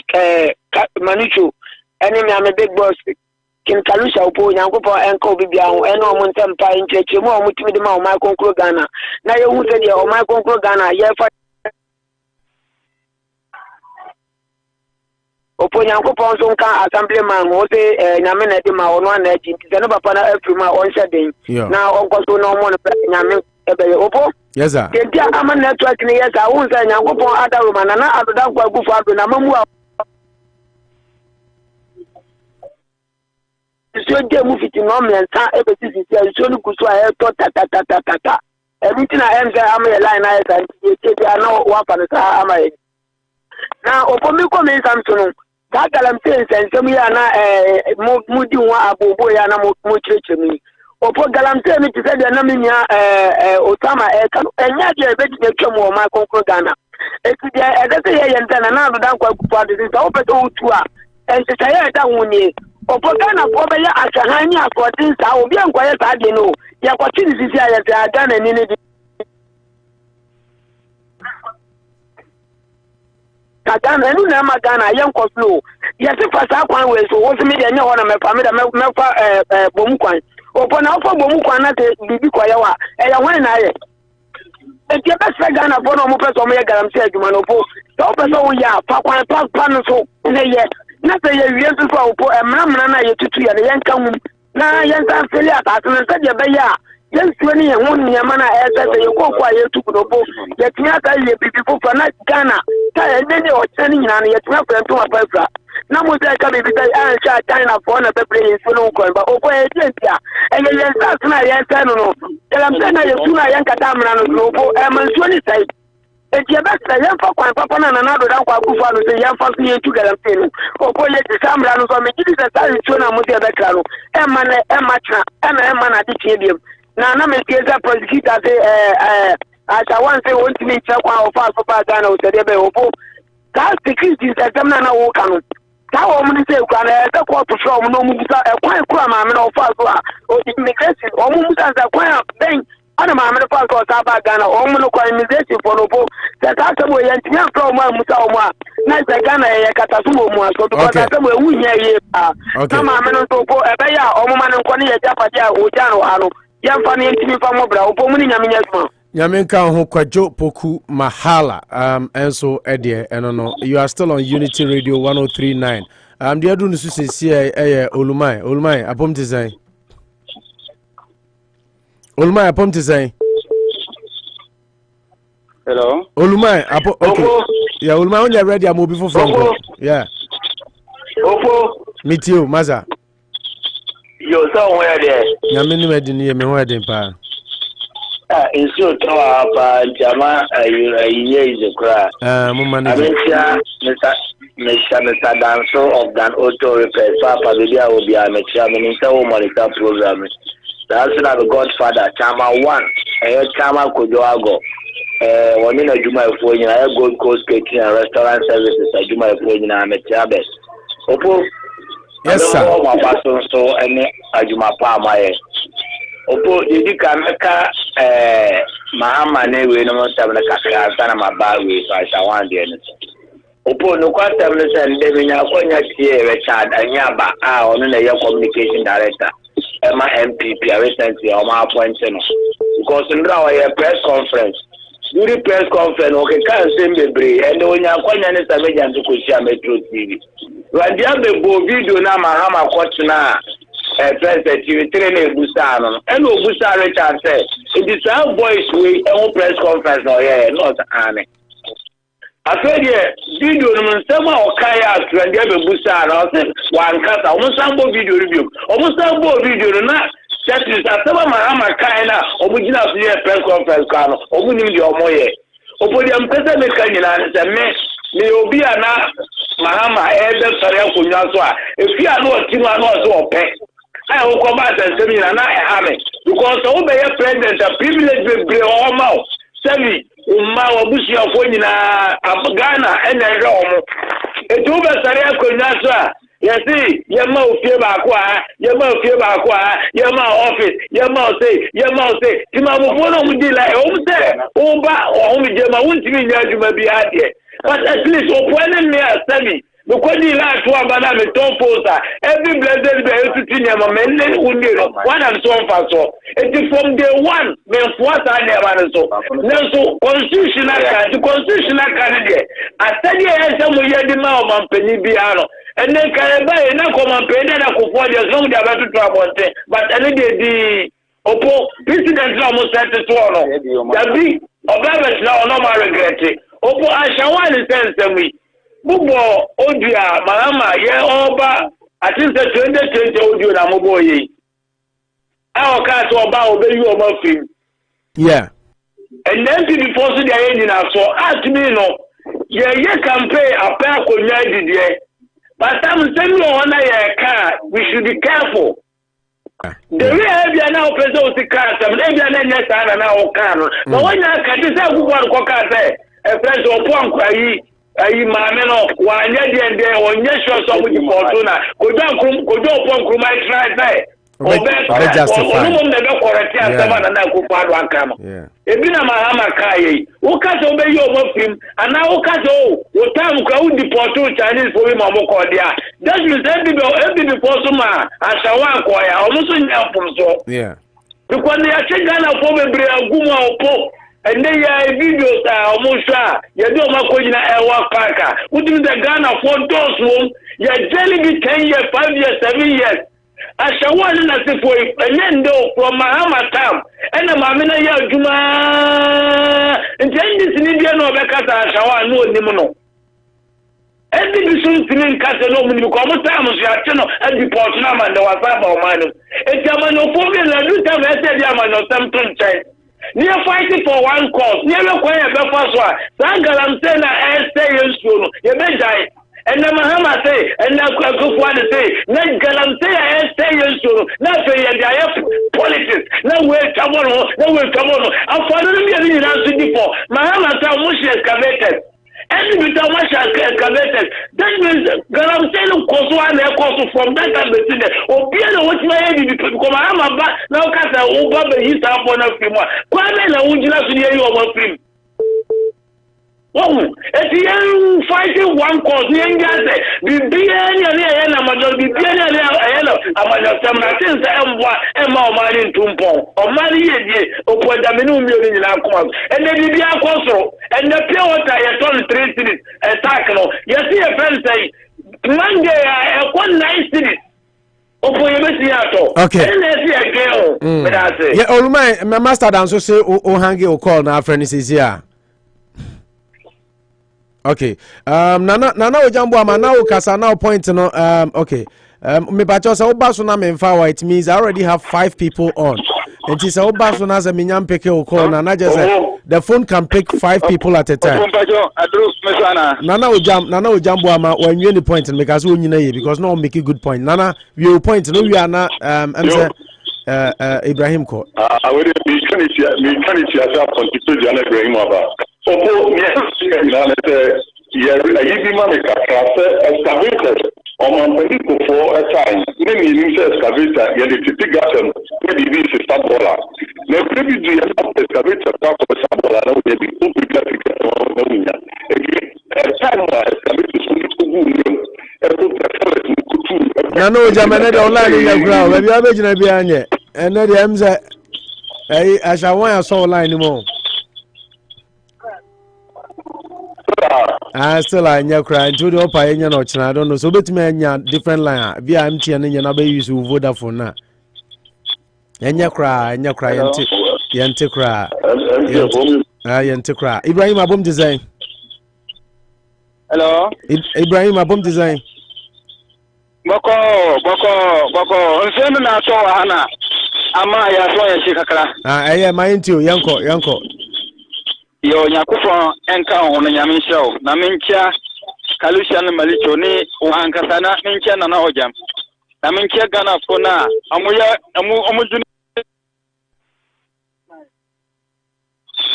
manucho ene me ame big boss kin kalusha upo nyankopo enko bibia ho eno mo ntempa ncheche mo mutimi de ma o mai konkro Ghana na ye hu se de o mai konkro Ghana ye fa opo nyankopo so nka assemblyman ho se nyame na de ma ono na aji nti no papa na afirma on sheden na onko so no mo no nyame ebe opo yes sir de ama network ni yes hu se nyankopo adaruma na adoda kwa gufu ado na mamu so de mu fiti no mensa e be sisi so ni kusu a e to ta everything na enza am e line na e san e te dia no wa pa sa ama e na opomi ko me sam so no ka galam nsem ya na mu di wa abobo ya na mu chireche mi opo galam te mi ti se dia na mi nya otama e ka enya de be di twem o ma konkro Ghana e ti dia e de se ye yenta na do dan kwa kupa de sa o pe to utu a en se ya da woni opo Ghana ko be ya asahani afodin sa obi enkoye sa de no ya kwati ni sisi ya ta Ghana ni ni Ghana nu na ma Ghana yen ko flow ya se fa sa kwan we so wo se me de nya ho na me fa me da me fa bomu kwan opo na ofa bomu kwan na te bibi ko ya wa e ya hwan na ye e ti be se Ghana fo no mo peso mo ye garam se adwuma no po so peso wo ya fa kwan pa no so ne ye na se ye wie so fa opo emra na ye tutu ya ne yenka hu na yenka feli atase ne se de be ya yensuo ne ye hu ne ma na e se ye kokwa ye tuku no po ye tia ka ye bibi fo fa na Ghana ta ye ne o tsani nyina ne ye tia fa nto apa fra na mo se ka bibi ta an sha China fo na be play so no ko ba opo ye tia e ye yensa na ye nsa no no elam se na ye su na yenka ta mra no po e man suo ni sai eti ebesra yemfa kwan papa na na do dan kwa kufu anu se yemfa so yetu galampe no opo ye disamra no so me gidi se sa ntuo na mo de ebekra no emma na emma tra emma na de tie biem na me tieza prosecutor say asa wan say won timi che kwa ofa so ba Ghana o se de be opo ka security system na wo ka no ka wo mu ni se kwa na se ko to show mu no mu busa kwan kura ma me na ofa so a o immigration o mu busa sa kwan ben ana ma me fa ko ta ba Ghana o mu no kwa immigration for no po se ta se mo ye ntimi afro mu musa o mu a na se Ghana ye kata so mo mu a so to ta se mo ewu nya ye a na ma me no to po e be ya o mu ma ne nko ne ye japade a o ja no ha no yamfa ne ntimi fa mo bra o po mu ni nyame nya suma Yaminka ho Kwajo Poku Mahala enso edie eno no you are still on Unity Radio 103.9 the adu nusu sisi Olumai apom design Olumai apom design hello Olumai apo okay yeah Olumai on you ready am obi from yeah Opo meet you maza yo so where there nyame ni medini ye me ho eden pa insu tawa pa jama ayi is kra mo manager Mr. Danso of Dan Auto Repair papa bia obi a me chia me nta wo monitor program that's not the godfather chama 1 chama kojo ago woni na juma efo nyina Gold Coast Catering and Restaurant Services juma efo nyina me chia be opo yes sir o ma paso so ene ajuma pa amaye opo yidi ka meka mahama ne we no mo na kakra sana maba we so ashawan de ne opo no kwata me se nde me nya konya tie Richard Anyaba ono na ye communication director ma MPP recently o ma appoint no because ndra wa ye press conference during press conference o ke kan se mbebre and onya konya ne sa meja nto ko sia Metro TV radio be bo video na mahama kwotna president you train a busa no and obusa Richard say it is our voice we press conference no yeah not ane afedie video no nsema okaya trend ya be busa no say wan kasa o sambo video review o sambo video na that is asema mahama kai na obugina so ye press conference ka no obunim de omoye opodi ampesa me kanyina se me obi ana mahama ebe sare akonya so a efi anu otimu anu so ope I will come back and say, I have it. Because over your president, a privilege will be all mouth. Semi, Umma, Bushi of Winina, Ghana, and then Rome. It's over Saria Kunasa. You see, Yama Fiba, Yama Fiba, Yama office, Yama say, Timamono would be like home there. Oba or home Jama won't be there, you may be at here. But at least, when me a semi. Because the last one, Madame, don't post every blessed day to Tinyama, men, one and so on for so. It is from day one, men, what I never so. So, constitutional candidate. I said, yes, some of the man, Penny Biano. And then can buy a come and pay that for 4 years long, they are about to travel. But any day, the Oppo, President almost said to swallow. The big, of now, no more regret it. Oppo, I shall want to send me. Bubo Odia Mahama ye oba atinse 2020 audio na mobo yi awo ka so oba obeyi o ma film yeah and then before so dey yin na so at me no ye campaign appear konya didie but am say me on na ye ka we should be careful the way e na o pese o sika am e bia na nya sa na o ka no but when you ka dey say gugu ko ka say e friend o po ankwai ayi maame no wanya de onye sure so mu fortuna kojo opon kruma try say obe justify no mo be correct asema na ko kwado aka no ebi na mahama kai wo ka so be yo mo film ana wo ka so wo tam ka wo deport Chinese for me mo ko dia that means every before so ma asawa ko ya o mo so nya pum so because ya chegana for be bre agumu opo and then videos almost you do my coaching work parker. What do the Ghana for those whom you're telling me 10 years, 5 years, 7 years? I shall want to say for it, and then though from Mahama Tam and the Mamina Yajuma and then this in India no Becata, I shall want no Nimono. And the soon to Casino when you come time as you are channel and the Portnam and the Wasaba minus. It's a manophobia, and you tell me I said, Yaman or something. Near fighting for one cause, near no quiet before Sangalam and stay in school, you may die. And the Mahama say, and now Kufuan say, let Galam say and stay in school, not say and I have politics, no way come on, no way come on. I'm following me in answer before. Mahama said, Mushi excavated. And with how much excavated, that means Galam say, no cause one from that time, or Piano, what's my head because I'm back now, Casa, Obama, he's up on a film. Kwame na Ujila to hear you over film. Oh, if you fighting one cause, the English, the BN and Amazon, the BN and Amazon, since Emma Marin Tumpo, or Mari, or Podaminu in our course, and then the Bia Coso, and the pure water, I told 3 cities, a tackle. You see a friend say, Monday, I 1 nice city. Okay. Yeah, my master dance so say o hangi o call na friend is here. Okay. Nana ojambo ama na o kasa na point no okay. Me bacho say oba so na me mfa it means I already have 5 people on. And it's oba so na say me nyam peke o call na just the phone can pick 5 people at a time. Nana ojambo ama when you any point because we nyina here because no make a good point. Nana we point no we are na Ibrahim ko. I will be can it yourself continue to Ibrahim aba. Opo excavator for a time. Excavator, the gas maybe this is Sabola. Now, maybe the excavator Sabola, maybe Nano Jamana online in the ground, maybe I'm going to be on it. And then the Mza, I shall want to saw line more. I still I near crying to the upper end of China. I don't know. So, but me different line. Via MT and your number use Vodafone now. And you cry, Yante cry. Yante cry. Ibrahim Abum design. Hello? Ibrahim Abum design. Boko. Nsenu na so hana. Ama ya so ya shikakra. Yeah, my into yanko. Yo nyakufo enka hono nyame show na menkia Kalushan Malicho ni uhankasana menkia na ojam na menkia Ghana fona amujuni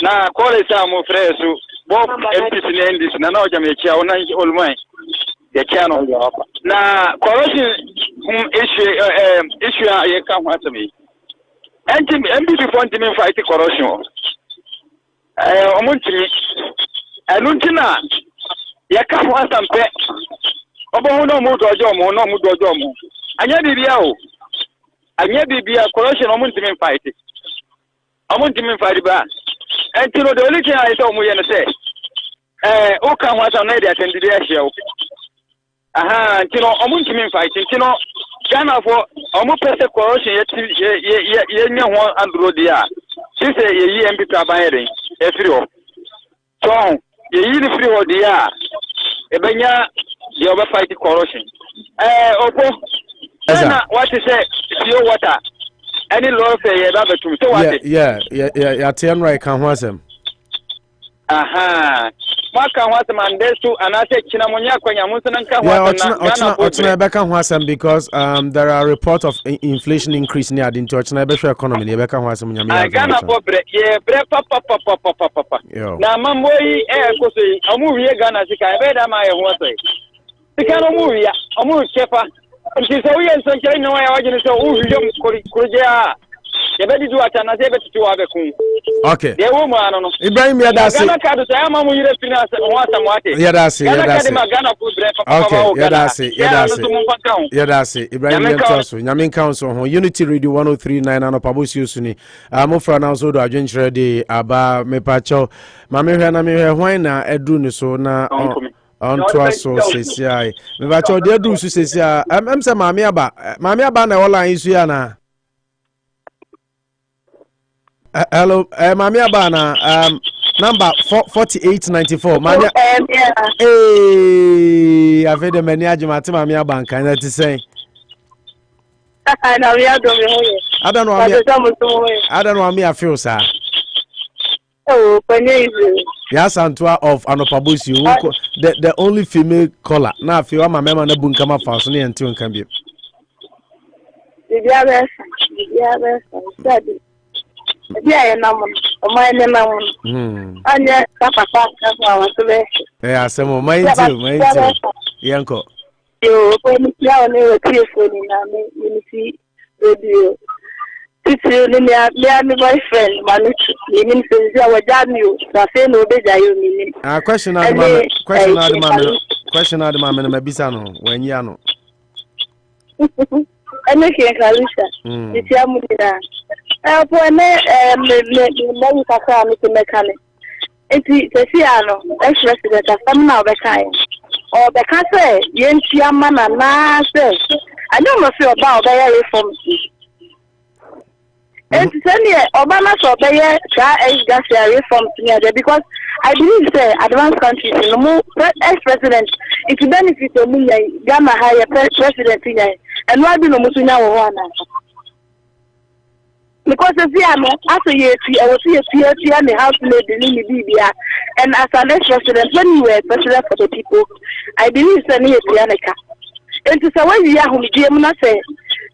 na kole sa mo fresu bob MPC ndis na ojam yechia ona olmai yechia no na corruption issue ye kan watami MPC font me fight corruption omuntimi enuntina yaka ho asampe obo no mu dojo mu anya bibia corruption omuntimi fight ba entino de olike ai to mu ye no se o kan ho asam na dey attend dey ahia o entino omuntimi fight entino Ghana for omu pese corruption ye nya ho andro dia sise ye MP trabalhar free ho so ye ni free ho dia ebenya ye oba fight corruption opo na what is say pure water any law say ye ba betum so what yeah ten right kan ho asem maka ho asem andesu anase china munya kwanya munso nka ho asem Ochina beka ho asem because there are reports of inflation increase near the Ochina be economy ye beka ho asem nyame Ghana pobre ye bre papa na mamboyi koso amu wiye Ghana sika be da ma ye ho asem sika no mu wiya amu chefa nti so wiye nso nkere no ya wagene so u wiye kurje yebedi du atana se beti wa be kun okay de wo mu ano no Ibrahim ya da se Ghana card so ama mu yire finance ho asam wate ya da se Ghana pobre papa okay ya da se Ibrahim Yantaso Nyamin Council ho Unity Radio 103.9 Anopa Bosuo suni amofra na so do adwenkyere de aba mepacho ma mehwe na mehwe hwan na edru ni so na on to aso sesiai mepacho de edru su sesia se maami aba na wala isu ya na hello, Mami Abana, number 4894. Mami, hey, I've heard many ajumati Mami Abana. Can I say? I don't know. I feel, sir. Oh, Panay. Yes, Antoa of Anopa Bosuo. The only female caller. Now, if you are my member, na bunkama fast, ni enti on can be. The other, study. Yeah, no, my name. And yet, Papa, Yeah, some mind too. Yanko. You, when you are near a tearful in Unity Radio. It's my boyfriend, Manuch. Meaning, since I was done, you, Safe, no better, you mean. Question out the man, Mabisano, when Yano. And make a Kalisha. It's Yamudina. For a mechanic. It's a Siano, ex-resident of some now the kind. Or the Casa, Yen Chiamana, Nasa. I don't know about their reforms. It's only Obama so they gas reforms near there because I believe advanced countries, ex-president, it benefits of me, Gamma higher president, and why do no Musuna one? Because if you are after year, I was here and the house made the Libya, and as an ex-president, when you were president for the people, I believe it's a near Pianica. And to say, when you are whom Jim say,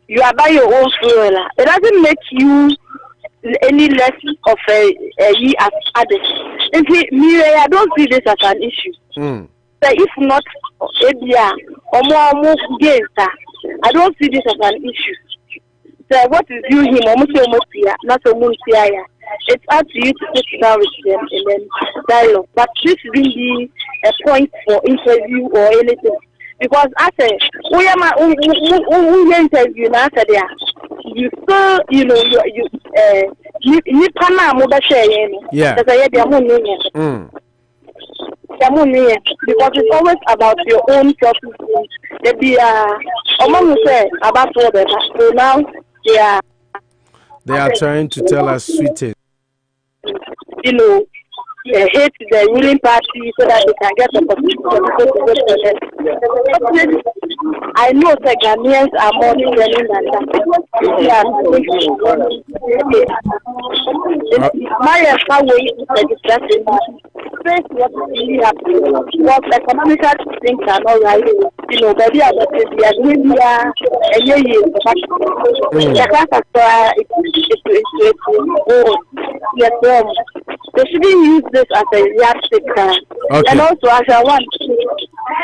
you are by your own fuel. It doesn't make you any less of a ye as others. And me, I don't see this as an issue. So if not, or more against that, I don't see this as an issue. So what is you him almost not a moon. It's up to you to sit down with them and then dialogue. But this shouldn't be a point for interview or anything. Because I say, we interview after there. You still, you can't move share. Yeah. Because it's always about your own topic. Maybe among say about what so now they are trying to tell us sweet things. Hate the ruling party so that they can get the position. I know the Ghanaians are more learning than that. My way is discussing what really happened. What economic things are not right. But they are they shouldn't use this as a yardstick. And also as a one.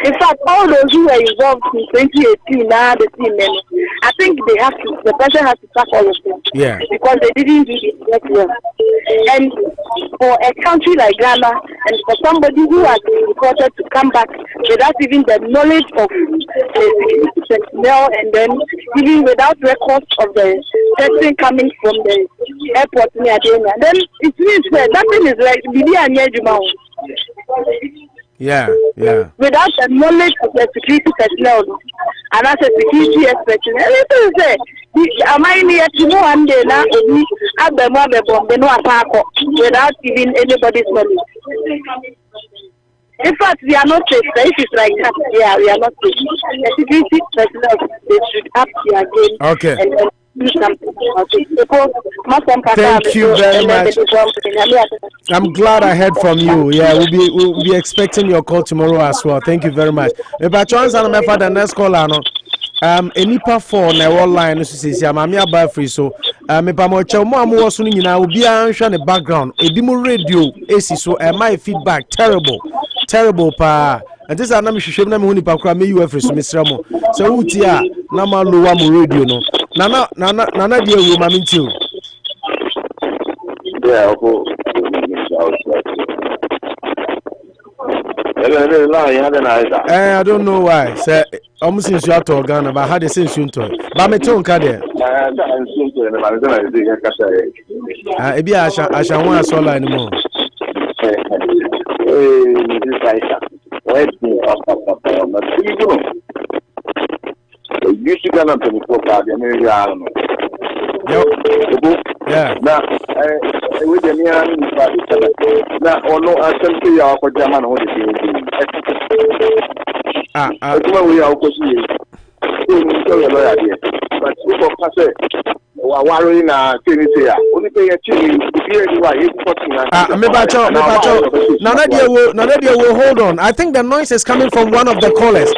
In fact, all those who were involved in 2018 now the team, I think they have to. The person has to sack all of them. Yeah. Because they didn't do it that well. And for a country like Ghana, and for somebody who has been reported to come back without even the knowledge of the personnel, and then even without records of the person coming from the airport near Dana, then it means that nothing is like yeah. Without the knowledge of the security personnel and as a security expert, am I near to know one day now? Without even anybody's knowledge. In fact, we are not safe. If it's like that, we are not safe. The security personnel, they should up their game. Okay. And do something about it. Thank you very much. I'm glad I heard from you. Yeah, we'll be expecting your call tomorrow as well. Thank you very much. If I chance and my father next caller, enipa for na online so sisi amame aba free so me pa mo che mo amu so nyina obi an hwa ne background ebi mo radio esi so my feedback terrible pa and this na me hwehwem na me huni pa kra me you free so me sra mo so wuti a na ma lowa mo radio no nana dia wo ma minti o yeah I don't know why. Say, almost since you are to Ghana, but I had the same soon to it. But me too, Kader. Maybe I shall want to solar anymore. You should go on 24 card, and maybe I don't know. Yeah. Now, with the near now, or no, I sent to you for German or the we are but Wawari na Tenisia. Only pay a chicken. Me bacho. Nanadia will hold on. I think the noise is coming from one of the callers.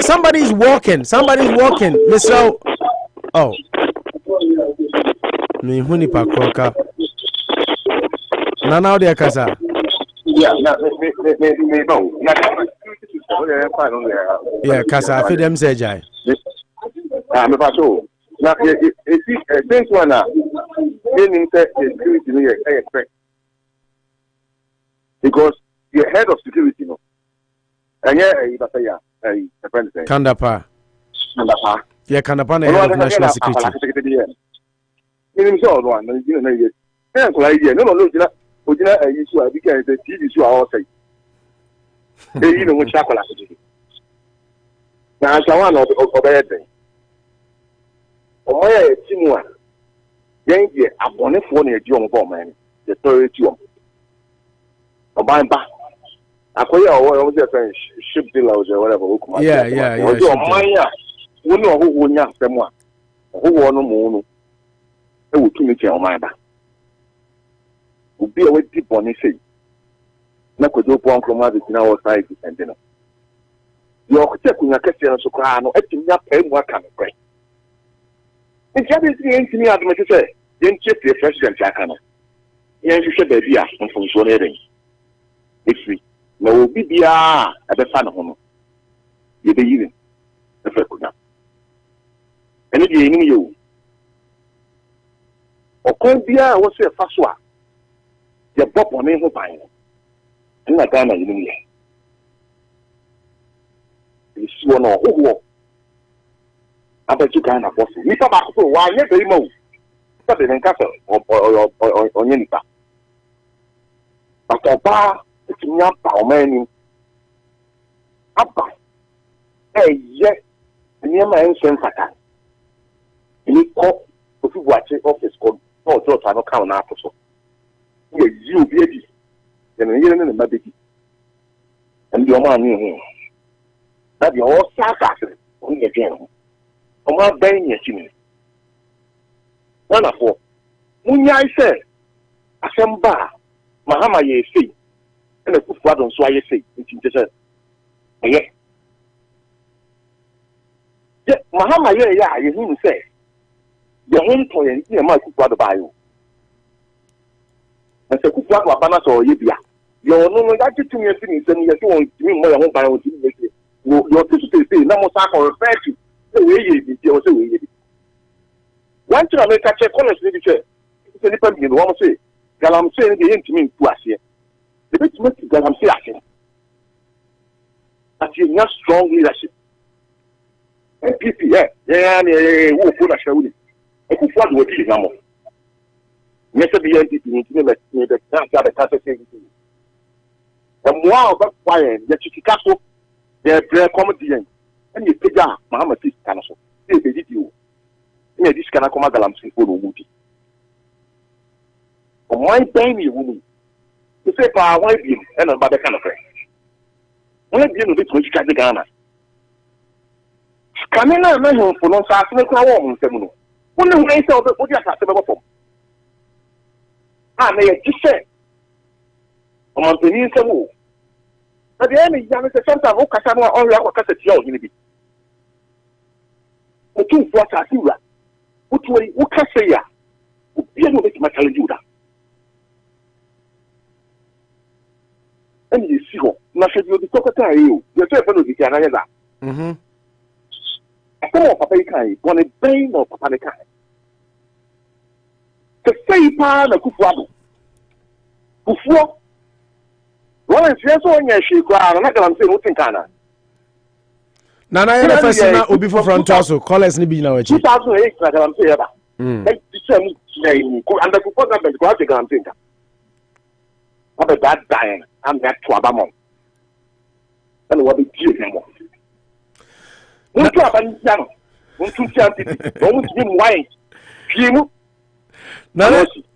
Somebody's walking. Mr. Oh. Me huni pa kroka. Nana odi akasa. Yeah, no. Yeah, kasa fi dem say jai. Me bacho. Now, this one, meaning that security no expect because you're head of security, no. And yeah, the president. Kandapa. Yeah, Kandapa na head of national security. Meaning so one, you know, idea. No, issue because the TV issue outside. You know what chocolate. Now, I want to obey it. Omoya etimwa yenje abonefo na eji ombo man the story to obamba akoya owo say ship dealers or whatever okuma yeah ojo omanya woni ohoho nya asem a ohoho no mu no e wotumi che omamba obi a wedi boni sei na kojo pon kroma de tina wo side and no yo ko kunya kese no so kwa no etinya pa mu aka no pre. In Japanese, you have to say, you check the president. You should be here and functioning. If we no be here at the fan of home, you be even the first one. And again, you or could be a was a fast one. Your pop on me for buying. And I can't even hear. It's one or who. About you kind of boss. We talk about why you very much. But in castle or Yenita. But a bar, it's not our many. Abba. Hey, yes, near my ancient fata. You call if you watch it office called no jobs are not count after so. You be and you're in the baby. And your man knew him. That you're all sarcastic on your general. Oma ben yetimi wana fo munya ise asemba mahama ye sei ene kufu adon so aye sei nti se ye mahama ye ya ye hu se ye hu to ye nti ma kufu ado bayo na se kufu ado abana so ye bia yo no ya titumi esi ni se ni ye so won timi mo ye hu bayo timi ye yo tisu te na mo sa ko refer to one to make a check on the chair. It's a different you want to say. Galam saying the intimate to us here. The bit makes Galam say, that you have strong leadership. And people, yeah, who put a show. I think what would be normal. Yes, the entity the cancer thing. And wow, but why? Yet you castle, their prayer comedy. And you figure Muhammad is cancel. They did you. This cannot come agalam for Woody. On my baby woman. To say, why be and about the kind of friend. When I deal with which can the Ghana. Camina, no home for no assassin, no seminal. When the way of the body assassin from. I may just say, on the new Samu. But the enemy, young sometimes who Cassandra only have a cassette unity. The two what I do that. What can say ya? You know, it's my telling you that. And you see, not sure you'll be talking to you. You're very funny, can I hear that? I don't know Papa Kai, one a bane or Papa Kai. The same part of Kufuabu. Kufuo. One is yes, on your she crowd, and I can say, what's in Ghana. Nana yana first na obi for front also callers ni bi na wachi 2008 na garanti eba e same ni ko anda ko na be ko ate garanti nka aba that dying am that to abamon and what be give him to aban jam to chanti o mu jim wine piemu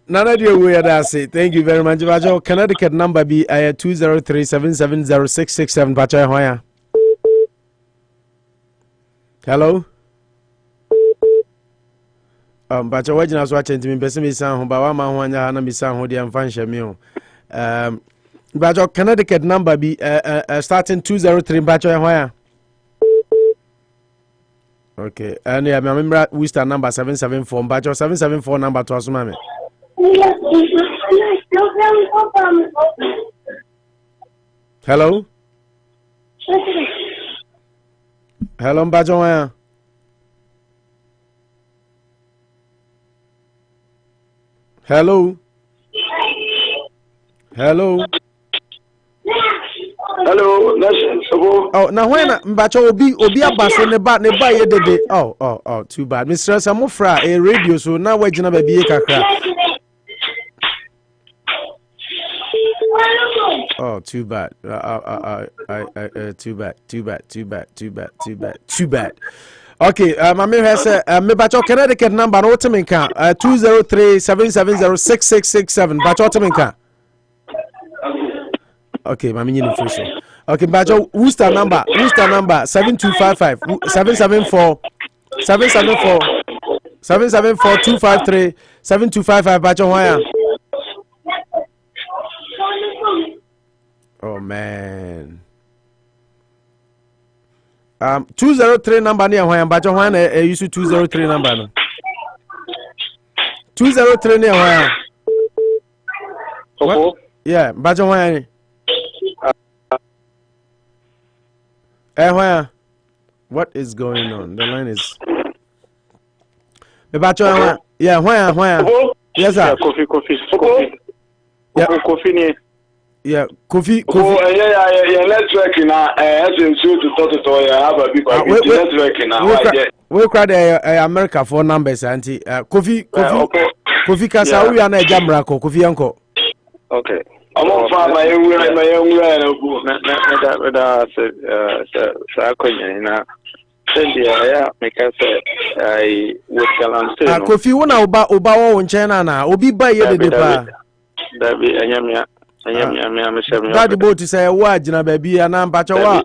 Nana dear we are say thank you very much Bajo Connecticut number be 203-770-667 Bacho hoya. Hello. But your wagon as watching to me, Bessimison, Bawama, Hwana, Misan, Hodi, and Fanchemio. But your Connecticut number be starting 203 Bacho and where? Okay, and yeah, I remember Worcester number 774, but your 774 number to us, mammy. Hello? Hello, Bajo. Hello? Hello? Hello, oh, now when Bacho obi abaso ne ba ye dede. Oh, too bad. Mr. Samofra a radio so now we jina baby kakra. Oh, too bad. Too bad. Okay, my me has me Bacho Connecticut number no teminka 203-770-6667. Bacho teminka. Okay, my meaning official. Okay, Bajo, Worcester number 7255 774 253 7255 Bajo wire. Oh man. 203 number near wire Bajo wire use 203 number no. 203 near wire. What? Yeah, Bajo wire. What is going on? The line is. Yeah, where? Yes, sir. Coffee. Yeah, coffee. Yeah, coffee. Oh, yeah. Network now. As in to talk to have a big network now. We cried America for numbers, auntie. Coffee. Kasa, we are not Jamrako, coffee uncle. Okay. I'm on fire, my young Kofi wona oba wo nchen na obi ba ye de pa Dabi anyamia Daddy boat say wa gina ba bi na mpacho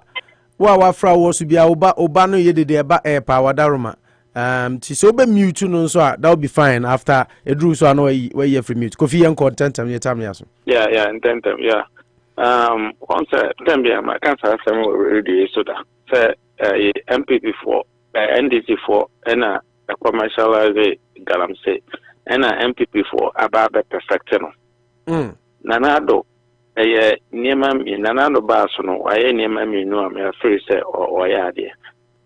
wa fra wo so bia oba no ye de ba pa wadaroma ti so be mute no so that will be fine after edru so no we ye free mute Kofi yan content am ye tam ya so yeah intentem yeah once them be my cancer some radio so that say MPP4 NDC4 and a commercialize galamsey and a MPP4 about perfect no nanado niema mi nanado baso no aye niema mi no am free say or ya de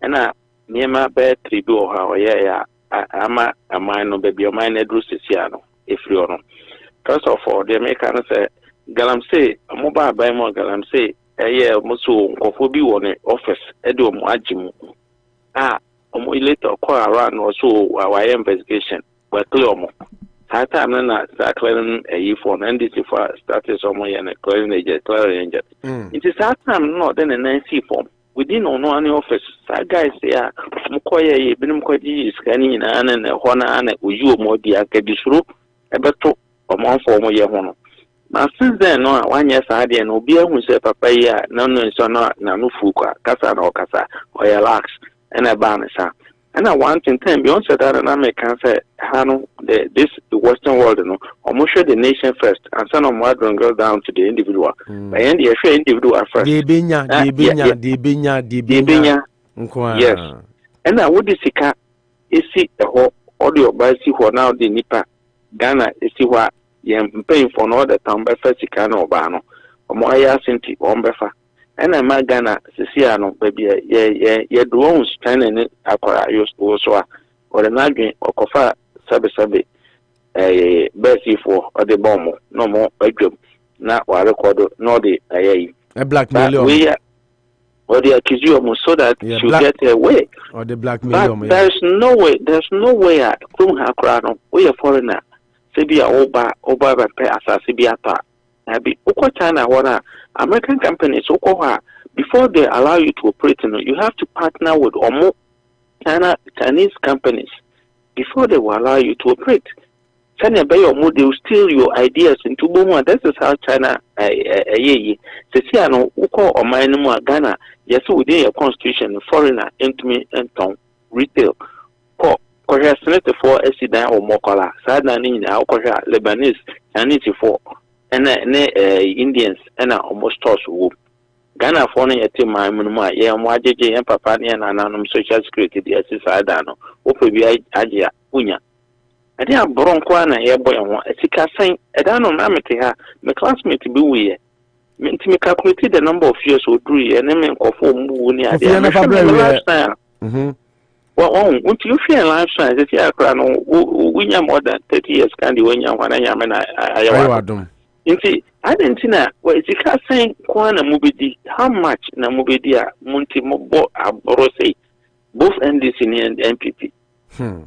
and niema be tribi o ha ya ama no be o man edru sisia no efri ono first of all they make an say galamsey mobile buy more galamsey muso nkofo bi wo ne office edo mo agimu later call around also our investigation we clear mo that time na start clearing for NDC for started somewhere and clearing agent it is that time no then an NC form within no any office that guys there mkoye ye binim kwaji iskani na na hona na uju mo dia kadisuru ebeto omo form ye hono na since then no one year sade no obi ehun se papa ya na no so na no fuka kasa na okasa o ya lax and a banisa and I want in time beyond that and I may can say Hano this the Western world no almost show the nation first and some of modern go down to the individual by end the individual first the binya yes and I would sika isi audio by see what now the nipa Ghana isi what yam paying for no the town by first sika no bano or more ya sinti on befa and I'm Ghana Siciano baby ye drones China aqua used also or the Nagin or Kofa Sabe Bessie for or the bomb no more bedroom not what record no the a black million or the accusation so that you get away or the black million there's no way at Krum Hakrano we a foreigner Sibia Oba pay as a Sibiata Abi Oko China wana American companies Okoha before they allow you to operate you have to partner with Omo Chinese companies before they will allow you to operate. China by Omo they will steal your ideas into Bomo. This is how China Sesiano Oko or Mainuma Ghana yes within your constitution foreigner into me and retail okɔhwɛ Senate for asidan o mokola sada ni nyina okɔhwɛ Lebanese Chinese for ne Indians na almost stores wo Ghana for no yete man mu a ye mo ajeje ye papa ne na nanom social security de asi sada no opa bi agye a unya ade aboro nko na ye boy ho asika san eda no na mete ha me classmate bi wuye minti me calculate the number of years oduru ye ne me nkofo mu ni ade until you feel lifestyle, if you are we more than 30 years, candy when you want to I didn't know what is it saying, Kwana Mubidi, how much Namubidia, Munti Mobo, Aborose, both NDC and MPP.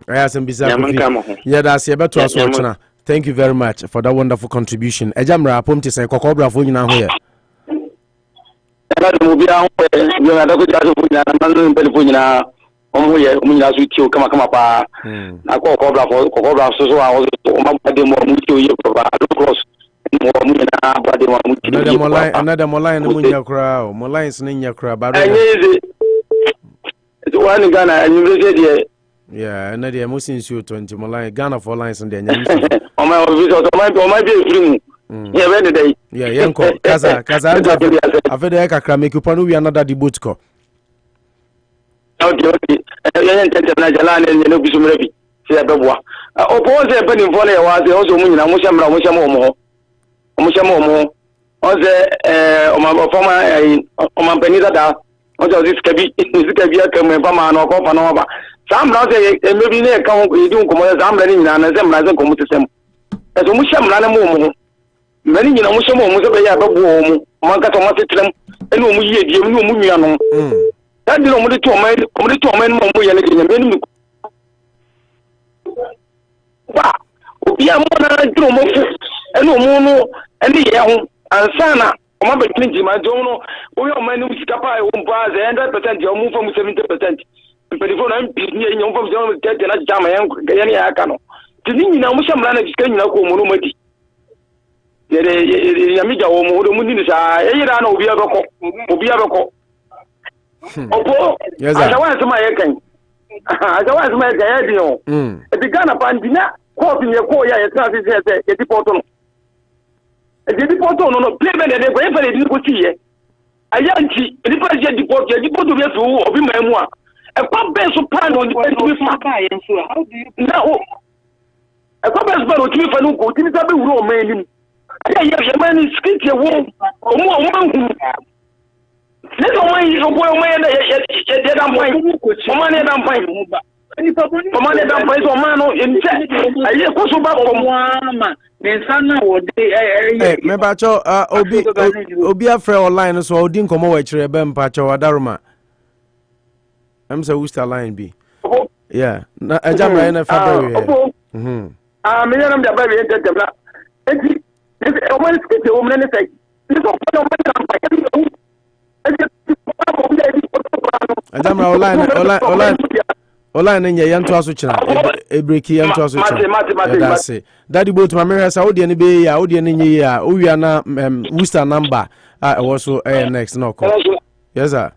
I have some bizarre. Yeah, that's about to us. Thank you very much for that wonderful contribution. Ejamra, Pomti, say, Cocobra for you now here. Omunya switch kama pa na ko cobra so I was mabade mo mucho ye baba cross mo munya na bade mo mucho another moline munya kra mo lines nya kra ba anyeze to one Ghana university there yeah and there mo since you 20 moline Ghana for lines and there nya o my be free mu yeah when day yeah yenko kaza afede kakra make upon we another debate ko okay yan tantana jalane ne no bisumrebi se abeboa opose pe ni fone ya waze o so munyina mo hyamra mo hyamo o ze o ma foma o ma penisa da o so zikabi akam pa ma no ko pa no ba samra o se mebi ne ka ho yidi nkomo samra ni nyina na se mra se nkomo tesem e so mo hyamra na mo mani nyina mo hyamo mo se be ya abebo mo man ka to mo tetrem ene o mo yie die mo no mo nua no that did only 2 men mo ye ne nyame ba obi amona dro mo fu ene o mu no ene ye ho ansana o ma be tinji ma jo no o yo man ni sika pa e wo mpa 100% ye o mu fam 70% mpedifo na mpi ni ye nyom fam 70% na jama ye ne ya aka no tini nyina mo shamra na sika nyina ko mo no madi ye nyame ja wo mo do mu ni sa ye yira na obi abeko Opo, ajawa sema yekan. Ajawa sema yekan ya dio. Eti Ghana pandina ko fi ye ko ya yesa se ye dipoto no. E dipoto no play be de ko e fere di ko ti ye. Ayanti, e di pa je dipoto be fi wo obi ma mu a. E kwa be so pa no di be fa ka ye nso. How do you na o? E kwa be so pa no ti fa no ko ti sa be wuro o ma enim. Aya ye man skit ye wo. O mu hu. Nito mai so boy mai ya dan pai o ma ne dan pai o ma ne dan pai so ma no nche aye ko so ba ko ma me sana wo de me ba cho obi afre online so odi nkomo wa kire be mpa cho wadaruma am say we still line be yeah na ajamra na fa be me yana mda ba be ente na enti o ma skite o ma ne sai ni so ko ma dan pai Adamra online nye yanto aso kina ebreki yanto aso kina that's it daddy boat ma me sa odi ne be ya odi ne nye ya o wia na Worcester number was so next no call yes sir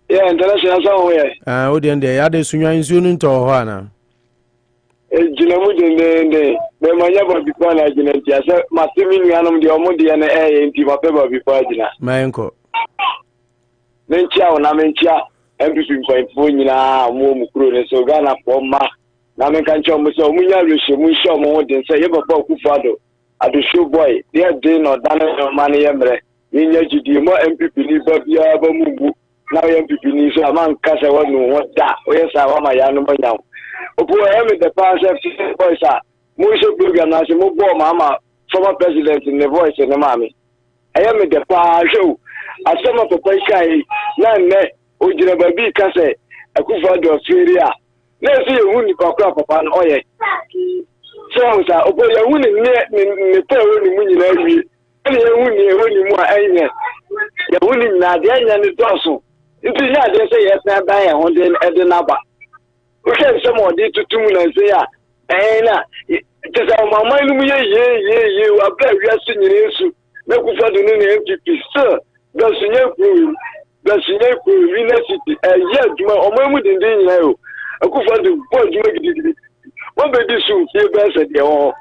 yeah international so we odi ende ya de sunwa nsuo nu nto ho ana jina mu de be manya ba bi kwa na jina ntia se masimi nuanom de omo de na nti ba pe ba bi kwa jina mayenko menchia ona menchia MPP mfo nyina mo mukuro ne so Ghana for ma na men kan cho mo so munya rehye mu hye mo de se ye baba okufado ado show boy dey dey no dan no man ye mre yinya jidi mo MPP ni ba bia ba mumbu na MPP ni so aman kase wonu ho da o ye sa wa ma ya no manyam opo e me the pass boy sa mo so program na se mo bo mama former president in the voice ne mami e me the pass show asema papa kai na ne ojira babi kase akufado feria na se yehu ni kokra papa no oye so sa opo yehu ni pe wo ni mu nyina wi na yehu ni mu a enye yehu ni na de anya ni doso nti ya de se yes na dan ye ho de na ba o se se mo de tutum na se ya na te sa mama ni mu ye wa bra wi asu nyina esu na kufado ni na MPP so Gasinye ku university ye duma omo mu dindin nyina yo Akufo-Addo boy juma gidi. One be this soon here be said dey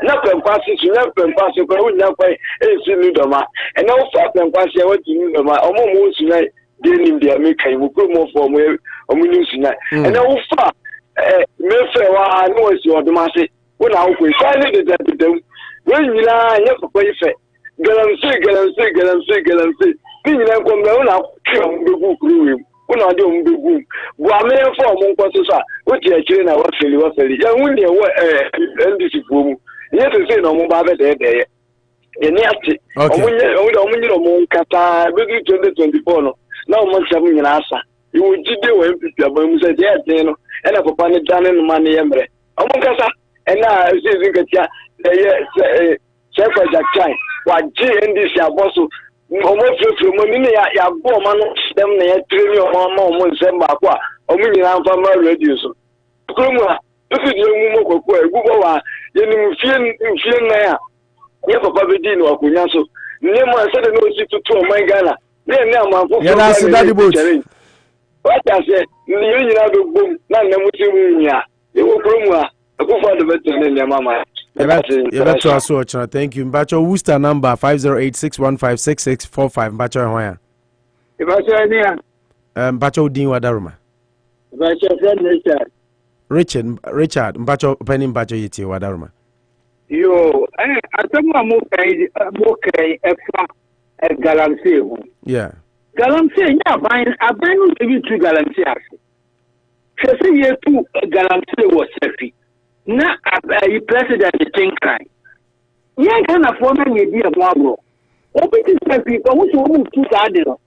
na pempase so na pempase ko unya kwa esi ni doma e na ufa pempase wa ti ni doma omo sunya de nim de America mu ko mo fo mo ni sunya e na ufa me fe wa no esi odoma se wo na ko sai ni de dem we nyina nya papa ife galamse ni nyina ko me wo na ko mbegu kuru una de mbegu bu ame fo mo nko so sa wo ti akire na wa feli ya hu ne wo NDC fuomu yes say no mo ba be de ni ati omunye mo nkata be 2024 no na mo nsam nyina asa iwo jide wo MPP abamu se de no e na papa ne dane no ma ne yemre omo nkasa e na se zinkatia chef Jack Chai wa GNDC aboso omo frefre mo ni ya bo ma no dem na ya treni omo nsem ba kwa omo nyina mfa ma radio so kromu a tutu di emu mo kokko egugo wa yenim fie na ya ye papa be di no akonya so ne mo ase de no si tutu o man Ghana ne amanfo ya na se daddy boat what I say ni nyina do bom na na mu ti mu nya e wo kromu a Akufo-Addo beto ne mama you beto aso ochana. Thank you. Mbacho Worcester number 508615665 Mbacho hoya Ibacho ni ya Mbacho udin wadaruma Ibacho friend Richard Mbacho penny Mbacho yiti wadaruma yo atamu mo kai efa galamsey ho yeah galamsey nya aban no bi tu galamsey ase hwese ye tu galamsey wo sefi na abai president tinkan ye kana fo na ye di e mo abro obi ti sefi ko wo so mu tu sa de no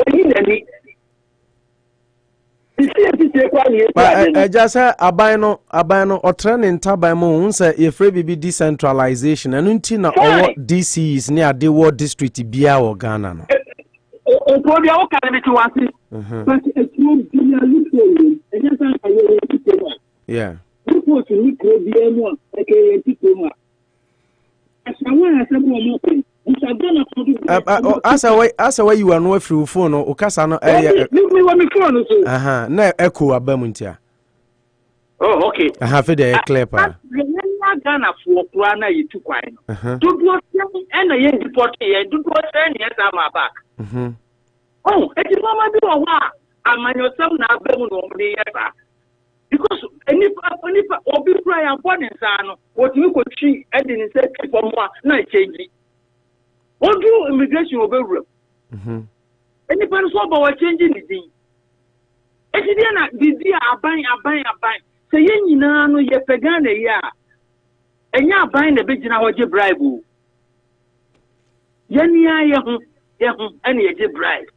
oyi na ni just aban no training taban mo unse ye free bibi decentralization anu nti na owo DCs ni ade wo district bia wo Ghana no o dia o kan bi ti wasi but e tru bia lu yeah ko ti ni ko bia mo e ke ye ti ko ma asawa asabu mo ko asa way you are no free phone no okasa no me wa me phone so na echo abam ntia oh okay fe dey clear pa na Ghana for kura na yitu kwan no dudu e na ye deport ye dudu e na ye sama back oh e ti mama bi wo wa amanyosam na abam no mde ye ba because any obi kura ya for ne sa no wotimi ko twi e de ne se for mo na change do immigration over any person so about changing the thing e ti dia na didi aban say ye nyina no ye pagana ya enya aban na be gina ho je bribe ye nia ye ho ene ye je bribe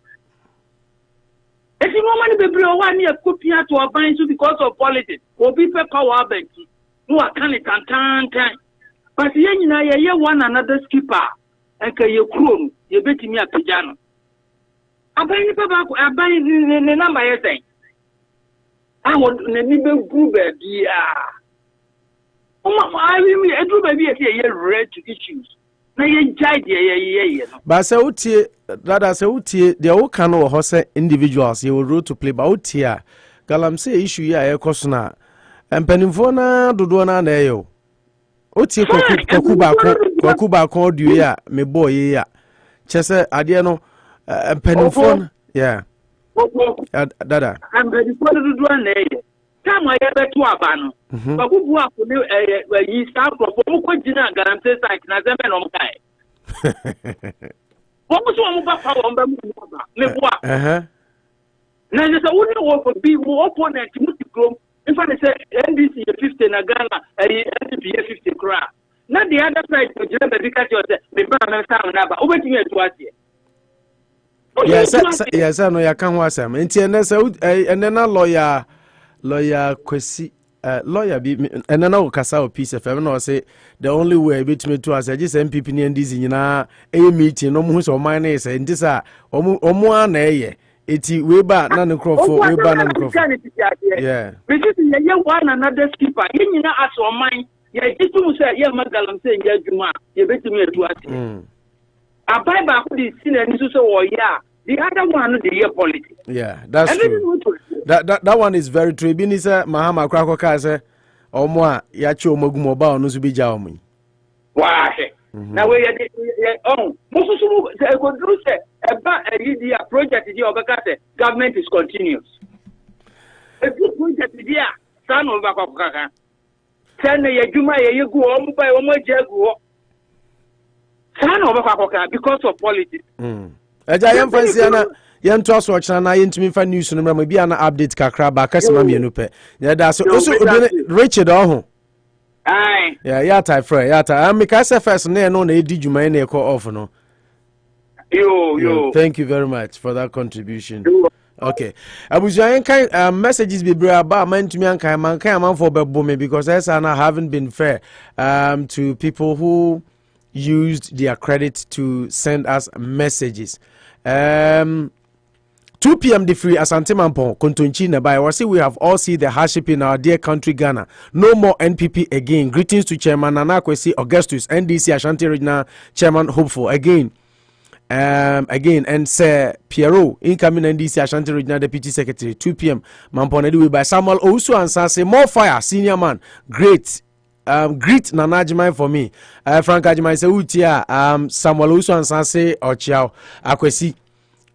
e ti no man be bre o wa ni ekopia to aban so because of politics obi pe power bank no akan it tan but ye nyina ye one another skipper aka ye krom ye betimi apagya no aban ni papa aban ne number ye sen awo ne ni be group bia I mean edu ba bia say ye read to issues na ye jide ye no ba say utie dada say utie de wo kan wo ho say individuals ye role to play ba utie a galamsey issue ya ye koso na empanimfo na dodo na na ye o otie kwaku ba ko audio ya me boy ya chese ade no empanimfo yeah dada empanimfo dodo na ye time ye beto aba no babubu akọ ne yi staff for mo ko gina guarantee site na zembe no mkai wo so mo ba pa wo mba mu aba me boa na je so woni wo for bi wo opponent mu ti grom in fact say NDC 50 na Ghana NDP 50 kra na the other side to gina be because you say me ba na sound na ba obetimi etu asie yes no ya kan ho asem enti ene say ene na lawyer kwesi lawyer bi ene na okasa o piece fm na say the only way betimi to as just MPP ni NDC nyina meeting no mu so o man na say ndisa omo ana eye eti we ba na nkrofo we ba na nkrofo yeah because ye one another skipper ye nyina as o man ye jitu say ye magalam say ye adwuma ye betimi etu ase abai ba ko di sinani so wo ya The other one, the year politics. Yeah, that's true. That one is very true. Bini say Mahama Krako ka say omo ya chi omogumo ba onu so bi ja omo. Why? Now we most say go do say about a project the obeka say government is continuous. A good project there san over kwakaka. San ye juma ye go omo ba omo je go. San over kwakaka because of politics. Eja yem fancy na yem to aso ochana na yentimi fa news no mra bi ana update kakra ba kasema mienu pe. Ya da so Richard oho. Aye. Yeah, type friend. Yeah, type. Because first na no na edi juma na e call off no. Yo. Thank you very much for that contribution. Okay. Abuja kan messages be bra ba man to me an kan man for bebo me because I haven't been fair to people who used their credit to send us messages. 2 p.m. the free Asante Mampong Kontonchi Nabai. We see we have all seen the hardship in our dear country Ghana. No more NPP again. Greetings to Chairman Nana Kwesi Augustus, NDC Ashanti Regional Chairman Hopeful again. And Sir Pierrot, incoming NDC Ashanti Regional Deputy Secretary. 2 p.m. Mampong Ediwe by Samuel Owusu and Sanse. More fire, senior man. Great. Greet Nana Ajimai for me. Frank Ajimai say Utia Samuel Owusu and Sanse Ochiao Akwesi.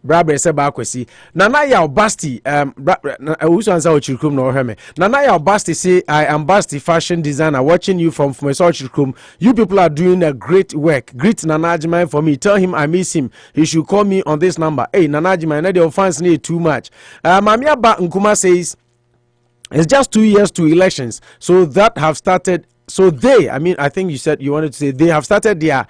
Brabre seba akwesi Nana ya Basti Owusu and Sanse Ochirukum no heme. Nana ya Basti say I am Basti fashion designer watching you from Ochirukum. You people are doing a great work. Greet Nana Ajimai for me. Tell him I miss him. He should call me on this number. Hey Nana Ajimai, na the fans need too much. Mamia Ba Nkuma says it's just 2 years to elections, so that have started. So I think you said you wanted to say they have started their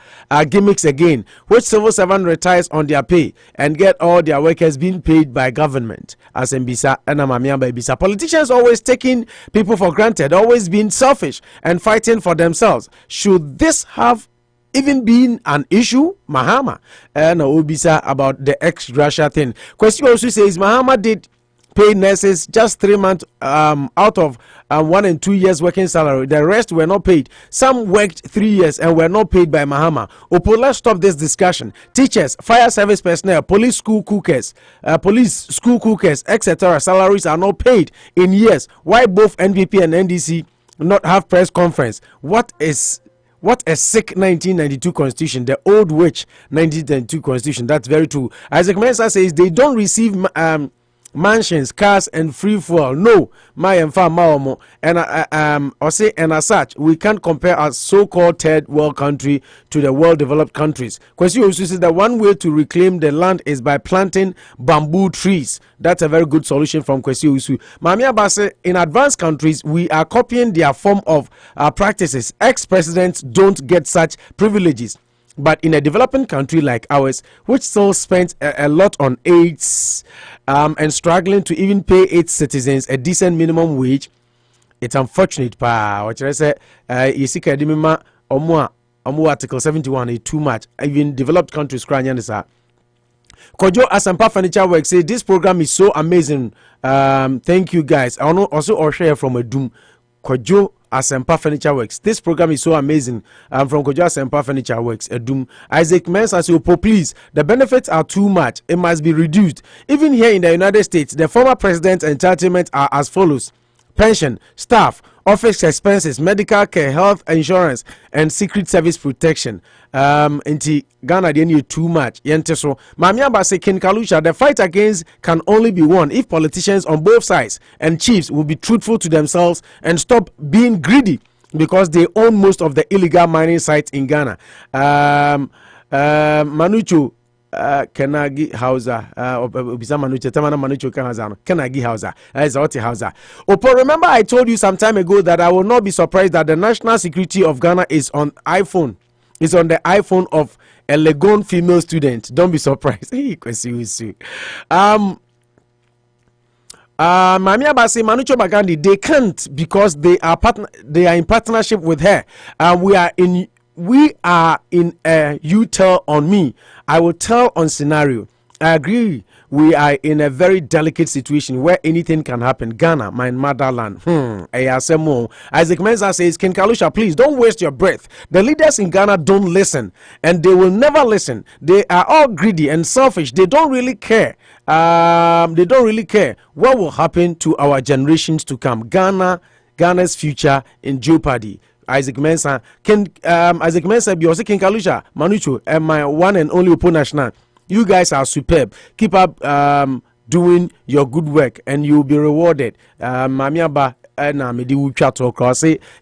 gimmicks again, which civil servant retires on their pay and get all their workers being paid by government. As Mbisa and Amamiamba Mbisa, politicians always taking people for granted, always being selfish and fighting for themselves. Should this have even been an issue? Mahama and Obisa about the ex-Russia thing. Question also says Mahama did pay nurses just 3 months out of 1 and 2 years working salary. The rest were not paid. Some worked 3 years and were not paid by Mahama. Opo, let's stop this discussion. Teachers, fire service personnel, police school cookers, etc. Salaries are not paid in years. Why both NPP and NDC not have press conference? What a sick 1992 constitution, the old witch 1992 constitution. That's very true. Isaac Mensah says they don't receive mansions, cars, and free fuel. No, my and maomo. And as such, we can't compare our so-called third world country to the well-developed countries. Question also says that one way to reclaim the land is by planting bamboo trees. That's a very good solution from Kwesi Usu. Mami Abase, in advanced countries, we are copying their form of practices. Ex-presidents don't get such privileges. But in a developing country like ours, which still spends a lot on aids and struggling to even pay its citizens a decent minimum wage, it's unfortunate. What I say, you see, Omo Article 71 is too much. Even developed countries crying on this. Kojo Asampa Furniture Works say this program is so amazing. Thank you guys. I also share from a doom. Kojo Asempa Furniture Works. This program is so amazing. I'm from Kojo Asempa Furniture Works. Edum. Isaac Mensah says, please, the benefits are too much. It must be reduced. Even here in the United States, the former president's entitlements are as follows: pension, staff, office expenses, medical care, health insurance, and secret service protection. Inti Ghana they need too much. Yente so Mamia Base Ken Kalusha, the fight against can only be won if politicians on both sides and chiefs will be truthful to themselves and stop being greedy because they own most of the illegal mining sites in Ghana. Manucho Kenagi Hausa Manucho Tamana Manucho Kanazano Kenagi Hausa Zoti Hausa. Opo, remember I told you some time ago that I will not be surprised that the national security of Ghana is on iPhone. It's on the iPhone of a Legon female student. Don't be surprised. Mami Abasi, Manucho Magandi, they can't because they are in partnership with her. We are in a you tell on me, I will tell on scenario. I agree. We are in a very delicate situation where anything can happen. Ghana, my motherland. Isaac Mensah says, King Kalusha, please don't waste your breath. The leaders in Ghana don't listen, and they will never listen. They are all greedy and selfish. They don't really care. They don't really care what will happen to our generations to come. Ghana's future in jeopardy. Isaac Mensah, Isaac Mensah, Biosi King Kalusha, Manucho, and my one and only Opo National. You guys are superb. Keep up doing your good work, and you'll be rewarded. Mamiaba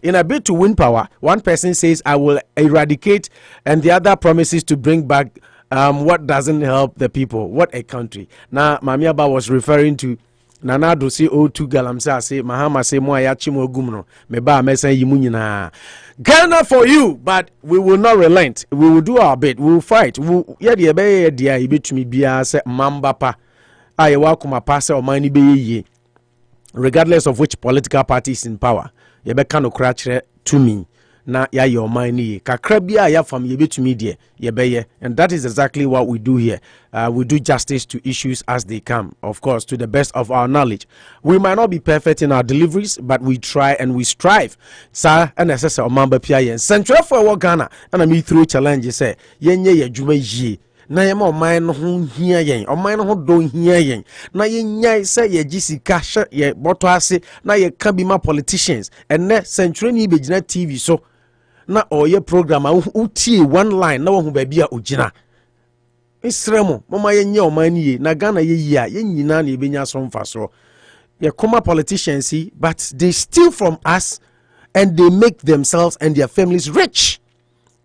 in a bid to win power, one person says, I will eradicate, and the other promises to bring back what doesn't help the people. What a country. Now, Mamiaba was referring to Nana Dosi O2 Galamsa say Mahama say Moya Chimo Gumno Meba Mesen Yimunina Ghana for you, but we will not relent. We will do our bit. We will fight. Yadi ebe dia ibetumi bia se mambapa aye wakuma pase o mani be ye regardless of which political party is in power. Yebe kano krachre to me na ya your money kakra bia ya fam yebetumi die yebeye, and that is exactly what we do here. We do justice to issues as they come, of course, to the best of our knowledge. We might not be perfect in our deliveries, but we try and we strive. Sir, and assessor Mamba Pia Central for Ghana, and I mean through challenges say yenye ye juma ye. Na ye ma man ho hia yen o man ho do hia yen na ye nyai say ye jisika hye ye boto ase na ye ka bi ma politicians enne Central ni begina TV so na oye program utie one line na wo ba bia ogina Israel mama ye nya o man ye na Ghana ye yi a ye nyina na ye benya so mfa so ye koma politicians see, but they steal from us and they make themselves and their families rich,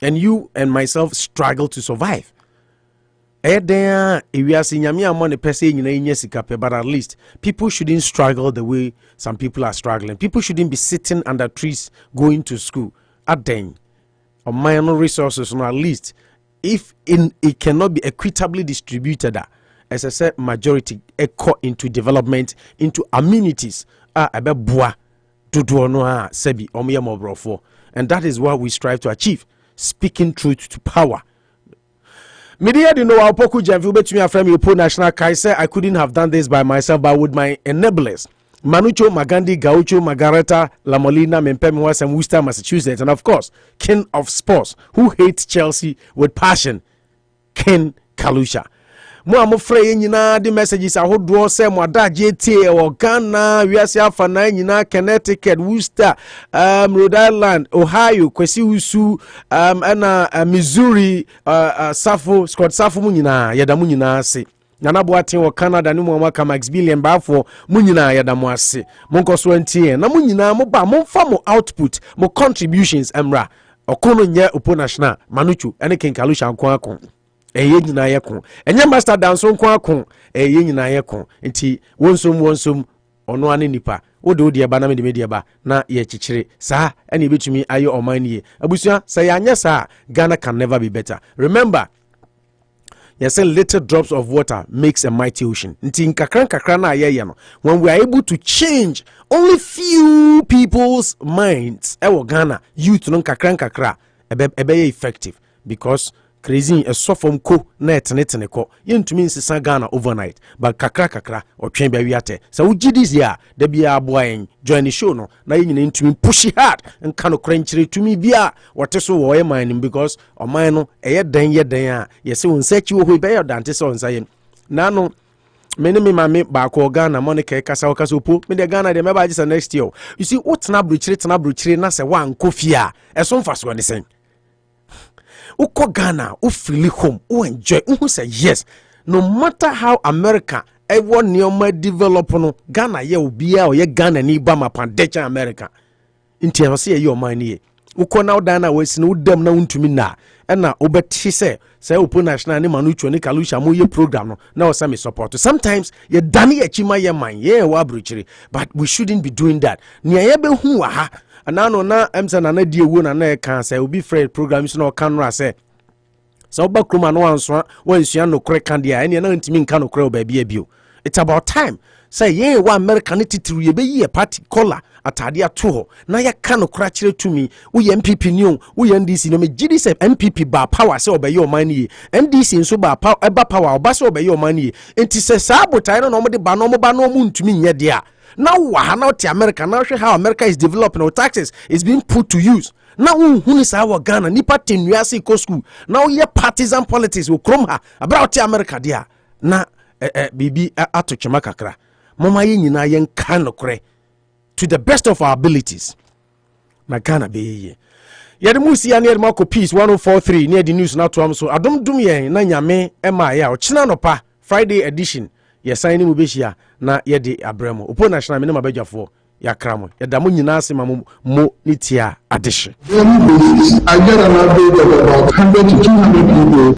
and you and myself struggle to survive. But at least people shouldn't struggle the way some people are struggling. People shouldn't be sitting under trees going to school. At then, or minor resources, or at least if it cannot be equitably distributed, as I said, majority echo into development, into amenities. And that is what we strive to achieve. Speaking truth to power. Media didn't know how Poku Janvu bet me a friend you put national Kaise. I couldn't have done this by myself, but with my enablers. Manucho, Magandi, Gaucho, Margareta, La Molina, Mempemiwas, and Worcester, Massachusetts, and of course, King of Sports, who hates Chelsea with passion, Ken Kalusha. Mo amofre nyina the messages I hold do say mo da JT or Ghana wiase afana nyina Connecticut Worcester Rhode Island Ohio Kwesi Usu and Missouri Safo Scott Safo mu nyina yeda mu nyina ase Nana Boaten wo Canada ni mo maka Max Billion ba for mu nyina yeda mo ase monko so antie na mu nyina mo ba mo fa mo output mo contributions emra okono nye Opo National Manuchu ene King Kalusha nko akon eye nyina yekon enye master dance nko akon eye nyina yekon nti wonsom ono ane nipa wodo de ba na me de ba na ye chichire sa ene betumi ayo oman ye abusua say anya sa Ghana can never be better. Remember, you say little drops of water makes a mighty ocean. Nti nkakran na aye no, when we are able to change only few people's minds ewo Ghana youth no nkakra ebe effective, because crazy a sofom ko na etene ko yentumi nsesa Ghana overnight, but kakra otwen ba wiate so ugi this year da bia aboa join the show no na yin ntumi push hard nka no kranchire tumi bia wote so wo man, because o man no eye dan a yese won search wo be ya dante so nsa yen na no many me mame ba ko Ghana Monica kasa Opo me de Ghana de me ba just next year. You see what tena bruchire na se wan kofia eso mfa so ne sen uko Ghana u feel home u enjoy u say yes, no matter how America ever neoma develop no Ghana ye obi a ye Ghana ni ba mapandecha America inti no say ye o man ye uko na udana wesi no udam na untumi na na obeti say Opo National ni Manucho ni Kalusha mo ye program no na o me support. Sometimes ye dani ye chima ye man ye wa bruchiri, but we shouldn't be doing that. Ni ye be hu wa ha anano na emsa na die wo na na kan say obi free program so na kan no say so oba kroma no wansua no kore kan dia ene na ntimi nka no kore oba bia bio. It's about time say ye wa America ni titiri ye be ye party color atade ato ho na yɛka no kora kyerɛ tumi woyɛ MPP ni o woyɛ NDC no me gidi sɛ MPP ba power sɛ obɛyɛ ɔman nie NDC nso ba power ɛba power ɔba sɛ obɛyɛ ɔman nie enti sɛ saa botae no na ɔmo de ba no ɔmo ba no ɔmo ntumi nyɛ de a na wa ha na ɔte America na hwɛ how America is developing or taxes is being put to use na unhuni saa wɔ Ghana nipa tenua se ko school na woyɛ partisan politics wo krom ha abra ɔte America de a na bibi ato twema kakra mama yɛ nyinaa yɛn ka no korɛ to the best of our abilities na Ghana be ye yɛde mu sia ne yɛde mu akɔ peace 1043 ne yɛde news na to am so adom dum yɛn na nyame ɛma yɛ a ɔkyena no pa Friday edition yɛsan ne mu behia na yɛde abrɛmo opo national me ne mabadwafo yakra mo yɛda mo nyinaa se ma mo ne tia adehye I get an average of about 100 to 200 people